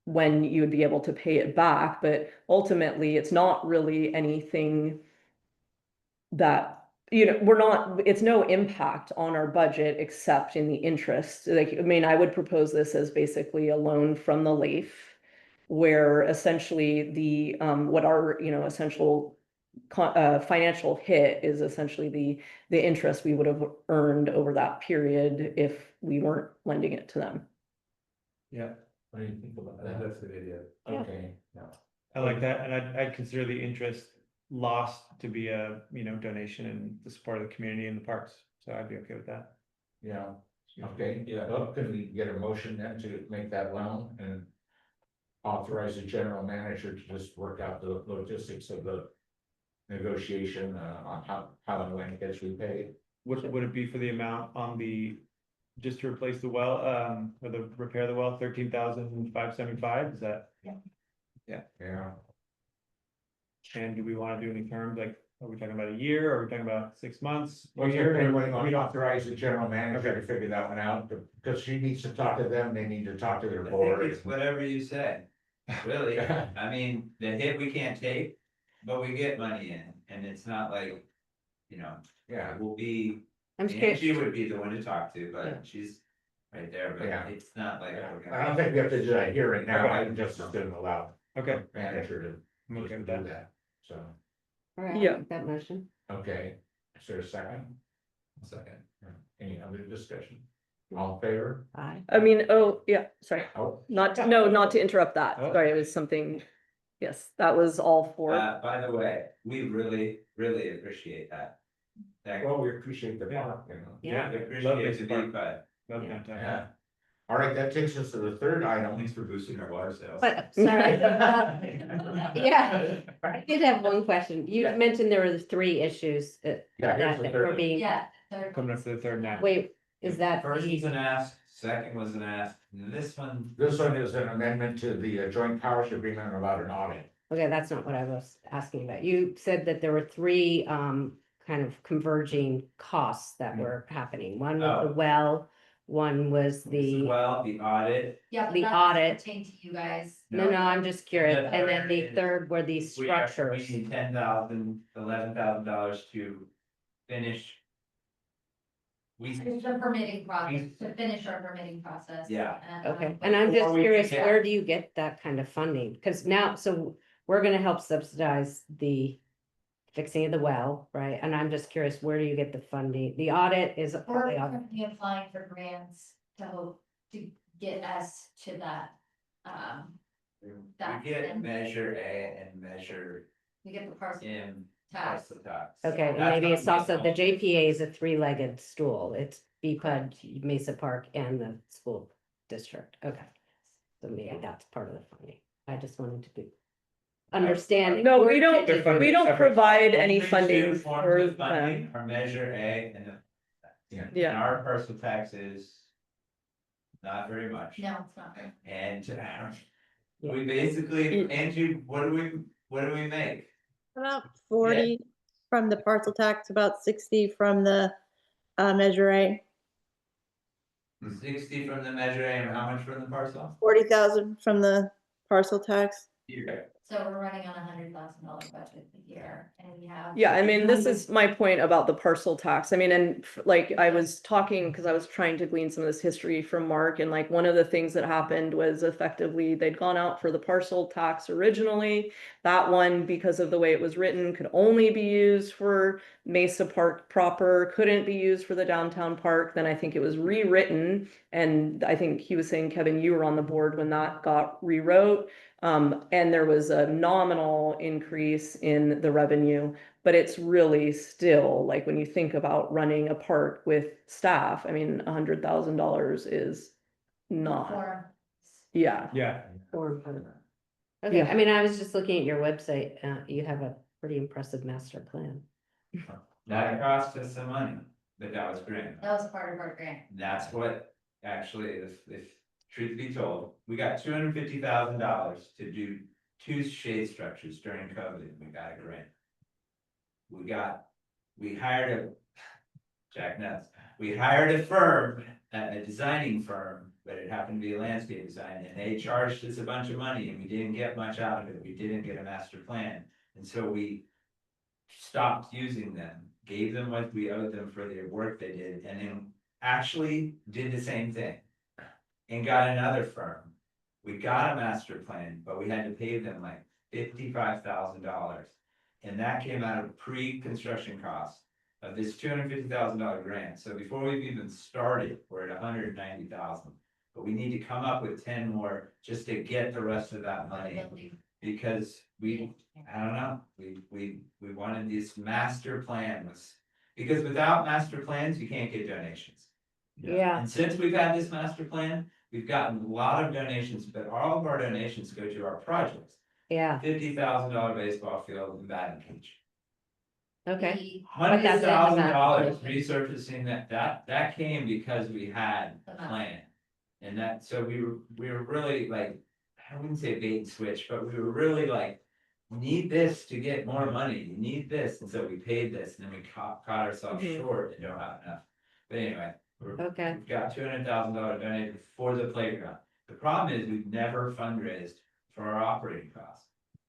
B: when you would be able to pay it back, but ultimately, it's not really anything that, you know, it's no impact on our budget except in the interest. Like, I mean, I would propose this as basically a loan from the LAIF, where essentially the, what our, you know, essential financial hit is essentially the interest we would have earned over that period if we weren't lending it to them.
D: Yeah,
C: what do you think about that?
F: That's the idea.
E: Yeah.
C: Okay,
D: I like that, and I'd consider the interest lost to be a, you know, donation and the support of the community in the parks, so I'd be okay with that.
C: yeah, okay, yeah, well, could we get a motion then to make that loan and authorize the general manager to just work out the logistics of the negotiation, on how and when it gets repaid?
D: What would it be for the amount on the, just to replace the well, or the repair the well, 13,575, is that?
C: Yeah.
D: And do we wanna do any terms, like, are we talking about a year, or are we talking about 6 months?
C: Well,
D: A
C: you're
D: year?
C: going to authorize the general manager to figure that one out, because she needs to talk to them, they need to talk to their
H: I think
C: board.
H: it's whatever you say, really, I mean, the hit we can't take, but we get money in, and it's not like. You know,
C: Yeah,
H: it will be,
E: I'm scared.
H: Angie would be the one to talk to,
E: Yeah.
H: but she's right there,
C: Yeah.
H: but it's not like. we're gonna-
C: I don't think we have to do that here and now,
D: Okay.
C: I'm just gonna allow
D: Okay,
C: the manager to
D: I'm
C: just
D: okay
C: do
D: with that.
C: that, so.
E: All right,
B: Yeah.
E: I'll make that motion.
C: Okay, is there a second?
H: Second.
C: Any other discussion? All in favor?
E: Aye.
B: I mean, oh, yeah, sorry,
C: Oh,
B: not to interrupt that. Sorry, it was something, yes, that was all for.
H: By the way, we really, really appreciate that.
C: well, we appreciate the thought, you know.
D: Yeah.
H: We
D: Love
H: appreciate
D: this
H: the
D: part.
H: feedback.
D: Love
E: Yeah.
D: downtown.
C: Yeah. All right, that takes us to the third item.
H: Thanks for boosting our water sales.
E: But, sorry. Yeah, I did have one question. You
C: Yeah.
E: mentioned there were 3 issues
C: Yeah, here's the
E: that
C: third
E: were
C: one.
E: being,
J: Yeah.
D: Coming up to the third now.
E: wait, is that
H: First was
E: the,
H: an ask, second was an ask, and this one,
C: This one is an amendment to the joint powers agreement about an audit.
E: okay, that's not what I was asking about. You said that there were 3 kind of converging costs that were happening. One was the
H: Oh.
E: well, one was the,
H: well, the audit,
J: Yeah,
E: The
J: but
E: audit.
J: that's pertain to you guys.
E: no, I'm just curious.
H: The
E: And then the
H: third is-
E: third were these
H: we
E: structures.
H: need $10,000, $11,000 to finish.
J: It's the permitting process, to finish our permitting process.
H: Yeah.
E: Okay, and I'm
H: Before
E: just
H: we
E: curious,
H: forget-
E: where do you get that kind of funding? Because now, so we're gonna help subsidize the fixing of the well, right? And I'm just curious, where do you get the funding? The audit is.
J: We're currently applying for grants to hope to get us to that.
H: We
J: That's
H: get
J: it.
H: measure A and measure
J: We get the parcel
H: M
J: tax.
H: plus the tax.
E: Okay, and
H: That's
E: maybe it's
H: what we
E: also, the
H: get.
E: JPA is a 3-legged stool. It's BPUD, Mesa Park, and the school district. Okay. So maybe that's part of the funding. I just wanted to be understanding.
B: No,
E: where
B: we
E: it
B: don't,
E: fits
D: funding
B: we don't
D: separate.
B: provide any
H: Only
B: funding
H: two forms
B: for
H: of funding
B: them.
H: are measure A and And
B: Yeah,
H: our personal tax is not very much.
J: No, it's not very.
H: And
E: Yeah.
H: we basically, Angie, what do we make?
M: About 40 from the parcel tax, about 60 from the Measure A,
H: 60 from the measure A and how much from the parcel?
M: 40,000 from the parcel tax.
J: So we're running on $100,000 budget a year and we have.
B: yeah, I mean, this is my point about the parcel tax. I mean, and like I was talking, because I was trying to glean some of this history from Mark, and like one of the things that happened was effectively they'd gone out for the parcel tax originally. That one, because of the way it was written, could only be used for Mesa Park proper, couldn't be used for the downtown park. Then I think it was rewritten, and I think he was saying, Kevin, you were on the board when that got rewrote. And there was a nominal increase in the revenue, but it's really still, like, when you think about running a park with staff, I mean, $100,000 is not,
J: For-
B: yeah.
D: Yeah.
E: Okay,
B: Yeah.
E: I mean, I was just looking at your website. You have a pretty impressive master plan.
H: That cost us some money, but that was grant.
J: That was part of our grant.
H: That's what, actually, if truth be told, we got $250,000 to do 2 shade structures during COVID, and we got a grant. We hired a, Jack nuts, we hired a firm, a designing firm, but it happened to be a landscape design, and they charged us a bunch of money, and we didn't get much out of it, we didn't get a master plan. And so we stopped using them, gave them what we owed them for their work they did, and then actually did the same thing. And got another firm. We got a master plan, but we had to pay them like $55,000. And that came out of pre-construction costs of this $250,000 grant. So before we've even started, we're at $190,000. But we need to come up with 10 more just to get the rest of that money. Because I don't know, we wanted this master plan because without master plans, you can't get donations.
E: Yeah,
H: And since we've had this master plan, we've gotten a lot of donations, but all of our donations go to our projects.
E: yeah,
H: $50,000 baseball field and batting cage.
E: okay.
H: $100,000 resurfacing that came because we had a plan. And that, so we were really like, I wouldn't say bait and switch, but we were really like, we need this to get more money, you need this, and so we paid this, and then we caught ourselves
B: Mhm.
H: short and don't have enough. But anyway,
E: Okay.
H: we've got $200,000 donated for the playground. The problem is we've never fundraised for our operating costs,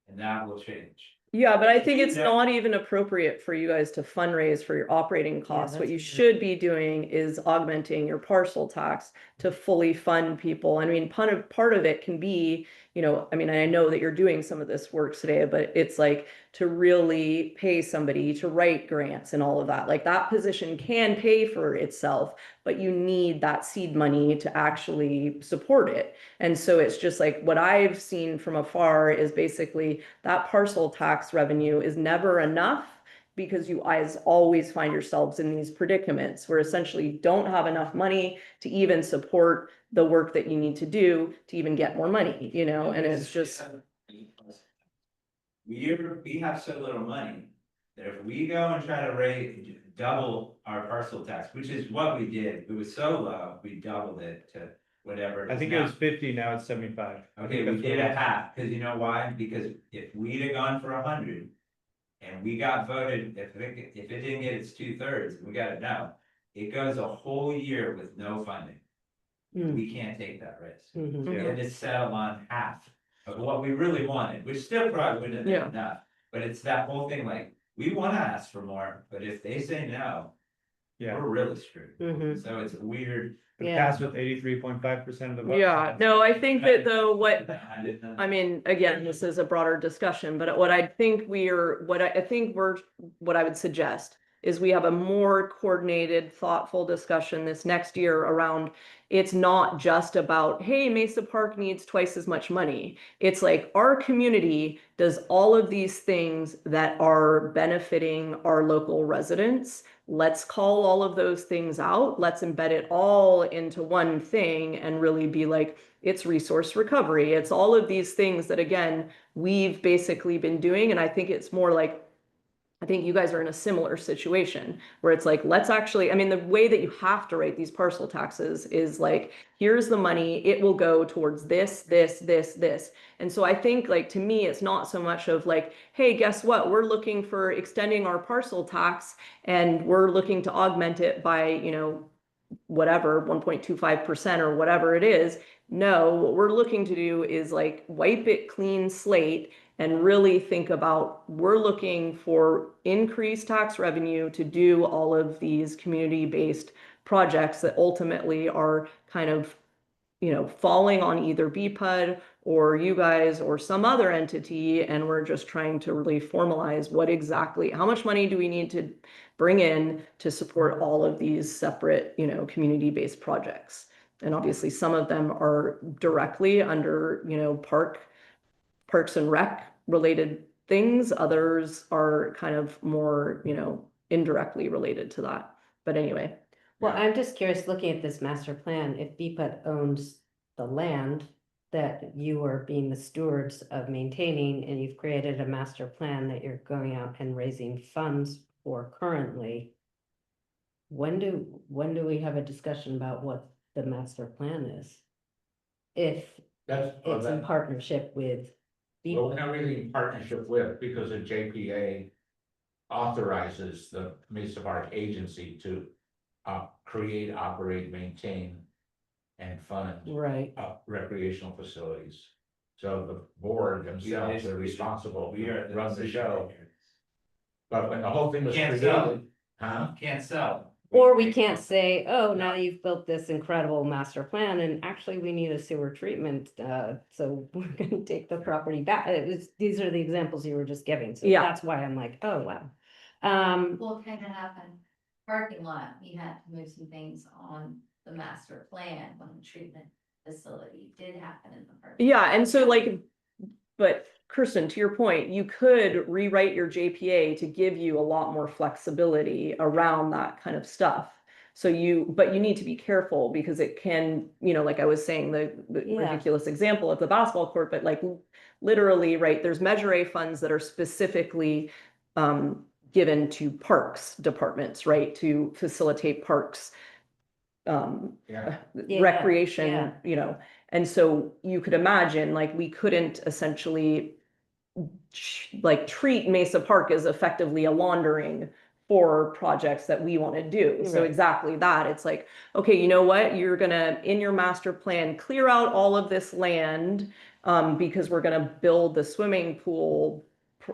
H: and that will change.
B: Yeah, but I think it's
H: Yeah.
B: not even appropriate for you guys to fundraise for your operating costs. What
E: that's
B: you
E: true.
B: should be doing is augmenting your parcel tax to fully fund people. I mean, part of it can be, you know, I mean, I know that you're doing some of this work today, but it's like to really pay somebody to write grants and all of that. Like that position can pay for itself, but you need that seed money to actually support it. And so it's just like what I've seen from afar is basically that parcel tax revenue is never enough, because you guys always find yourselves in these predicaments where essentially you don't have enough money to even support the work that you need to do to even get more money, you know, and it's just.
H: We have so little money that if we go and try to raise, double our parcel tax, which is what we did, it was so low, we doubled it to whatever.
D: I
H: is
D: think it
H: now.
D: was 50, now it's 75. I
H: Okay,
D: think
H: we
D: that's
H: did
D: what
H: a
D: it was.
H: half, because you know why? Because if we'd have gone for 100. And we got voted, if it didn't get its 2/3, we got it now, it goes a whole year with no funding. We can't take that risk.
B: Mhm.
H: And it's settled on half of what we really wanted, which still probably wouldn't have been
B: Yeah.
H: enough. But it's that whole thing, like, we wanna ask for more, but if they say no,
D: Yeah,
H: we're really screwed.
B: Mhm.
H: So it's weird.
D: it
B: Yeah.
D: passed with 83.5% of the vote.
B: Yeah, no, I think that though, what,
H: I didn't.
B: I mean, again, this is a broader discussion, but what I think what I think what I would suggest is we have a more coordinated, thoughtful discussion this next year around, it's not just about, hey, Mesa Park needs twice as much money. It's like our community does all of these things that are benefiting our local residents. Let's call all of those things out. Let's embed it all into one thing and really be like, it's resource recovery. It's all of these things that, again, we've basically been doing. And I think it's more like, I think you guys are in a similar situation where it's like, let's actually, I mean, the way that you have to rate these parcel taxes is like, here's the money, it will go towards this, this, this, this. And so I think, like, to me, it's not so much of like, hey, guess what? We're looking for extending our parcel tax and we're looking to augment it by, you know, whatever, 1.25% or whatever it is. No, what we're looking to do is like wipe it clean slate and really think about, we're looking for increased tax revenue to do all of these community-based projects that ultimately are kind of, you know, falling on either BPUD or you guys or some other entity. And we're just trying to really formalize what exactly, how much money do we need to bring in to support all of these separate, you know, community-based projects. And obviously some of them are directly under, you know, Parks and Rec related things. Others are kind of more, you know, indirectly related to that. But anyway.
E: Well, I'm just curious, looking at this master plan, if BPUD owns the land that you are being the stewards of maintaining, and you've created a master plan that you're going out and raising funds for currently, when do we have a discussion about what the master plan is? If
C: That's,
E: it's in partnership with
C: well, we're
E: BPUD.
C: not really in partnership with, because the JPA authorizes the Mesa Park Agency to create, operate, maintain, and fund
E: Right.
C: recreational facilities. So the board themselves are responsible
H: We are
C: to run the show.
H: here.
C: But when the whole thing was
H: Can't sell.
C: created, huh?
H: Can't sell.
E: Or we can't say, oh, now you've built this incredible master plan and actually we need a sewer treatment, so we're gonna take the property back. These are the examples you were just giving, so
B: Yeah.
E: that's why I'm like, oh, wow.
N: Well, it kind of happened, parking lot, we had to move some things on the master plan when the treatment facility did happen in the parking.
B: Yeah, and so like, but Kirsten, to your point, you could rewrite your JPA to give you a lot more flexibility around that kind of stuff. So but you need to be careful because it can, you know, like I was saying, the
E: Yeah.
B: ridiculous example of the basketball court, but like literally, right, there's Measure A funds that are specifically given to parks departments, right, to facilitate parks
C: Yeah.
B: recreation,
E: yeah.
B: you know. And so you could imagine, like, we couldn't essentially like treat Mesa Park as effectively a laundering for projects that we want to do. So
E: Right.
B: exactly that. It's like, okay, you know what? You're gonna, in your master plan, clear out all of this land because we're gonna build the swimming pool,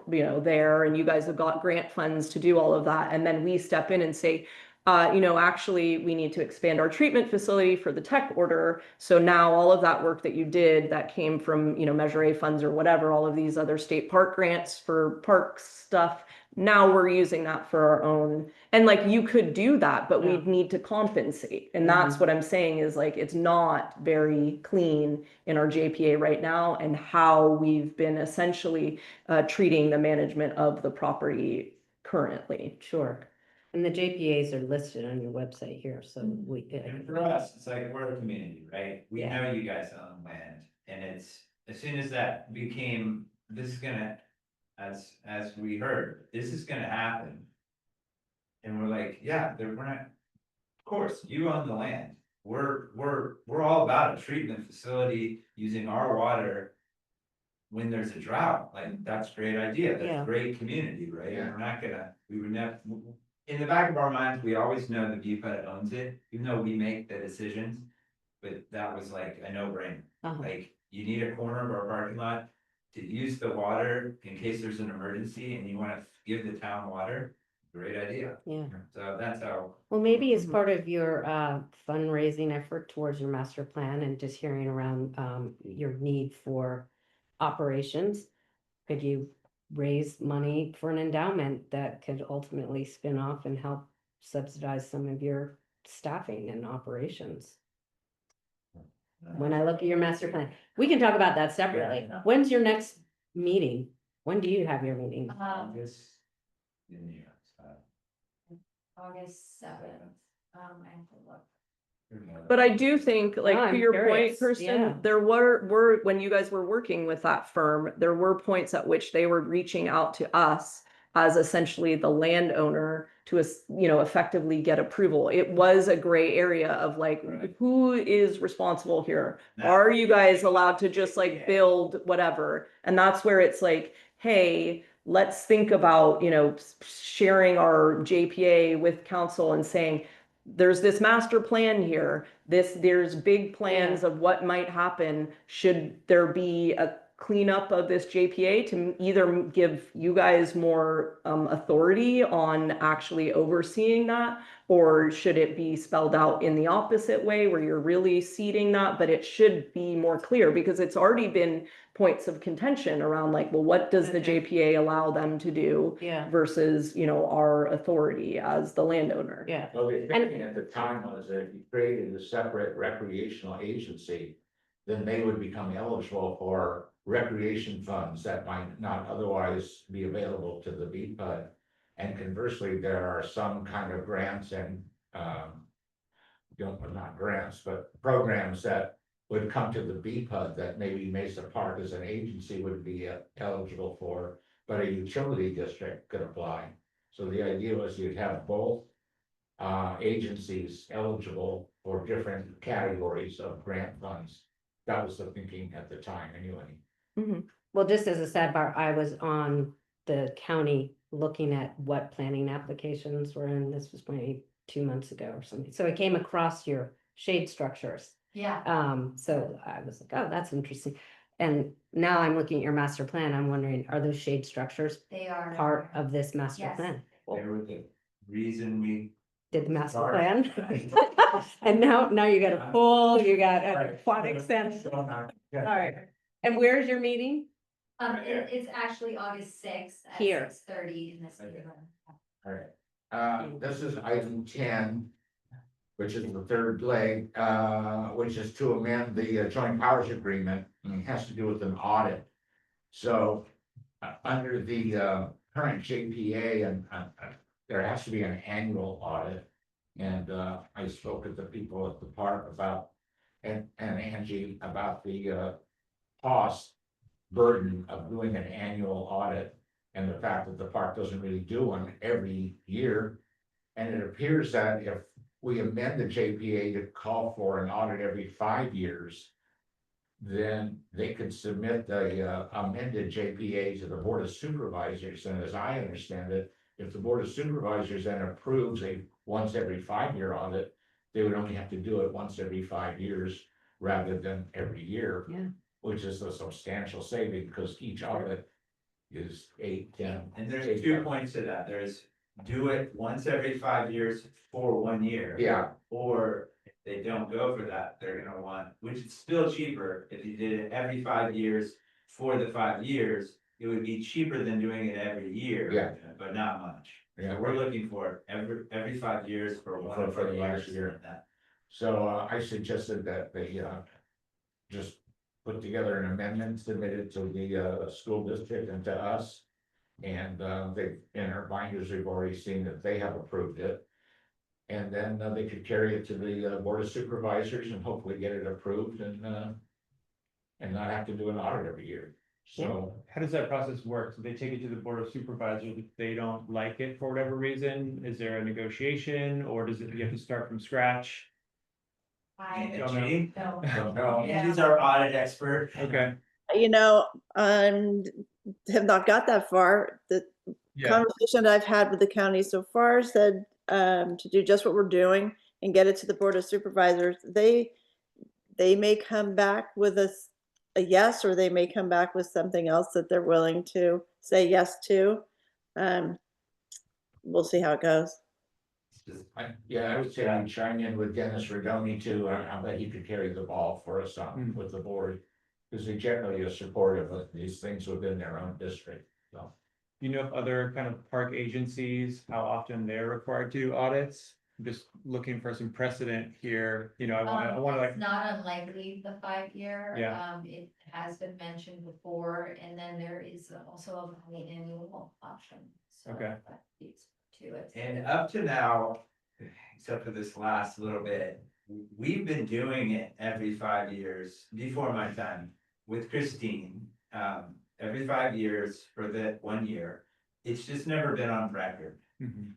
B: you know, there, and you guys have got grant funds to do all of that. And then we step in and say, actually, we need to expand our treatment facility for the tech order. So now all of that work that you did that came from, Measure A funds or whatever, all of these other state park grants for parks stuff, now we're using that for our own. And like, you could do that, but we'd need to compensate. And that's what I'm saying is like, it's not very clean in our JPA right now and how we've been essentially treating the management of the property currently.
E: Sure. And the JPAs are listed on your website here, so we.
D: And for us, it's like, we're a community, right? We
E: Yeah.
D: know you guys own land, and it's, as soon as that became, this is gonna, as we heard, this is gonna happen. And we're like, yeah, we're not, of course, you own the land. We're all about a treatment facility using our water when there's a drought. Like, that's a great idea. That's
E: Yeah.
D: a great community, right?
C: Yeah.
D: We're not gonna, we would never, in the back of our minds, we always know that Viewpoint owns it, even though we make the decisions. But that was like a no-brainer.
E: Uh-huh.
D: Like, you need a corner of our parking lot to use the water in case there's an emergency and you wanna give the town water. Great idea.
E: Yeah.
D: So that's how.
E: Well, maybe as part of your fundraising effort towards your master plan and just hearing around your need for operations, could you raise money for an endowment that could ultimately spin off and help subsidize some of your staffing and operations? When I look at your master plan, we can talk about that separately. When's your next meeting? When do you have your meeting?
D: August
N: 7th, I have to look.
B: But I do think, like,
E: No,
B: to
E: I'm
B: your
E: curious,
B: point, Kirsten,
E: yeah.
B: there were, when you guys were working with that firm, there were points at which they were reaching out to us as essentially the landowner to, effectively get approval. It was a gray area of like,
D: Right.
B: who is responsible here?
D: Now-
B: Are you guys allowed to just like build whatever? And that's where it's like, hey, let's think about, sharing our JPA with council and saying, there's this master plan here, there's big plans of what might happen. Should there be a cleanup of this JPA to either give you guys more authority on actually overseeing that? Or should it be spelled out in the opposite way where you're really seeding that? But it should be more clear because it's already been points of contention around like, well, what does the JPA allow them to do
E: Yeah.
B: versus, our authority as the landowner?
E: Yeah.
C: Well, the thinking at the time was that if you created a separate recreational agency, then they would become eligible for recreation funds that might not otherwise be available to the BPUD. And conversely, there are some kind of grants and, not grants, but programs that would come to the BPUD that maybe Mesa Park as an agency would be eligible for, but a utility district could apply. So the idea was you'd have both agencies eligible for different categories of grant funds. That was the thinking at the time anyway.
B: Mhm.
E: Well, just as a sidebar, I was on the county looking at what planning applications were in. This was maybe 2 months ago or something. So I came across your shade structures.
N: Yeah,
E: So I was like, oh, that's interesting. And now I'm looking at your master plan. I'm wondering, are those shade structures
N: they are.
E: part of this master
N: Yes.
E: plan?
D: They were the reason we.
E: Did the master
D: Sorry.
E: plan? And now you got a pool, you got an aquatic center. All right. And where's your meeting?
N: It's actually August 6th at
E: Here.
N: 6:30 in this room.
C: All right, this is item 10, which is the third leg, which is to amend the joint powers agreement, and it has to do with an audit. So, under the current JPA, and there has to be an annual audit. And I spoke with the people at the park about, and Angie about the cost burden of doing an annual audit, and the fact that the park doesn't really do one every year. And it appears that if we amend the JPA to call for an audit every 5 years, then they could submit the amended JPA to the Board of Supervisors. And as I understand it, if the Board of Supervisors then approves a once every 5 year audit, they would only have to do it once every 5 years rather than every year.
E: Yeah.
C: Which is a substantial saving because each audit is 8, 10.
D: And there's 2 points to that. do it once every 5 years for 1 year.
C: Yeah,
D: Or if they don't go for that, they're gonna want, which is still cheaper, if you did it every 5 years for the 5 years, it would be cheaper than doing it every year.
C: Yeah.
D: But not much.
C: Yeah.
D: So we're looking for every 5 years for one of
C: For
D: our
C: the last
D: years.
C: year.
D: That.
C: so I suggested that they just put together an amendment submitted to the school district and to us. And they, in our binders, we've already seen that they have approved it. And then they could carry it to the Board of Supervisors and hopefully get it approved and not have to do an audit every year. So,
D: How does that process work? So they take it to the Board of Supervisors, if they don't like it for whatever reason, is there a negotiation, or does it, you have to start from scratch?
J: I
D: Don't know.
J: don't.
C: no,
J: Yeah.
D: He's our audit expert. Okay.
M: You know, have not got that far. The
D: Yeah,
M: conversation I've had with the county so far said to do just what we're doing and get it to the Board of Supervisors. They may come back with a yes, or they may come back with something else that they're willing to say yes to. We'll see how it goes.
C: I would say I'd chime in with Dennis Redoni too, I bet he could carry the ball for us on with the board. Because they generally are supportive of these things within their own district, so.
D: do you know if other kind of park agencies, how often they're required to do audits? I'm just looking for some precedent here, you know, I wanna like,
N: It's not unlikely the 5 year.
D: Yeah.
N: It has been mentioned before, and then there is also a annual option. So
D: Okay.
N: that leads to it.
D: and up to now, except for this last little bit, we've been doing it every 5 years before my time with Christine. Every 5 years for that 1 year, it's just never been on record.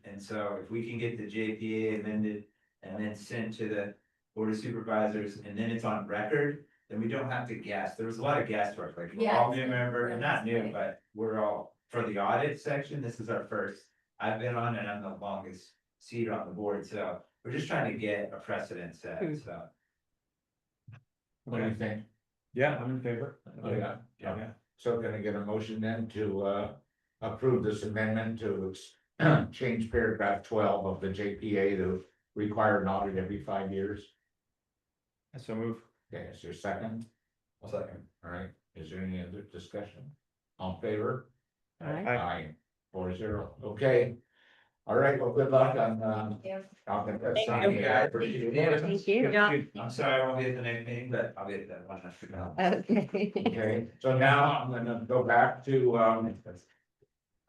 D: And so if we can get the JPA amended and then sent to the Board of Supervisors, and then it's on record, then we don't have to guess. There was a lot of guesswork, like we're all new member, and not new, but we're all, for the audit section, this is our first. I've been on and I'm the longest seat on the board, so we're just trying to get a precedent set, so.
C: What do you think?
D: Yeah, I'm in favor.
C: Oh, yeah.
D: Yeah.
C: So can I get a motion then to approve this amendment to change paragraph 12 of the JPA to require an audit every 5 years?
D: So move.
C: Okay, is there a second?
D: I'll second.
C: All right, is there any other discussion? All in favor?
D: Aye.
C: 4-0, okay. All right, well, good luck on
N: Yeah.
C: I'll get that
M: Thank
C: signed.
M: you.
C: Yeah, I appreciate it.
E: Thank you.
D: I'm sorry, I won't be at the next meeting, but I'll be at that one.
C: Okay, so now I'm gonna go back to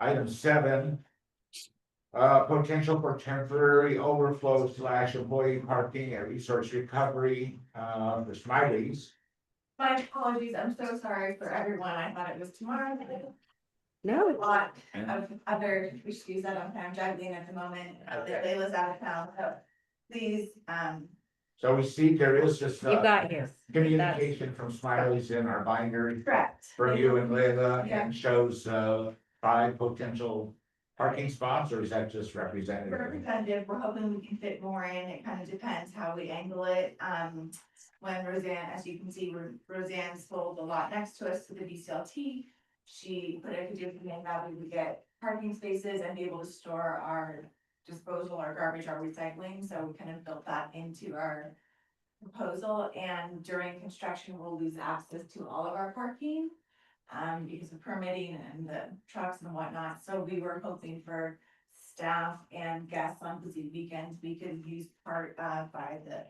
C: item 7. Potential for temporary overflow / employee parking and resource recovery for Smiley's.
O: My apologies, I'm so sorry for everyone, I thought it was tomorrow.
E: No.
O: A lot of other issues that I'm juggling at the moment, Layla's out of town, so please,
C: So we see there is just
E: You got here.
C: communication from Smiley's in our binder
O: correct.
C: for you and Layla
O: Yeah.
C: and shows 5 potential parking spots, or is that just representative?
O: Representative, we're hoping we can fit more in, it kind of depends how we angle it, when Roseanne, as you can see, Roseanne sold the lot next to us to the BCLT. She put a condition in that we would get parking spaces and be able to store our disposal, our garbage, our recycling, so we kind of built that into our proposal, and during construction, we'll lose access to all of our parking. Because of permitting and the trucks and whatnot, so we were hoping for staff and guests on busy weekends, we could use part by the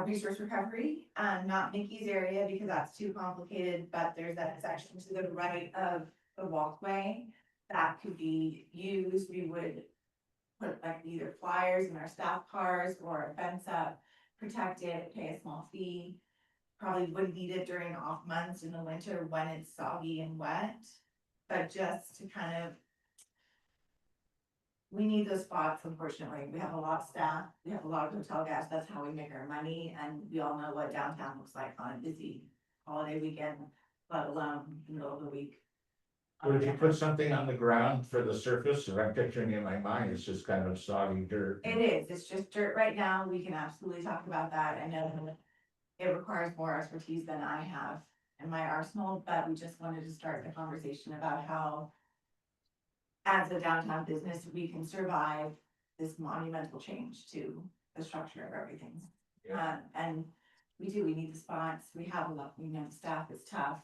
O: resource recovery, not Mickey's area because that's too complicated, but there's that section to the right of the walkway that could be used. We would put like either flyers in our staff cars or a fence up, protect it, pay a small fee. Probably wouldn't need it during off months in the winter when it's soggy and wet, but just to kind of. We need those spots, unfortunately. We have a lot of staff, we have a lot of hotel guests, that's how we make our money, and we all know what downtown looks like on a busy holiday weekend, let alone the middle of the week.
C: Would you put something on the ground for the surface? If I'm picturing in my mind, it's just kind of soggy dirt.
O: It is, it's just dirt right now, we can absolutely talk about that, I know it requires more expertise than I have in my arsenal, but we just wanted to start the conversation about how as a downtown business, we can survive this monumental change to the structure of everything. And we need the spots, we have a lot, staff is tough,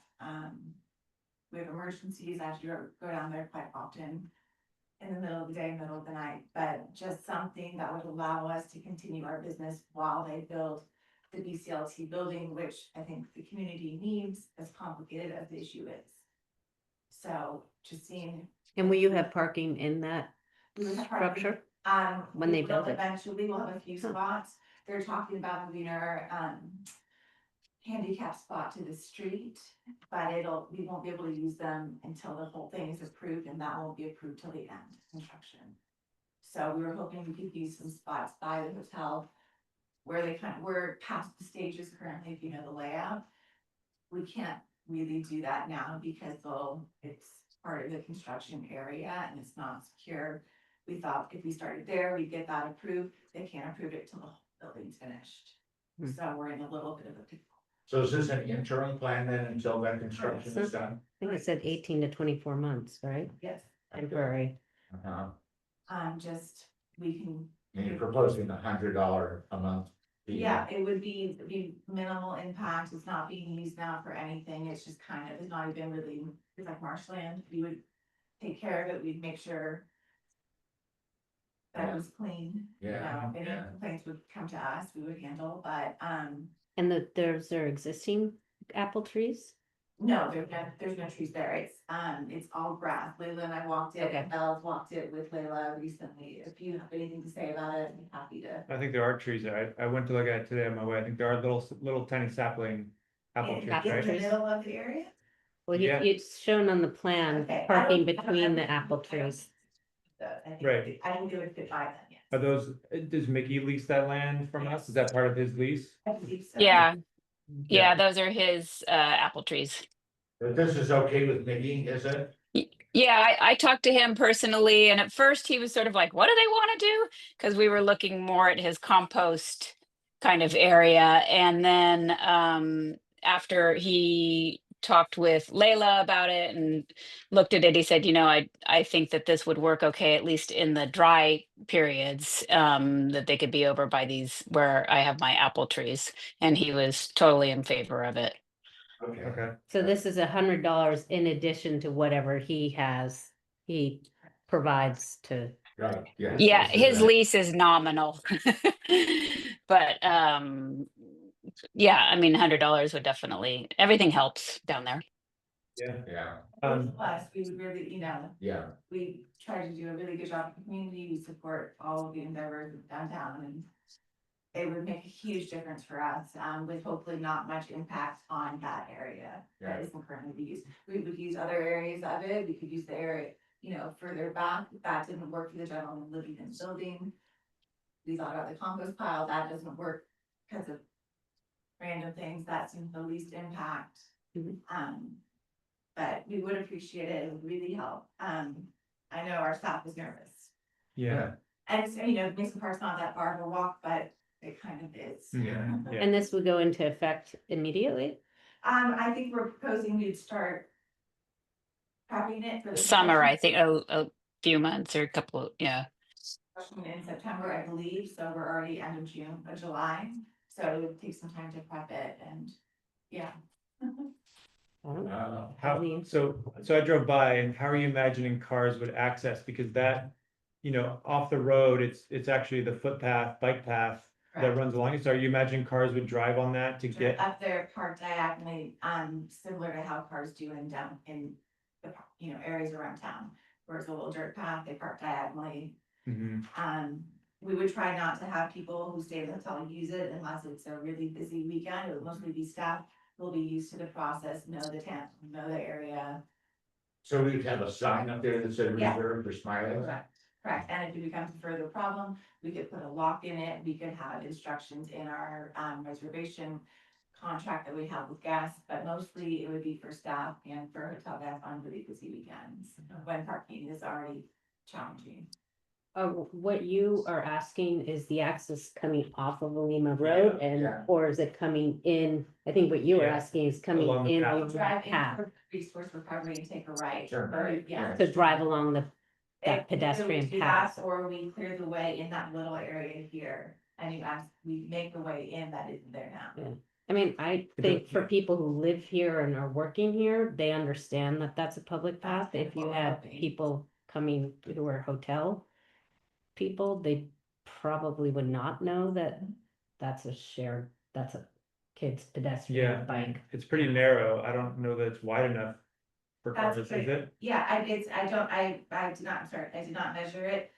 O: we have emergencies, I have to go down there quite often in the middle of the day, middle of the night, but just something that would allow us to continue our business while they build the BCLT building, which I think the community needs, as complicated as the issue is. So just seeing.
E: And will you have parking in that
O: We would have parking,
E: structure?
O: when
E: they build it?
O: Eventually, we'll have a few spots. They're talking about moving our, handicap spot to the street, but we won't be able to use them until the whole thing is approved, and that won't be approved till the end of construction. So we were hoping we could use some spots by the hotel where we're past the stages currently, if you know the layout. We can't really do that now because it's part of the construction area and it's not secure. We thought if we started there, we'd get that approved. They can't approve it till the whole building's finished. So we're in a little bit of a pickle.
C: So is this an interim plan then until that construction is done?
E: I think it said 18 to 24 months, right?
O: Yes,
E: Temporary.
O: we can.
C: You're proposing $100 a month fee?
O: Yeah, it would be minimal impact. It's not being used now for anything. It's just it's not even really, it's like marshland. We would take care of it. We'd make sure that it was clean.
C: Yeah,
O: Any
C: yeah.
O: complaints would come to us, we would handle, but,
E: And there's their existing apple trees?
O: no, there's no trees there. It's all grass. Layla and I walked it,
E: Okay.
O: Belle's walked it with Layla recently. If you have anything to say about it, I'm happy to.
D: I think there are trees there. I went to look at it today on my way. I think there are little tiny sapling apple
O: In
D: trees,
E: apple
O: the
D: right?
E: trees.
O: middle of the area?
E: Well,
D: Yeah.
E: it's shown on the plan,
O: Okay, I
E: parking
O: don't-
E: between the apple trees.
D: Right.
O: I think it would fit by them, yes.
D: Are those, does Mickey lease that land from us? Is that part of his lease?
O: I believe so.
L: Yeah, yeah, those are his apple trees.
C: But this is okay with Mickey, is it?
L: Yeah, I talked to him personally, and at first he was sort of like, what do they want to do? Because we were looking more at his compost kind of area. And then after he talked with Layla about it and looked at it, he said, I think that this would work okay, at least in the dry periods, that they could be over by these where I have my apple trees. And he was totally in favor of it.
D: Okay.
E: So this is $100 in addition to whatever he provides to.
C: Right, yeah.
L: Yeah, his lease is nominal. But yeah, I mean, $100 would definitely, everything helps down there.
C: Yeah,
O: Plus, we would really,
C: yeah.
O: we try to do a really good job in the community. We support all of the endeavors of downtown, and it would make a huge difference for us, with hopefully not much impact on that area that isn't currently used. We would use other areas of it. We could use the area, further back. That didn't work for the gentleman living in the building. We thought about the compost pile. That doesn't work because of random things. That seems the least impact. But we would appreciate it. It would really help. I know our staff is nervous.
D: Yeah.
O: And it's, Mason Park's not that far of a walk, but it kind of is.
D: Yeah. Yeah.
E: And this would go into effect immediately?
O: I think we're proposing we'd start prepping it for the
L: Summer, I think, a few months or a couple, yeah.
O: in September, I believe, so we're already end of June, July, so it would take some time to prep it, and yeah.
D: So I drove by, and how are you imagining cars would access? Because that, off the road, it's actually the footpath, bike path that
O: Correct.
D: runs along it. So are you imagining cars would drive on that to get?
O: Up there, parked diagonally, similar to how cars do in the, areas around town, where it's a little dirt path, they park diagonally.
D: Mhm.
O: We would try not to have people who stay at the hotel use it unless it's a really busy weekend. It would mostly be staff who will be used to the process, know the town, know the area.
C: So we'd have a sign up there that said
O: Yeah.
C: reserved for Smiley?
O: Correct, and if it becomes a further problem, we could put a lock in it, we could have instructions in our reservation contract that we have with guests, but mostly it would be for staff and for hotel guests on really busy weekends, when parking is already challenging.
E: What you are asking is the access coming off of Lima Road or is it coming in? I think what you were
D: Yeah.
E: asking is coming
D: Along the
E: in
D: path.
E: along the
O: Drive in
E: path
O: for resource recovery and take a right,
C: Sure.
O: or, yeah.
E: to drive along the that
O: Either we
E: pedestrian
O: do
E: path.
O: that, or we clear the way in that little area here, and we make the way in that isn't there now.
E: Yeah. I mean, I think for people who live here and are working here, they understand that that's a public path. If you had people coming who are hotel people, they probably would not know that that's a kid's
D: Yeah,
E: pedestrian bike.
D: it's pretty narrow. I don't know that it's wide enough for
O: That's
D: cars, is
O: pretty-
D: it?
O: Yeah, I did not, I'm sorry, I did not measure it,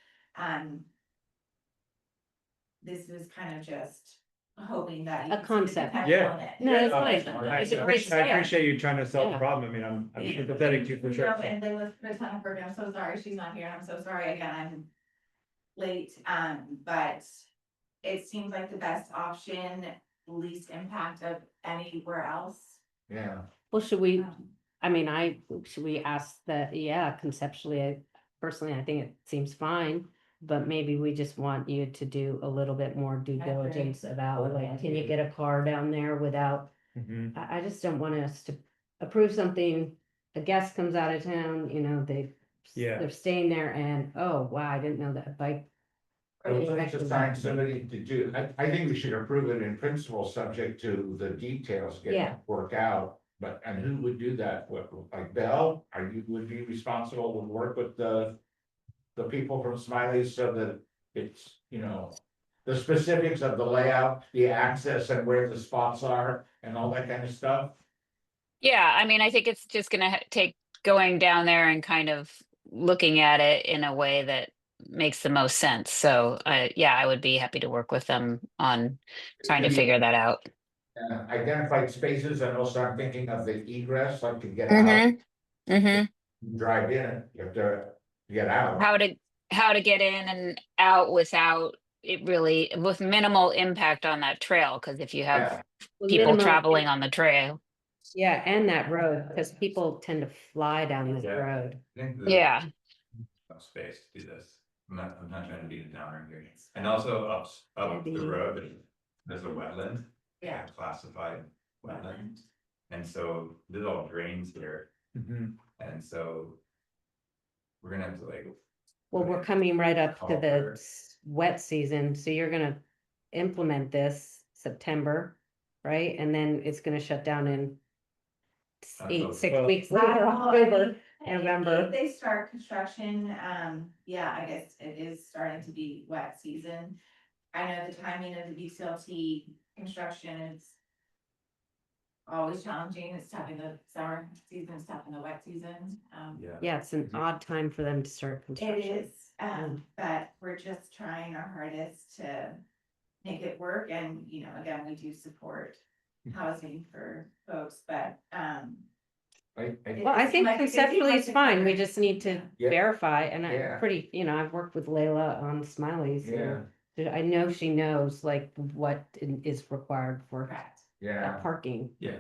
O: this was kind of just hoping that. you
E: A
O: could see the
E: concept.
O: potential
D: Yeah.
O: in it.
E: No, it's
D: Uh,
E: fine.
D: I
E: It's a great
D: appreciate, I
E: start.
D: appreciate you trying to solve the
E: Yeah.
D: problem. I mean, I'm
O: Yeah.
D: sympathetic to you for
O: No,
D: sure.
O: and they was the ton of her, I'm so sorry, she's not here, and I'm so sorry again, I'm late, but it seems like the best option, least impact of anywhere else.
C: Yeah.
E: Well, should we, I mean, should we ask that, yeah, conceptually, personally, I think it seems fine. But maybe we just want you to do a little bit more due
O: I agree.
E: diligence about, like, can you get a car down there without,
D: Mhm.
E: I just don't want us to approve something. A guest comes out of town, you know,
D: Yeah.
E: they're staying there and, oh, wow, I didn't know that bike.
C: I would like to find somebody to do, I think we should approve it in principle, subject to the details
E: Yeah.
C: getting worked out. But, and who would do that? What, like Belle, would be responsible to work with the people from Smiley so that it's, you know, the specifics of the layout, the access and where the spots are and all that kind of stuff?
L: Yeah, I mean, I think it's just gonna take going down there and kind of looking at it in a way that makes the most sense. So, yeah, I would be happy to work with them on trying to figure that out.
C: Identified spaces, and also I'm thinking of the egress, like to get out,
L: Mm-hmm. Mm-hmm.
C: drive in, you have to get out.
L: How to get in and out without it really, with minimal impact on that trail, because if you have people
E: Minimum-
L: traveling on the trail.
E: Yeah, and that road, because people tend to fly down this
H: Yeah.
E: road.
H: I think the-
L: Yeah.
H: enough space to do this. I'm not trying to be a downer here. And also up the
E: Maybe.
H: road, there's a wetland.
O: Yeah.
H: Classified wetland. And so this all drains here.
D: Mhm.
H: And so we're gonna have to like,
E: Well, we're coming right up to the
H: Culvert.
E: wet season, so you're gonna implement this September, right? And then it's gonna shut down in
H: October.
E: 6
D: Well-
E: weeks later, October,
O: If
E: November.
O: they start construction, yeah, I guess it is starting to be wet season. I know the timing of the BCLT construction is always challenging, it's tough in the summer season, it's tough in the wet season,
H: yeah.
E: Yeah, it's an odd time for them to start
O: it
E: construction.
O: is, but we're just trying our hardest to make it work, and, you know, again, we do support housing for folks, but,
E: Well, I think conceptually it's fine, we just need to
C: Yeah.
E: verify, and
C: Yeah.
E: I'm pretty, you know, I've worked with Layla on Smileys.
C: Yeah.
E: I know she knows like what is required for
O: correct.
C: Yeah.
E: parking.
H: Yeah.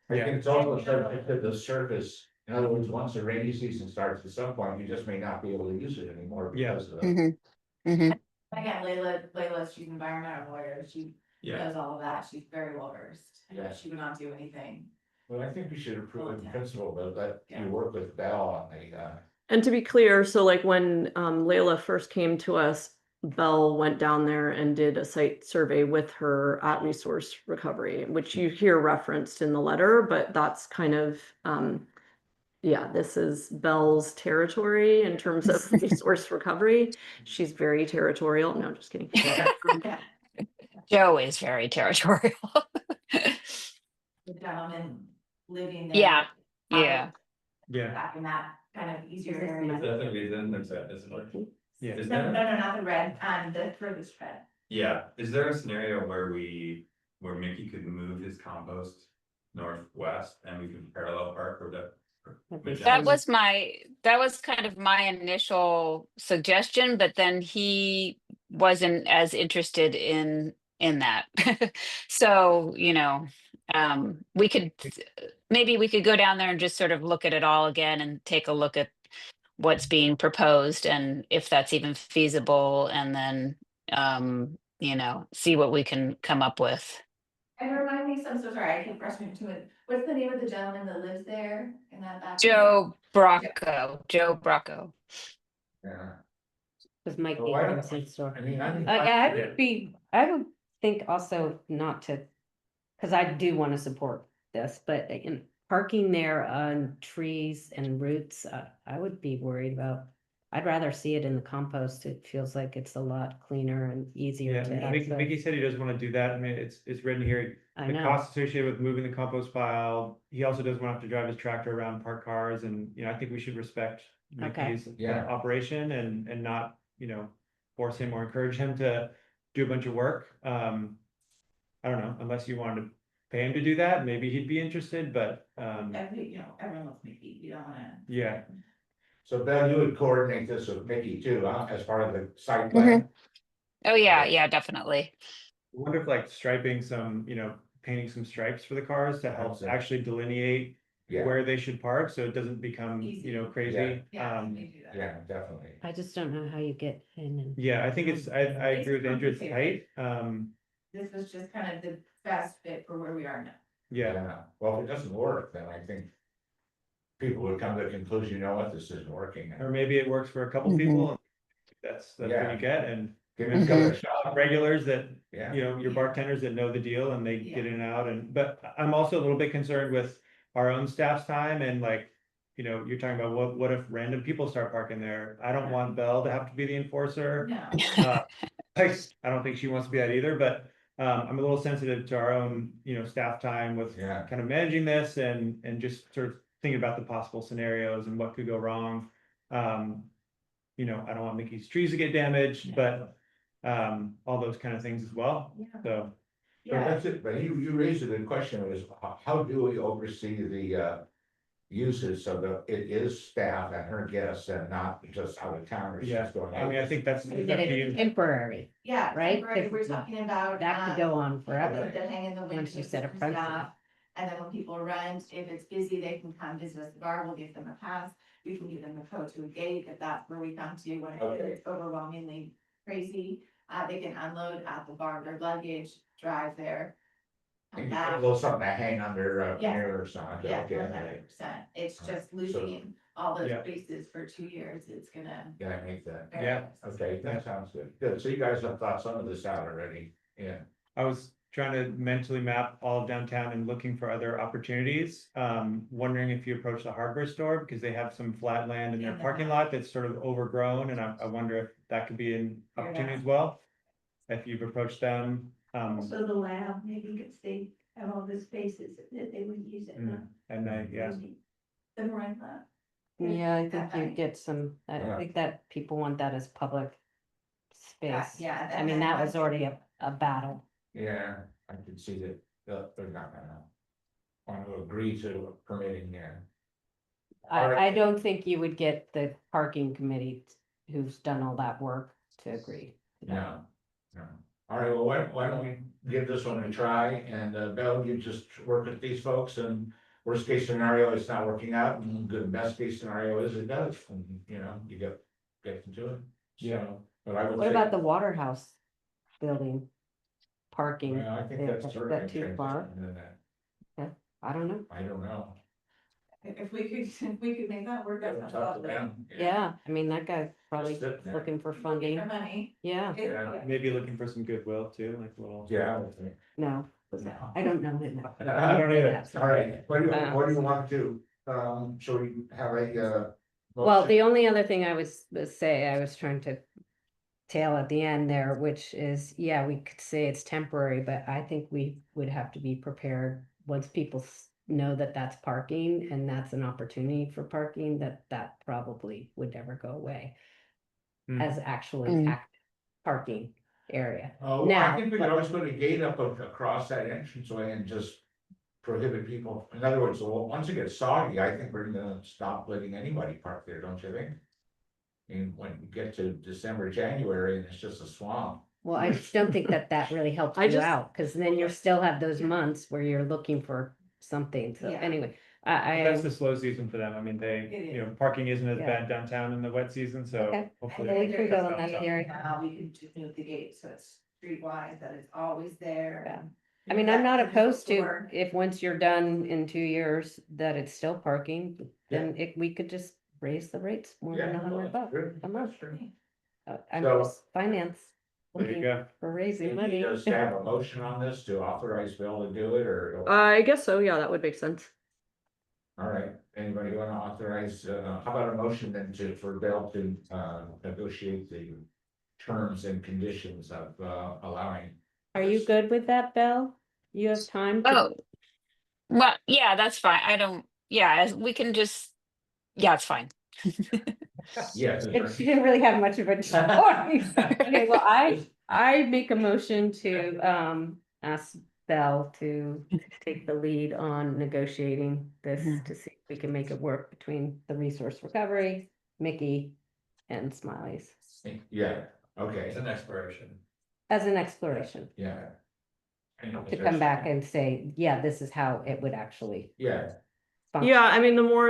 C: I think it's also subject to the surface. In other words, once the rainy season starts, at some point, you just may not be able to use it anymore
D: Yeah.
C: because of.
L: Mm-hmm. Mm-hmm.
O: Again, Layla, she's an environmental lawyer, she
H: Yeah.
O: knows all of that, she's very well versed,
C: Yeah.
O: she would not do anything.
C: Well, I think we should approve it in
O: Yeah.
C: principle, but let
O: Yeah.
C: you work with Bell on the,
B: And to be clear, so like when Layla first came to us, Belle went down there and did a site survey with her at Resource Recovery, which you hear referenced in the letter, but that's kind of yeah, this is Belle's territory in terms of resource recovery. She's very territorial. No, just kidding.
L: Joe is very territorial.
O: The gentleman living there.
L: Yeah, yeah.
D: Yeah.
O: Back in that kind of easier
E: Is this
O: area.
E: my-
H: That's the reason there's a, is it,
D: Yeah.
H: is
O: No,
H: there?
O: not the red, the furthest red.
H: Yeah, is there a scenario where Mickey could move his compost northwest and we could parallel park or that?
L: That was kind of my initial suggestion, but then he wasn't as interested in that. So, you know, maybe we could go down there and just sort of look at it all again and take a look at what's being proposed and if that's even feasible, and then you know, see what we can come up with.
O: And remind me, I'm so sorry, I keep rushing into it, what's the name of the gentleman that lives there in that back?
L: Joe Bracco.
C: Yeah.
E: Cause Mike
C: So
E: gave
C: why
E: them
C: don't-
E: some store.
C: I mean, I think.
E: I would be, I would think also not to, cause I do wanna support this, but in parking there on trees and roots, I would be worried about. I'd rather see it in the compost. It feels like it's a lot cleaner and easier
D: Yeah,
E: to
D: and Mickey
E: access.
D: said he doesn't wanna do that. I mean, it's written here.
E: I
D: The
E: know.
D: cost associated with moving the compost pile. He also doesn't want to have to drive his tractor around parked cars and, I think we should respect
E: Okay.
D: Mickey's
C: Yeah.
D: operation and not, force him or encourage him to do a bunch of work. I don't know, unless you wanted to pay him to do that, maybe he'd be interested, but,
O: Everyone loves Mickey, you don't wanna.
D: yeah.
C: So Bill, you would coordinate this with Mickey too, huh, as part of the site plan?
L: Oh, yeah, definitely.
D: I wonder if like striping some, painting some stripes for the cars to help
C: Absolutely.
D: actually delineate
C: Yeah,
D: where they should park, so it doesn't become,
O: Easy.
D: crazy.
O: Yeah, they do that.
C: yeah, definitely.
E: I just don't know how you get in and.
D: Yeah, I think I agree with Andrew, it's tight,
O: This was just kind of the best fit for where we are now.
D: yeah,
C: Well, if it doesn't work, then I think people would come to the conclusion, you know what, this isn't working.
D: or maybe it works for a couple people. And that's what
C: Yeah.
D: you get, and
C: Give it a shot.
D: regulars that,
C: Yeah.
D: your bartenders that know the deal and they
O: Yeah.
D: get in and out, but I'm also a little bit concerned with our own staff's time and like, you're talking about what if random people start parking there? I don't want Belle to have to be the enforcer.
O: No.
D: Like, I don't think she wants to be that either, but I'm a little sensitive to our own, staff time with
C: Yeah.
D: kind of managing this and just sort of thinking about the possible scenarios and what could go wrong. I don't want Mickey's trees to get damaged, but all those kind of things as well.
O: Yeah.
D: So,
C: But that's it, but you raised a good question, is how do we oversee the uses so that it is staff and her guests and not just out of towners
D: yeah,
C: just going.
D: I mean, I think that's
E: You
D: up
E: get
D: to
E: it
D: you.
E: temporary,
O: Yeah,
E: Right?
O: temporary, we're talking about.
E: that could go on forever.
O: To hang in the window.
E: Once you set a
O: for
E: precedent.
O: staff, and then when people rent, if it's busy, they can come visit us at the bar, we'll give them a pass. We can give them a code to a gate if that's where we come to when
C: Okay.
O: it's overwhelmingly crazy. They can unload at the bar their luggage, drive there. Come
C: And
O: back.
C: a little something to hang under
O: Yeah.
C: mirror or something.
O: Yeah,
C: Okay,
O: 100%. It's just
C: So-
O: losing all those
D: Yeah.
O: spaces for 2 years. It's gonna.
C: Yeah, I make that.
D: Yeah.
C: Okay, that sounds good. Good. So you guys have thought some of this out already. Yeah.
D: I was trying to mentally map all of downtown and looking for other opportunities. Wondering if you approach the hardware store because they have some flat land in their
O: Yeah.
D: parking lot that's sort of overgrown, and I wonder if that could be an
O: Yeah.
D: opportunity as well. If you've approached them,
K: So the lab, maybe because they have all the spaces that they would use it.
D: Mm, and yeah,
O: The Marin Lab.
E: Yeah, I think you
O: Okay.
E: get some, I
C: Yeah.
E: think that people want that as public space.
O: Yeah.
E: I mean, that was already a battle.
C: Yeah, I can see that they're not gonna want to agree to permitting, yeah. Alright.
E: I don't think you would get the parking committee who's done all that work to agree. to that.
C: No, no. All right, well, why don't we give this one a try, and Bill, you just work with these folks, and worst case scenario, it's not working out, and good best case scenario is it does, and, you get to do it.
D: Yeah.
C: So, but I would
E: What
C: say.
E: about the Waterhouse building? Parking,
C: Well, I think
E: is
C: that's.
E: that too far? I don't know.
C: I don't know.
O: If we could make that work, that sounds
C: Talk to
O: awesome.
C: them.
E: Yeah, I mean, that guy's probably
C: Just sit there.
E: looking for
O: For
E: funding.
O: money.
E: Yeah,
C: Yeah.
D: maybe looking for some goodwill too, like a little.
C: Yeah.
E: no, I don't know him.
C: I don't either.
E: Yeah.
C: All right, what do you
E: Uh,
C: want to do? Shall we have a,
E: Well,
C: motion?
E: the only other thing I was say, I was trying to tail at the end there, which is, yeah, we could say it's temporary, but I think we would have to be prepared once people know that that's parking and that's an opportunity for parking, that probably would never go away
D: Mm.
E: as actually
L: Mm.
E: active parking area.
C: Oh,
E: Now,
C: I think we could always put a gate up across that entranceway and just prohibit people. In other words, once it gets soggy, I think we're gonna stop letting anybody park there, don't you think? I mean, when you get to December, January, and it's just a swamp.
E: Well, I just don't think that really helps
I: I
E: you
I: just-
E: out, because then you still have those months where you're looking for something, so
O: Yeah.
E: anyway,
D: That's the slow season for them. I mean,
O: It
D: parking isn't as
E: Yeah.
D: bad downtown in the wet season, so
E: Okay.
D: hopefully.
E: Well, we can go in
D: that's
E: that
D: up.
E: area.
O: Now we can just move the gate, so it's streetwise, that it's always there.
E: Yeah. I mean, I'm not
O: That can
E: opposed to,
O: work.
E: if once you're done in 2 years, that it's still parking, then we could just raise the rates more
C: Yeah,
E: than
C: no,
E: $100
C: that's good.
E: a month.
C: That's true.
E: I'm
C: So-
E: just finance.
D: There you
E: looking
D: go.
E: For raising
C: You
E: money.
C: just have a motion on this to authorize Bill to do it, or?
B: I guess so, yeah, that would make sense.
C: All right, anybody want to authorize, how about a motion then for Bill to, negotiate the terms and conditions of, allowing?
E: Are you good with that, Bill? You have time to?
L: Oh, well, yeah, that's fine. I don't, yeah, we can just, yeah, it's fine.
C: Yes.
E: She didn't really have much of a choice. Okay, well, I make a motion to ask Bell to take the lead on negotiating this to see if we can make it work between the resource recovery, Mickey, and Smileys
C: Yeah, okay,
H: It's an exploration.
E: as an exploration.
C: yeah.
E: To come back and say, yeah, this is how it would actually
C: Yeah,
E: function.
B: Yeah, I mean, the more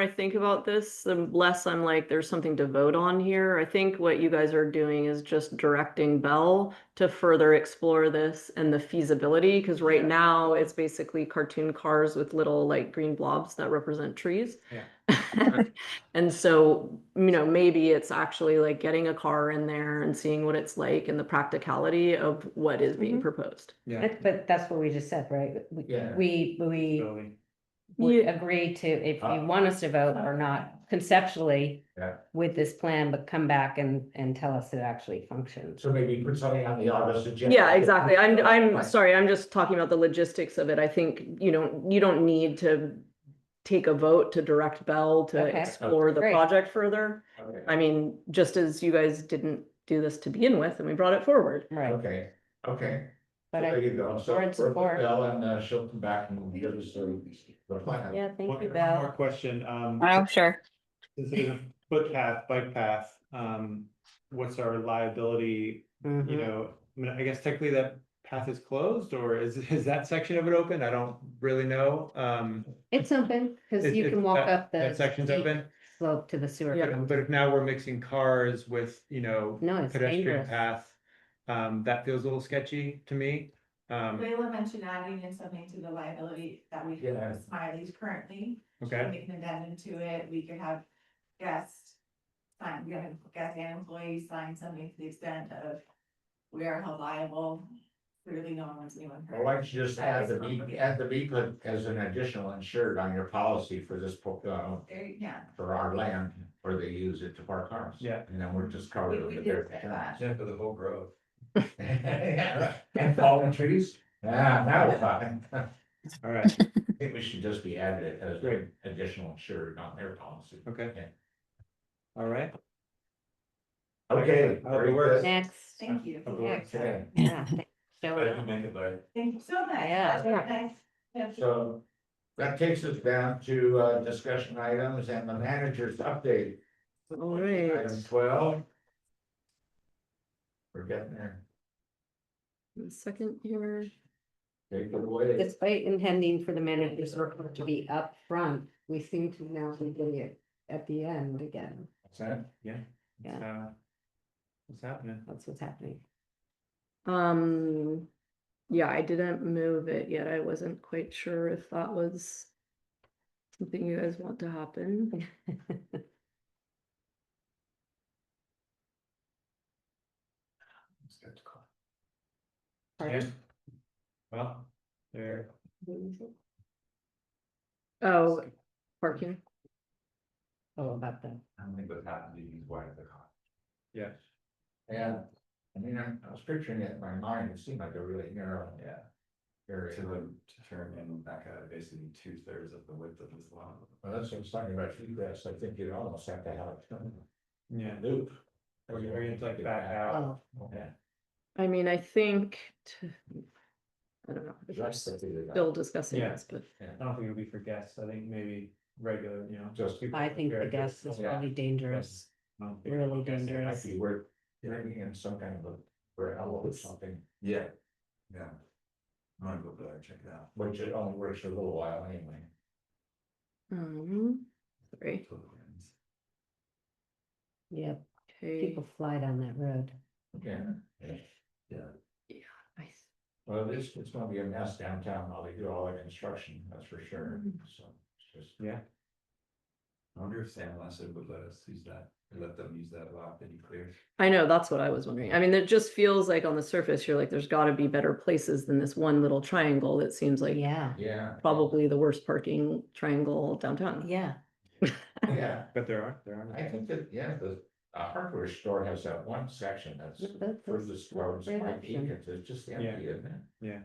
B: I think about this, the less I'm like, there's something to vote on here. I think what you guys are doing is just directing Bell to further explore this and the feasibility, because right now it's basically cartoon cars with little like green blobs that represent trees.
D: Yeah.
B: And so, maybe it's actually like getting a car in there and seeing what it's like and the practicality of what is being proposed.
D: Yeah.
E: But that's what we just said, right?
C: Yeah.
E: We
D: Totally.
E: would agree to, if you want us to vote or not conceptually
C: Yeah.
E: with this plan, but come back and tell us it actually functions.
C: so maybe put something on the August agenda.
B: Yeah, exactly. I'm sorry, I'm just talking about the logistics of it. I think, you don't need to take a vote to direct Bell to
E: Okay.
B: explore the
E: Great.
B: project further.
C: Okay.
B: I mean, just as you guys didn't do this to begin with and we brought it forward.
E: Right,
C: Okay, okay.
E: but
C: There
E: I,
C: you go. So
E: Board support.
C: Bill, and she'll come back and give us the plan.
E: yeah, thank
D: One
E: you,
D: more
E: Bell.
D: question,
L: Oh, sure.
D: this is a footpath, bike path, what's our liability, you
E: Mhm.
D: know, I mean, I guess technically that path is closed, or is that section of it open? I don't really know,
E: It's open, because you can walk up the.
D: that section's
E: steep
D: open?
E: Slope to the sewer.
B: Yeah,
E: plant.
D: But if now we're mixing cars with,
E: No, it's
D: pedestrian
E: dangerous.
D: path, that feels a little sketchy to me.
O: Layla mentioned adding in something to the liability that we have
C: Yeah.
O: with Smiley's currently. She
D: Okay.
O: can Make an addendum to it, we could have guests sign, we have guests and employees sign something to the extent of we are held liable, clearly no one wants anyone hurt.
C: Well, why don't you just add the vehicle as an additional insured on your policy for this,
O: Yeah,
C: for our land, where they use it to park cars.
D: Yeah.
C: And then we're just covered
O: we
C: with
O: did
C: their.
O: say that.
H: Yeah, for the whole grove.
C: And fallen trees? Yeah, that was fine.
D: All right,
C: I think we should just be added as
D: Great.
C: an additional insured on their policy.
D: okay.
C: Yeah.
D: All right.
C: Okay.
D: I hope it
C: very
D: works.
C: good.
E: Next.
O: Thank you.
D: Hope it works.
C: Okay,
E: Yeah. thanks for showing
H: But
E: up.
H: make it, Larry.
O: Thank you so much.
E: Yeah.
O: That's nice. Yeah.
C: so that takes us down to discussion items and the manager's update.
B: All right.
C: Item 12. We're getting there.
B: A second here.
C: Take it away.
E: Despite intending for the manager's report to be up front, we seem to now be getting it at the end again.
C: What's that?
D: Yeah.
E: Yeah.
D: What's happening?
E: That's what's happening.
B: Yeah, I didn't move it yet. I wasn't quite sure if that was something you guys want to happen.
D: Yeah. Well, there,
B: Oh, parking.
E: Oh, about that.
H: I don't think what's happened is why the car.
D: yeah,
C: Yeah, I mean, I was picturing it in my mind, it seemed like a really narrow
H: Yeah.
C: area.
H: To turn in back out basically 2/3 of the width of this lot.
C: Well, that's what I was talking about, egress, I think you'd almost have to have a
D: yeah.
C: loop.
D: Or you're going to like back out.
E: Oh,
C: Yeah.
B: I mean, I think, I don't know.
C: That's the thing that-
B: Still discussing
D: Yeah.
B: this, but
D: I don't think it'll be for guests. I think maybe regular,
C: Just-
D: people
E: I think the
D: prepared to-
E: gas is
C: Yeah.
E: really dangerous,
D: I don't think
E: really
D: guests-
C: It might
E: dangerous.
C: be worth maybe in some kind of a gravel or something,
H: Yeah. Yeah. I'm gonna go there, check it out.
C: which it only works for a little while anyway.
B: sorry,
E: Yeah,
B: okay.
E: people fly down that road.
C: Yeah.
B: Nice.
C: Well, it's gonna be a mess downtown while they do all the construction, that's for sure, so. It's just.
D: Yeah.
H: I wonder if San Lasso would let us use that, or let them use that lot, then you clear.
B: I know, that's what I was wondering. I mean, it just feels like on the surface, you're like, there's gotta be better places than this one little triangle that seems like
E: Yeah,
C: Yeah.
B: probably the worst parking triangle downtown.
E: yeah.
C: Yeah,
D: But there are.
C: I think that, yeah, the hardware store has that one section that's
E: That's
C: furthest towards
E: great
C: my
E: option.
C: peak, it's just empty, isn't it?
D: Yeah.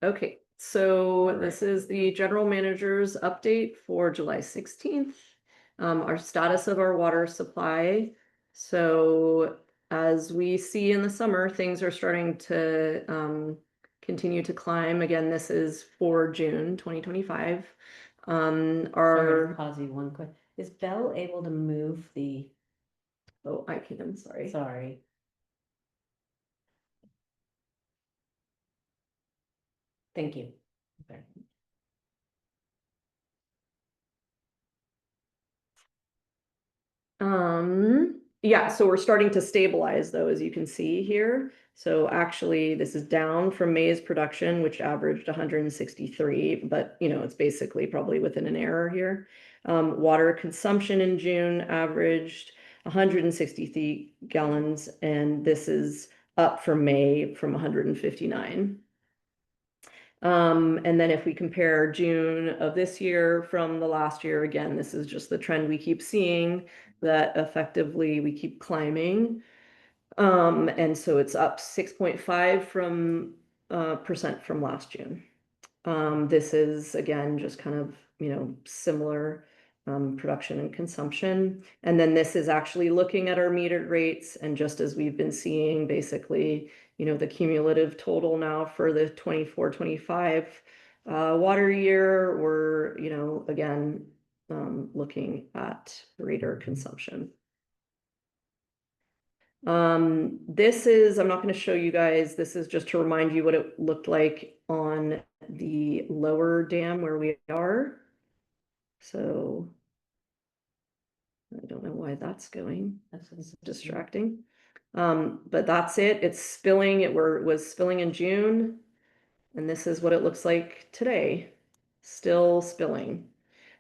B: Okay, so this is the general manager's update for July 16th. Our status of our water supply. So as we see in the summer, things are starting to continue to climb. Again, this is for June 2025.
E: Sorry to
B: Our,
E: pause you one quick. Is Belle able to move the,
B: oh, I can, sorry.
E: sorry. Thank you. Okay.
B: Yeah, so we're starting to stabilize though, as you can see here. So actually, this is down from May's production, which averaged 163, but you know, it's basically probably within an error here. Water consumption in June averaged 163 gallons, and this is up from May from 159. And then if we compare June of this year from the last year, again, this is just the trend we keep seeing, that effectively we keep climbing. And so it's up 6.5 from percent from last June. This is again just kind of, you know, similar production and consumption. And then this is actually looking at our metered rates, and just as we've been seeing, basically, you know, the cumulative total now for the 24-25 water year, we're, you know, again looking at greater consumption. This is, I'm not going to show you guys, this is just to remind you what it looked like on the lower dam where we are. So I don't know why that's going. That's distracting. But that's it. It's spilling. It was spilling in June. And this is what it looks like today. Still spilling.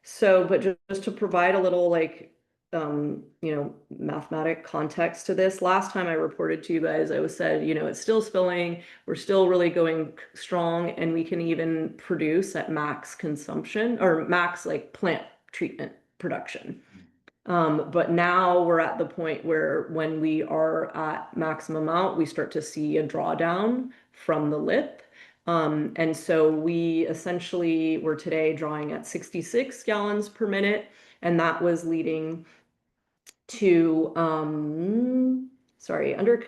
B: So, but just to provide a little like you know, mathematic context to this, last time I reported to you guys, I was said, you know, it's still spilling, we're still really going strong, and we can even produce at max consumption or max like plant treatment production. But now we're at the point where when we are at maximum amount, we start to see a drawdown from the lip. And so we essentially were today drawing at 66 gallons per minute, and that was leading to sorry, under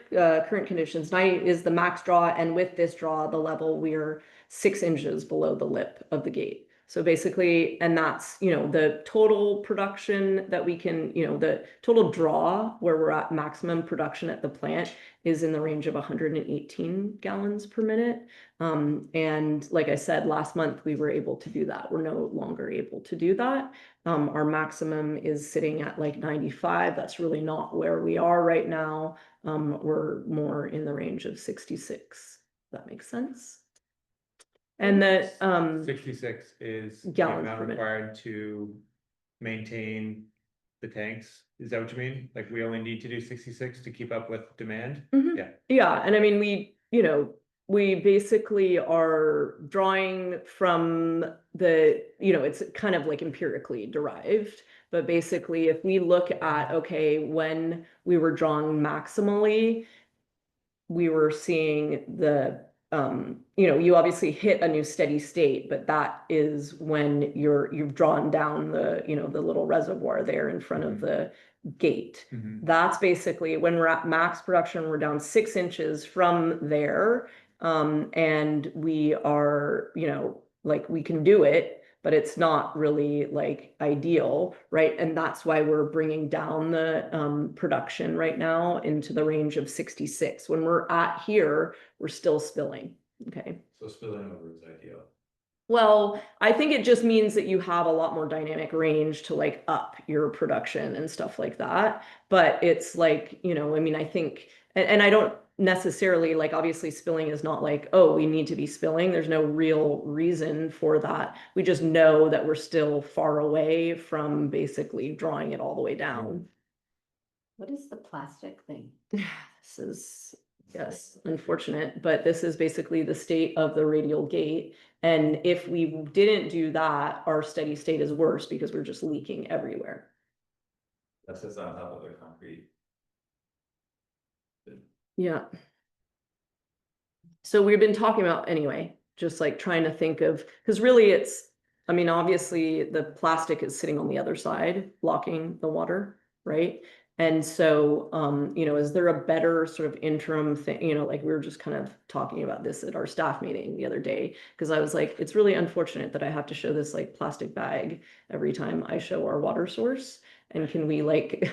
B: current conditions, 90 is the max draw, and with this draw, the level, we're 6 inches below the lip of the gate. So basically, and that's, you know, the total production that we can, you know, the total draw where we're at maximum production at the plant is in the range of 118 gallons per minute. And like I said, last month we were able to do that. We're no longer able to do that. Our maximum is sitting at like 95. That's really not where we are right now. We're more in the range of 66. That makes sense. And that
D: 66 is the
B: Gallons
D: amount
B: per minute.
D: required to maintain the tanks. Is that what you mean? Like we only need to do 66 to keep up with demand? Yeah.
B: Yeah, and I mean, we, you know, we basically are drawing from the, you know, it's kind of like empirically derived, but basically if we look at, okay, when we were drawing maximally, we were seeing the, you know, you obviously hit a new steady state, but that is when you've drawn down the, you know, the little reservoir there in front of the gate. That's basically when we're at max production, we're down 6 inches from there. And we are, you know, like we can do it, but it's not really like ideal, right? And that's why we're bringing down the production right now into the range of 66. When we're at here, we're still spilling, okay?
H: So spilling over is ideal.
B: Well, I think it just means that you have a lot more dynamic range to like up your production and stuff like that. But it's like, you know, I mean, I think, and I don't necessarily like, obviously spilling is not like, oh, we need to be spilling. There's no real reason for that. We just know that we're still far away from basically drawing it all the way down.
E: What is the plastic thing?
B: This is, yes, unfortunate, but this is basically the state of the radial gate. And if we didn't do that, our steady state is worse because we're just leaking everywhere.
H: That's just on top of the concrete.
B: Yeah. So we've been talking about anyway, just like trying to think of, because really it's, I mean, obviously the plastic is sitting on the other side, blocking the water, right? And so, you know, is there a better sort of interim thing, you know, like we were just kind of talking about this at our staff meeting the other day, because I was like, it's really unfortunate that I have to show this like plastic bag every time I show our water source. And can we like,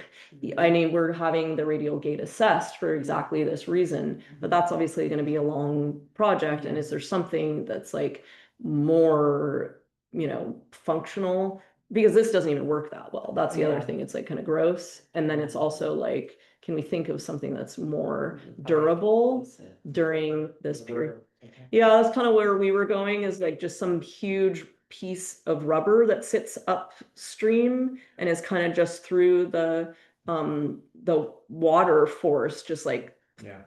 B: I mean, we're having the radial gate assessed for exactly this reason, but that's obviously going to be a long project. And is there something that's like more, you know, functional? Because this doesn't even work that well. That's the other thing. It's like kind of gross. And then it's also like, can we think of something that's more durable during this period? Yeah, that's kind of where we were going, is like just some huge piece of rubber that sits upstream and is kind of just through the water force, just like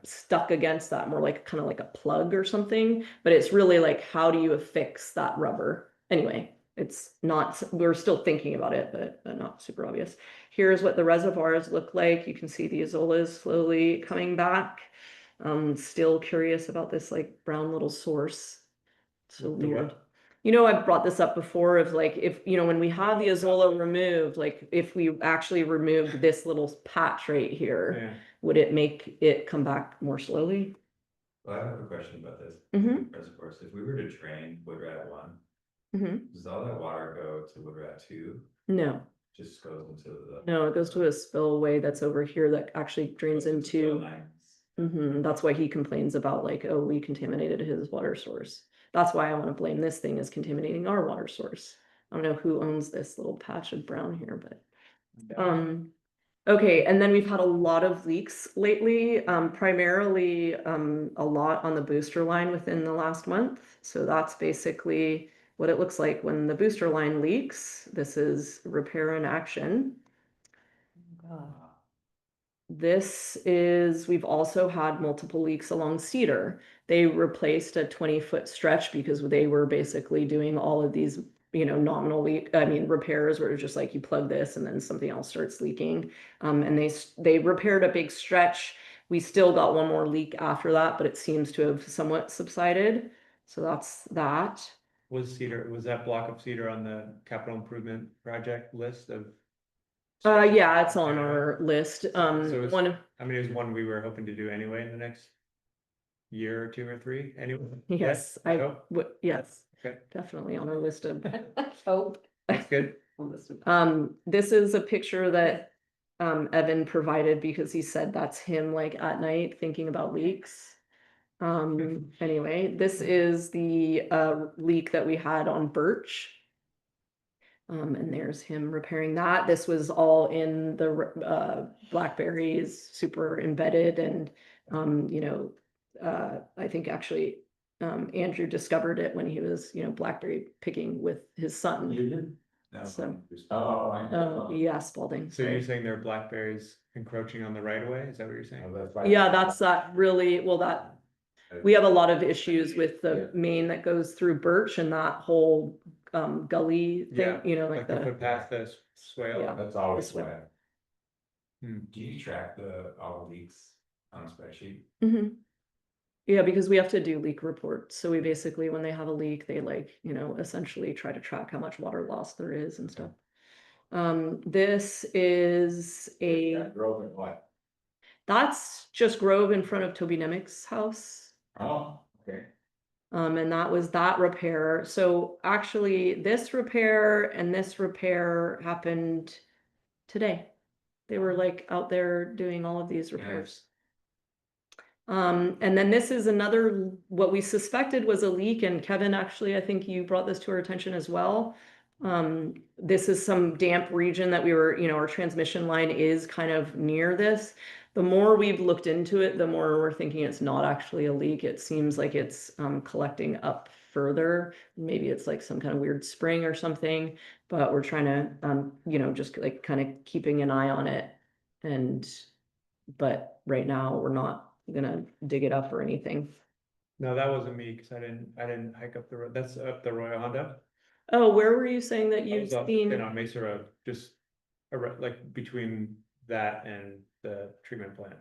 B: stuck against that, more like kind of like a plug or something. But it's really like, how do you affix that rubber? Anyway, it's not, we're still thinking about it, but not super obvious. Here's what the reservoirs look like. You can see the azolas slowly coming back. Still curious about this like brown little source. So weird. You know, I've brought this up before of like, if, you know, when we have the azola removed, like if we actually removed this little patch right here, would it make it come back more slowly?
H: Well, I have a question about this.
B: Mhm.
H: Reservoirs, if we were to drain Woodrat 1,
B: Mhm.
H: does all that water go to Woodrat 2?
B: No,
H: Just goes into the.
B: no, it goes to a spillway that's over here that actually drains into. That's why he complains about like, oh, we contaminated his water source. That's why I want to blame this thing as contaminating our water source. I don't know who owns this little patch of brown here, but okay, and then we've had a lot of leaks lately, primarily a lot on the booster line within the last month. So that's basically what it looks like when the booster line leaks. This is repair in action. This is, we've also had multiple leaks along Cedar. They replaced a 20-foot stretch because they were basically doing all of these, you know, nominal leak, I mean, repairs where it's just like you plug this and then something else starts leaking. And they repaired a big stretch. We still got one more leak after that, but it seems to have somewhat subsided. So that's that.
D: Was that block of Cedar on the capital improvement project list of?
B: Yeah, it's on our list.
D: So it's,
B: One of,
D: I mean, it was one we were hoping to do anyway in the next year or 2 or 3 anyway.
B: yes,
D: Yeah,
B: I
D: so,
B: would, yes,
D: okay,
B: definitely on our list of.
E: Hope.
D: that's good.
B: This is a picture that Evan provided because he said that's him like at night thinking about leaks. Anyway, this is the leak that we had on Birch. And there's him repairing that. This was all in the blackberries, super embedded, and you know, I think actually Andrew discovered it when he was, you know, blackberry picking with his son.
H: You did? No.
B: So,
H: Oh,
B: yeah, Spalding.
D: So you're saying there are blackberries encroaching on the right of way? Is that what you're saying?
B: Yeah, that's that really, well, that we have a lot of issues with the main that goes through Birch and that whole gully thing,
D: Yeah,
B: you know, like
D: the
B: the.
D: footpath, the swale.
B: Yeah.
H: That's always
B: This way.
H: wet. Do you track all the leaks on a spreadsheet?
B: Yeah, because we have to do leak reports. So we basically, when they have a leak, they like, you know, essentially try to track how much water loss there is and stuff. This is
C: Grove and what?
B: that's just Grove in front of Toby Nemec's house.
C: Oh, okay.
B: And that was that repair. So actually this repair and this repair happened today. They were like out there doing all of these repairs. And then this is another, what we suspected was a leak, and Kevin, actually, I think you brought this to our attention as well. This is some damp region that we were, our transmission line is kind of near this. The more we've looked into it, the more we're thinking it's not actually a leak. It seems like it's collecting up further. Maybe it's like some kind of weird spring or something, but we're trying to, just like kind of keeping an eye on it. But right now we're not gonna dig it up or anything.
D: No, that wasn't me, because I didn't hike up the road. That's up the Royal Honda.
B: Oh, where were you saying that
D: I
B: you've
D: was up,
B: seen?
D: on Mesa Road, just like between that and the treatment plant.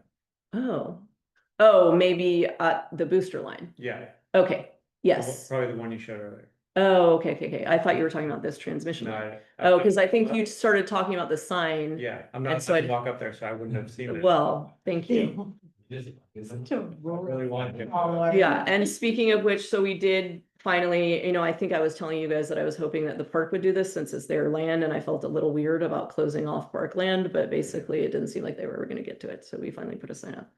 B: Oh, maybe at the booster line.
D: Yeah.
B: Okay, yes.
D: Probably the one you showed earlier.
B: Oh, okay. I thought you were talking about this transmission
D: No,
B: line. Oh, because I think you started talking about the sign.
D: Yeah, I'm
B: And
D: not,
B: so
D: I
B: I-
D: didn't walk up there, so I wouldn't have seen it.
B: Well, thank you.
D: Really wanted to.
B: Yeah, and speaking of which, so we did finally, I think I was telling you guys that I was hoping that the park would do this since it's their land, and I felt a little weird about closing off park land, but basically it didn't seem like they were ever gonna get to it, so we finally put a sign up.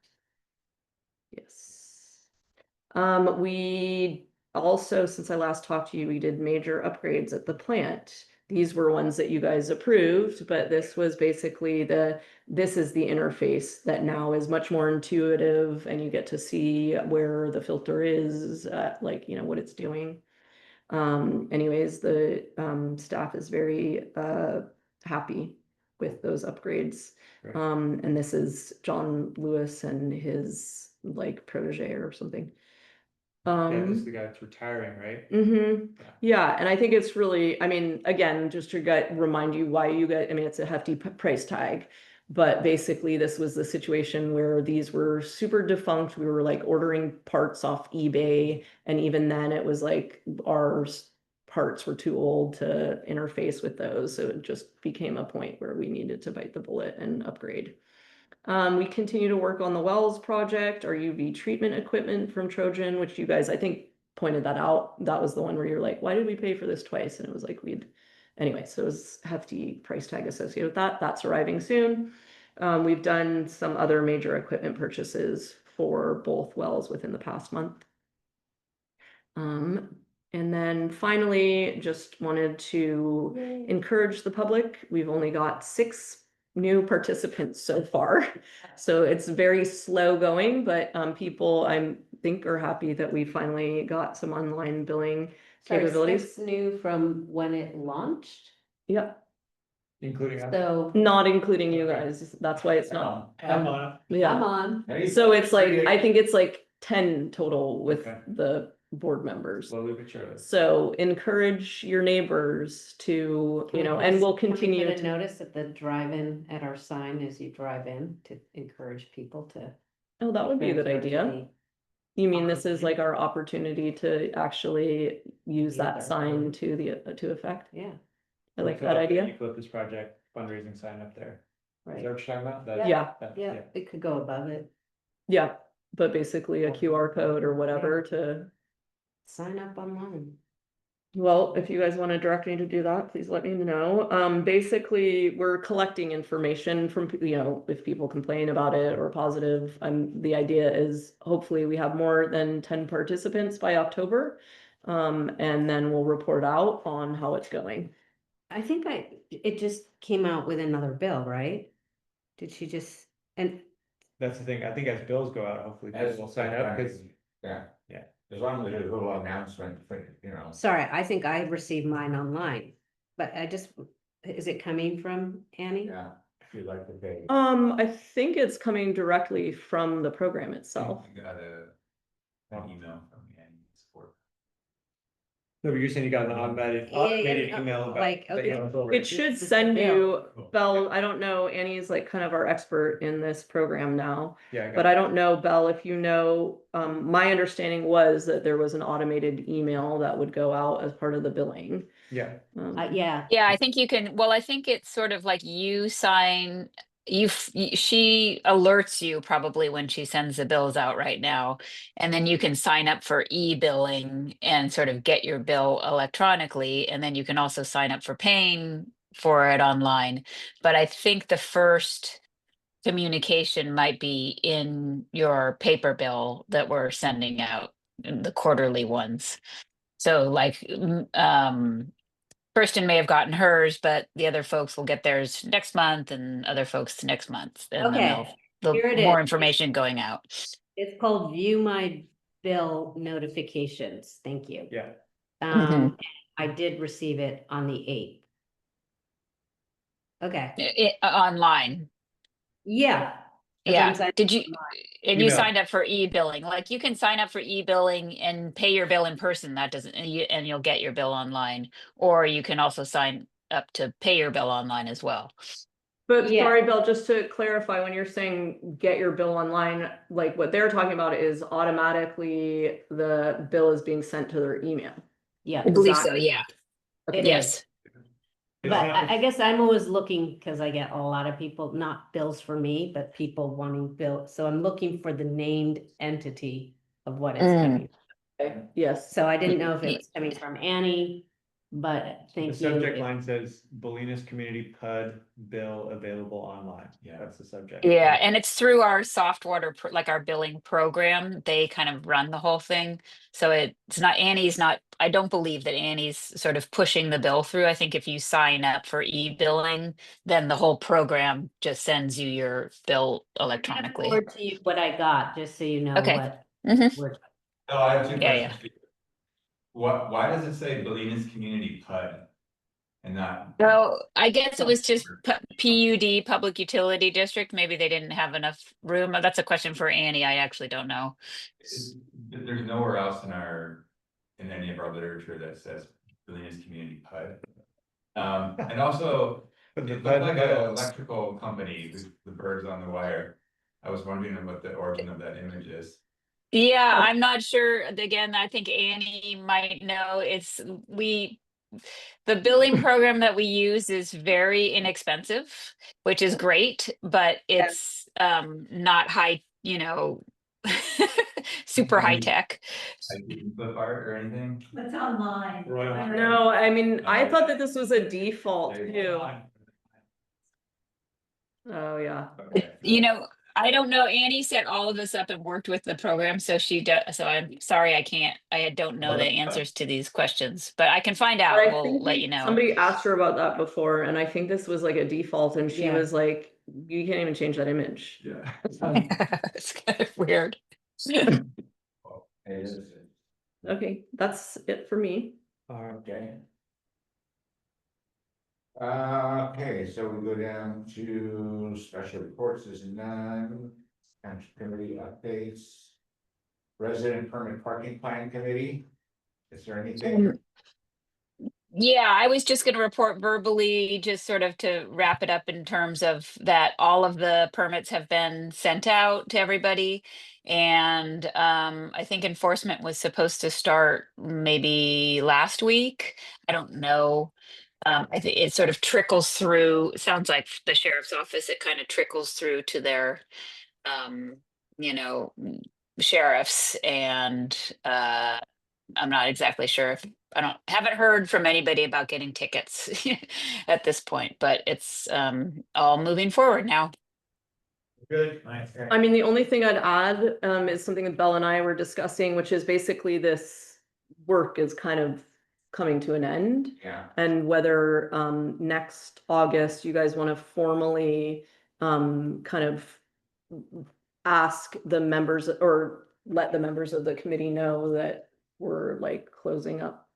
B: Yes. We also, since I last talked to you, we did major upgrades at the plant. These were ones that you guys approved, but this was basically this is the interface that now is much more intuitive, and you get to see where the filter is, what it's doing. Anyways, the staff is very happy with those upgrades.
D: Right.
B: And this is John Lewis and his protege or something.
D: Yeah, this is the guy that's retiring, right?
B: Yeah, and I think it's really, again, just to remind you why you get, it's a hefty price tag. But basically, this was the situation where these were super defunct. We were ordering parts off eBay, and even then it was our parts were too old to interface with those. So it just became a point where we needed to bite the bullet and upgrade. We continue to work on the Wells project, our UV treatment equipment from Trojan, which you guys, I think, pointed that out. That was the one where you're like, why did we pay for this twice? And it was like, anyway, so it was hefty price tag associated with that. That's arriving soon. We've done some other major equipment purchases for both wells within the past month. And then finally, just wanted to encourage the public. We've only got 6 new participants so far. So it's very slow going, but people I think are happy that we finally got some online billing capabilities.
E: New from when it launched,
B: Yep,
D: Including us.
E: so
B: not including you guys. That's why it's not.
D: Come on.
E: I'm
B: Yeah,
E: on.
B: so it's I think it's 10 total with
D: Okay.
B: the board members.
D: Slowly but surely.
B: So encourage your neighbors to, and we'll continue
E: Put a
B: to.
E: notice at the drive-in at our sign as you drive in to encourage people to.
B: Oh, that would be a good
E: transfer to
B: idea. You mean this is our opportunity to actually use that
E: Use our
B: sign
E: sign.
B: to effect?
E: Yeah.
B: I like
D: Fill
B: that
D: up the
B: idea.
D: Eucalyptus Project fundraising sign up there. Is that
E: Right,
D: what you're talking about?
B: Yeah.
E: yeah, it could go above it,
B: Yeah, but basically a QR code or whatever to,
E: sign up online.
B: well, if you guys want to direct me to do that, please let me know. Basically, we're collecting information from, if people complain about it or positive. The idea is hopefully we have more than 10 participants by October. And then we'll report out on how it's going.
E: I think it just came out with another bill, right? Did she just, and
D: That's the thing. I think as bills go out, hopefully people will sign up because
C: Yeah.
D: Yeah.
C: As long as there's a little announcement,
E: sorry, I think I received mine online, but is it coming from Annie?
C: Yeah, if you'd like to pay.
B: I think it's coming directly from the program itself.
H: You got an email from the Annie support.
D: No, but you're saying you got an automated email about.
E: like,
D: that
E: okay.
D: you know, over.
B: It should
E: This is
B: send
E: the
B: you, Belle, I don't know, Annie's kind of our expert in this program now.
D: Yeah, I got
B: But I don't know, Belle, if you know, my understanding was that there was an automated email that would go out as part of the billing.
D: Yeah.
E: Yeah.
L: Yeah, I think you can, well, I think it's sort of like you sign, she alerts you probably when she sends the bills out right now. And then you can sign up for e-billing and sort of get your bill electronically. And then you can also sign up for paying for it online. But I think the first communication might be in your paper bill that we're sending out, the quarterly ones. So like, Kirsten may have gotten hers, but the other folks will get theirs next month and other folks next month. And then
E: Okay,
L: there'll
E: here it
L: more
E: is.
L: information going out.
E: It's called View My Bill Notifications. Thank you.
D: Yeah.
E: I did receive it on the 8th. Okay,
L: Online.
E: yeah. 'Cause
L: Yeah.
E: I'm signing
L: Did you,
E: online.
L: and you
D: Email.
L: signed up for e-billing, like you can sign up for e-billing and pay your bill in person. That doesn't, and you'll get your bill online. Or you can also sign up to pay your bill online as well.
B: But
E: Yeah.
B: sorry, Bill, just to clarify, when you're saying get your bill online, like what they're talking about is automatically the bill is being sent to their email.
E: Yeah.
L: I believe
B: Is
L: so,
B: that-
L: yeah.
B: Okay.
L: Yes.
D: It's
E: But
D: not-
E: I guess I'm always looking, because I get a lot of people, not bills for me, but people wanting bills. So I'm looking for the named entity of what it's coming.
B: Okay, yes.
E: So I didn't know if it was coming from Annie, but
D: The
E: thank you.
D: subject line says Bolinas Community PUD bill available online.
H: Yeah.
D: That's the subject.
L: Yeah, and it's through our software, like our billing program. They kind of run the whole thing. So it's not, Annie's not, I don't believe that Annie's sort of pushing the bill through. I think if you sign up for e-billing, then the whole program just sends you your bill electronically.
E: Forward to you what I got, just so you know
L: Okay.
E: what
L: Mhm.
E: we're.
H: Oh, I have two
L: Yeah,
H: questions. Why does it say Bolinas Community PUD? And not?
L: So I guess it was just PUD, Public Utility District. Maybe they didn't have enough room. That's a question for Annie. I actually don't know.
H: There's nowhere else in any of our literature that says Bolinas Community PUD. And also,
D: But the
H: it looked like
D: PUD
H: an
D: bill-
H: electrical company with the birds on the wire. I was wondering what the origin of that image is.
L: Yeah, I'm not sure. Again, I think Annie might know. The billing program that we use is very inexpensive, which is great, but it's not high, super high tech.
H: Like flip art or anything?
K: It's online.
D: Royal.
B: No, I mean, I thought that this was a default too. Oh, yeah.
H: Okay.
L: I don't know. Annie set all of this up and worked with the program, so she does. So I'm sorry, I don't know the answers to these questions, but I can find out.
B: But I
L: We'll
B: think
L: let you know.
B: somebody asked her about that before, and I think this was like a default, and she
E: Yeah.
B: was like, you can't even change that image.
H: Yeah.
L: It's kind of weird.
H: It is.
B: Okay, that's it for me.
C: Okay. Okay, so we go down to special reports, there's none, and committee updates. Resident permit parking plan committee, is there anything?
L: Yeah, I was just going to report verbally, just sort of to wrap it up in terms of that all of the permits have been sent out to everybody. And I think enforcement was supposed to start maybe last week. I don't know. I think it sort of trickles through. It sounds like the sheriff's office, it kind of trickles through to their, you know, sheriffs. And I'm not exactly sure if haven't heard from anybody about getting tickets at this point, but it's all moving forward now.
D: Good, nice.
B: I mean, the only thing I'd add is something that Belle and I were discussing, which is basically this work is kind of coming to an end.
C: Yeah.
B: And whether next August you guys want to formally kind of ask the members or let the members of the committee know that we're like closing up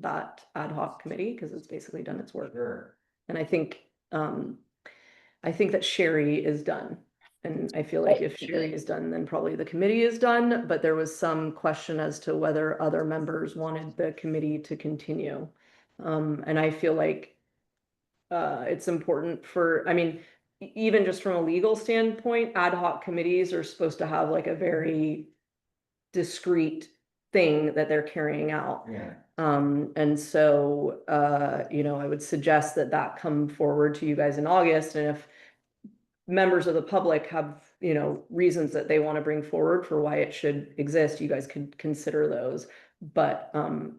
B: that ad hoc committee because it's basically done its work.
C: Sure.
B: And I think that Sherry is done. And I feel like if Sherry is done, then probably the committee is done, but there was some question as to whether other members wanted the committee to continue. And I feel like it's important for, I mean, even just from a legal standpoint, ad hoc committees are supposed to have like a very discrete thing that they're carrying out.
C: Yeah.
B: And so, I would suggest that come forward to you guys in August. And if members of the public have, reasons that they want to bring forward for why it should exist, you guys could consider those. But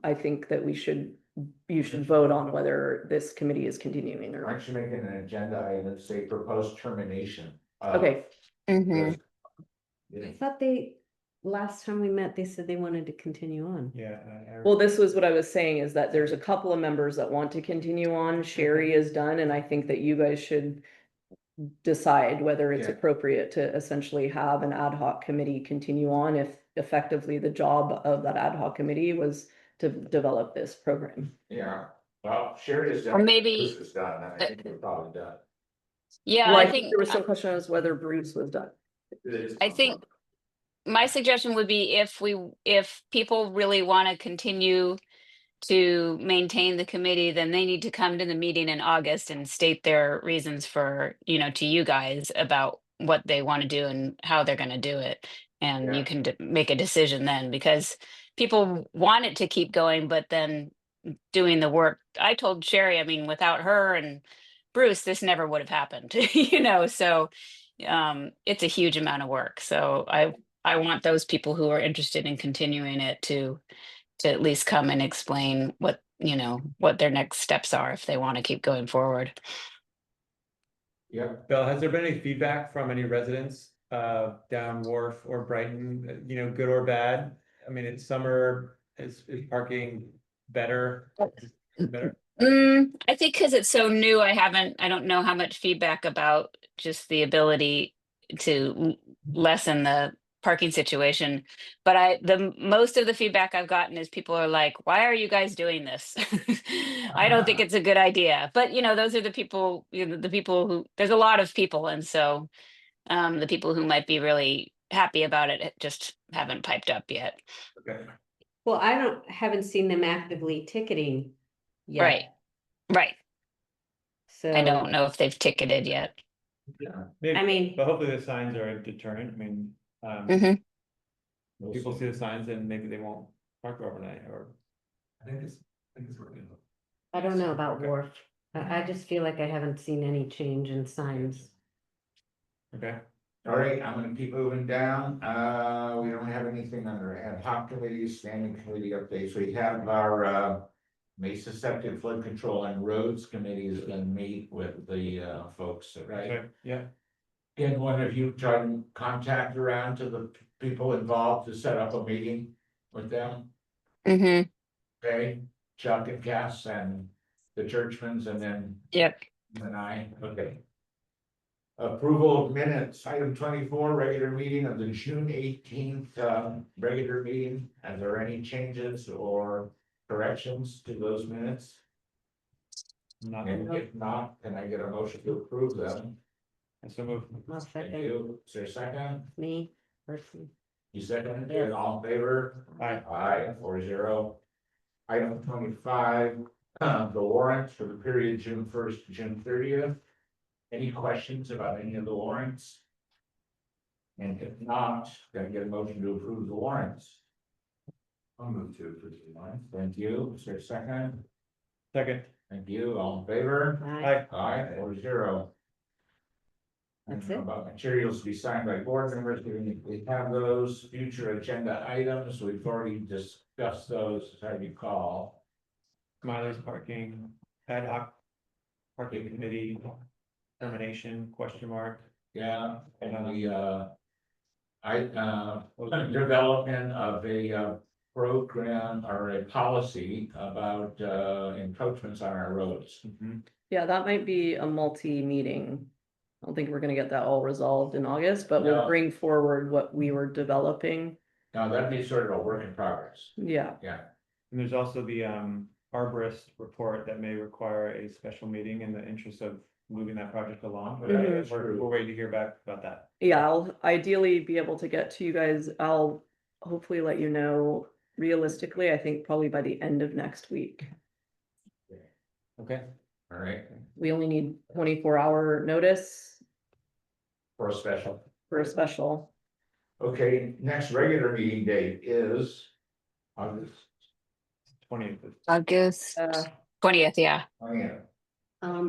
B: I think that you should vote on whether this committee is continuing or
C: Why
B: not.
C: don't you make it an agenda item, say proposed termination
B: Okay,
L: Mhm.
E: I thought last time we met, they said they wanted to continue on.
D: Yeah.
B: well, this was what I was saying, is that there's a couple of members that want to continue on. Sherry is done, and I think that you guys should decide whether it's
C: Yeah.
B: appropriate to essentially have an ad hoc committee continue on, if effectively the job of that ad hoc committee was to develop this program.
C: Yeah, well, Sherry is done.
L: Or maybe-
C: Bruce is done, and I think we're probably done.
L: Yeah,
B: Well,
L: I
B: I think
L: think,
B: there was some question as whether Bruce was done.
L: I think my suggestion would be if people really want to continue to maintain the committee, then they need to come to the meeting in August and state their reasons for, to you guys about what they want to do and how they're going to do it. And
C: Yeah.
L: you can make a decision then, because people want it to keep going, but then doing the work. I told Sherry, I mean, without her and Bruce, this never would have happened, so it's a huge amount of work. So I want those people who are interested in continuing it to at least come and explain what their next steps are if they want to keep going forward.
C: Yeah,
D: Bill, has there been any feedback from any residents down Wharf or Brighton, good or bad? I mean, it's summer, is parking better? Better?
L: I think because it's so new, I don't know how much feedback about just the ability to lessen the parking situation. But the most of the feedback I've gotten is people are like, why are you guys doing this? I don't think it's a good idea. But those are the people, the people who, there's a lot of people. And so the people who might be really happy about it just haven't piped up yet.
D: Okay.
E: Well, haven't seen them actively ticketing yet.
L: Right.
E: So.
L: I don't know if they've ticketed yet.
D: Maybe,
E: I mean-
D: but hopefully the signs are a deterrent. I mean,
L: Mhm.
D: people see the signs and maybe they won't park overnight, or. I think it's working.
E: I don't know about Wharf. I just feel like I haven't seen any change in signs.
D: Okay.
C: all right, I'm gonna keep moving down, we don't have anything under ad hoc committees, standing committee updates, we have our, Mesa Septic Flood Control and Roads Committee is gonna meet with the, folks, right?
D: Okay, yeah.
C: Can one of you try and contact around to the people involved to set up a meeting with them?
L: Mm-hmm.
C: Okay, Chuck and Cass and the Churchmans and then
L: Yep.
C: and I, okay. Approval of minutes, item 24, regular meeting of the June 18th, regular meeting. Are there any changes or corrections to those minutes?
D: Not.
C: And if not, can I get a motion to approve them?
D: So move.
E: I'll
C: Thank
E: second
C: you. Is there a second?
E: me personally.
C: You second,
E: Yes.
C: all in favor?
D: Aye.
C: Aye, 4-0. Item 25, the warrants for the period June 1st to June 30th. Any questions about any of the warrants? And if not, can I get a motion to approve the warrants? I'll move to approve the warrants. Thank you. Is there a second?
D: Second.
C: Thank you. All in favor?
E: Aye.
C: Aye, 4-0.
E: That's
C: And
E: it.
C: about materials to be signed by board members, we have those future agenda items, we've already discussed those, as I recall.
D: Smiley's parking, ad hoc parking committee, termination, question mark.
C: Yeah, and development of a program or a policy about encroachments on our roads.
B: Yeah, that might be a multi-meeting. I don't think we're gonna get that all resolved in August, but we'll
C: No.
B: bring forward what we were developing.
C: Now, that'd be sort of a work in progress,
B: Yeah,
C: yeah.
D: And there's also the arborist report that may require a special meeting in the interest of moving that project along. But
B: Mhm.
D: we're waiting to hear back about that.
B: yeah, I'll ideally be able to get to you guys. I'll hopefully let you know realistically, I think probably by the end of next week.
D: Okay.
C: All right,
B: We only need 24-hour notice
C: for a special.
B: for a special.
C: Okay, next regular meeting date is August
D: 20th.
L: August
B: Uh,
L: 20th, yeah,
C: 20th.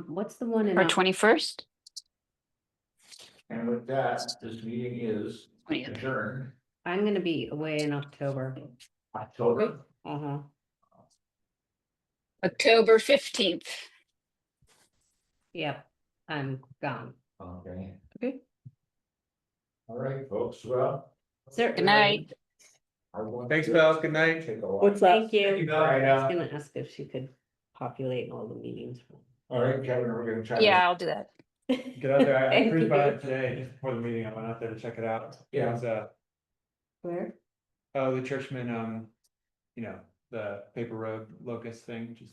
E: What's the one in?
L: or 21st.
C: And with that, this meeting is
L: 20th.
C: adjourned.
E: I'm gonna be away in October.
C: October.
E: Uh-huh.
L: October 15th.
E: Yep, I'm gone.
C: Okay.
B: Okay.
C: All right, folks, well.
E: Sir,
L: Good night.
C: I want
D: Thanks,
C: to
D: Bill. Good night.
C: Take a walk.
B: What's that?
E: thank you.
D: you, Bill.
C: All right,
E: I was gonna ask if she could populate all the meetings.
C: all right, Kevin, we're gonna try.
L: Yeah, I'll do that.
D: Get out there. I
E: Thank
D: cruised by
E: you.
D: it today, just before the meeting. I went out there to check it out.
C: Yeah.
D: It was,
E: Where?
D: oh, the Churchman, you know, the paper road locust thing, which is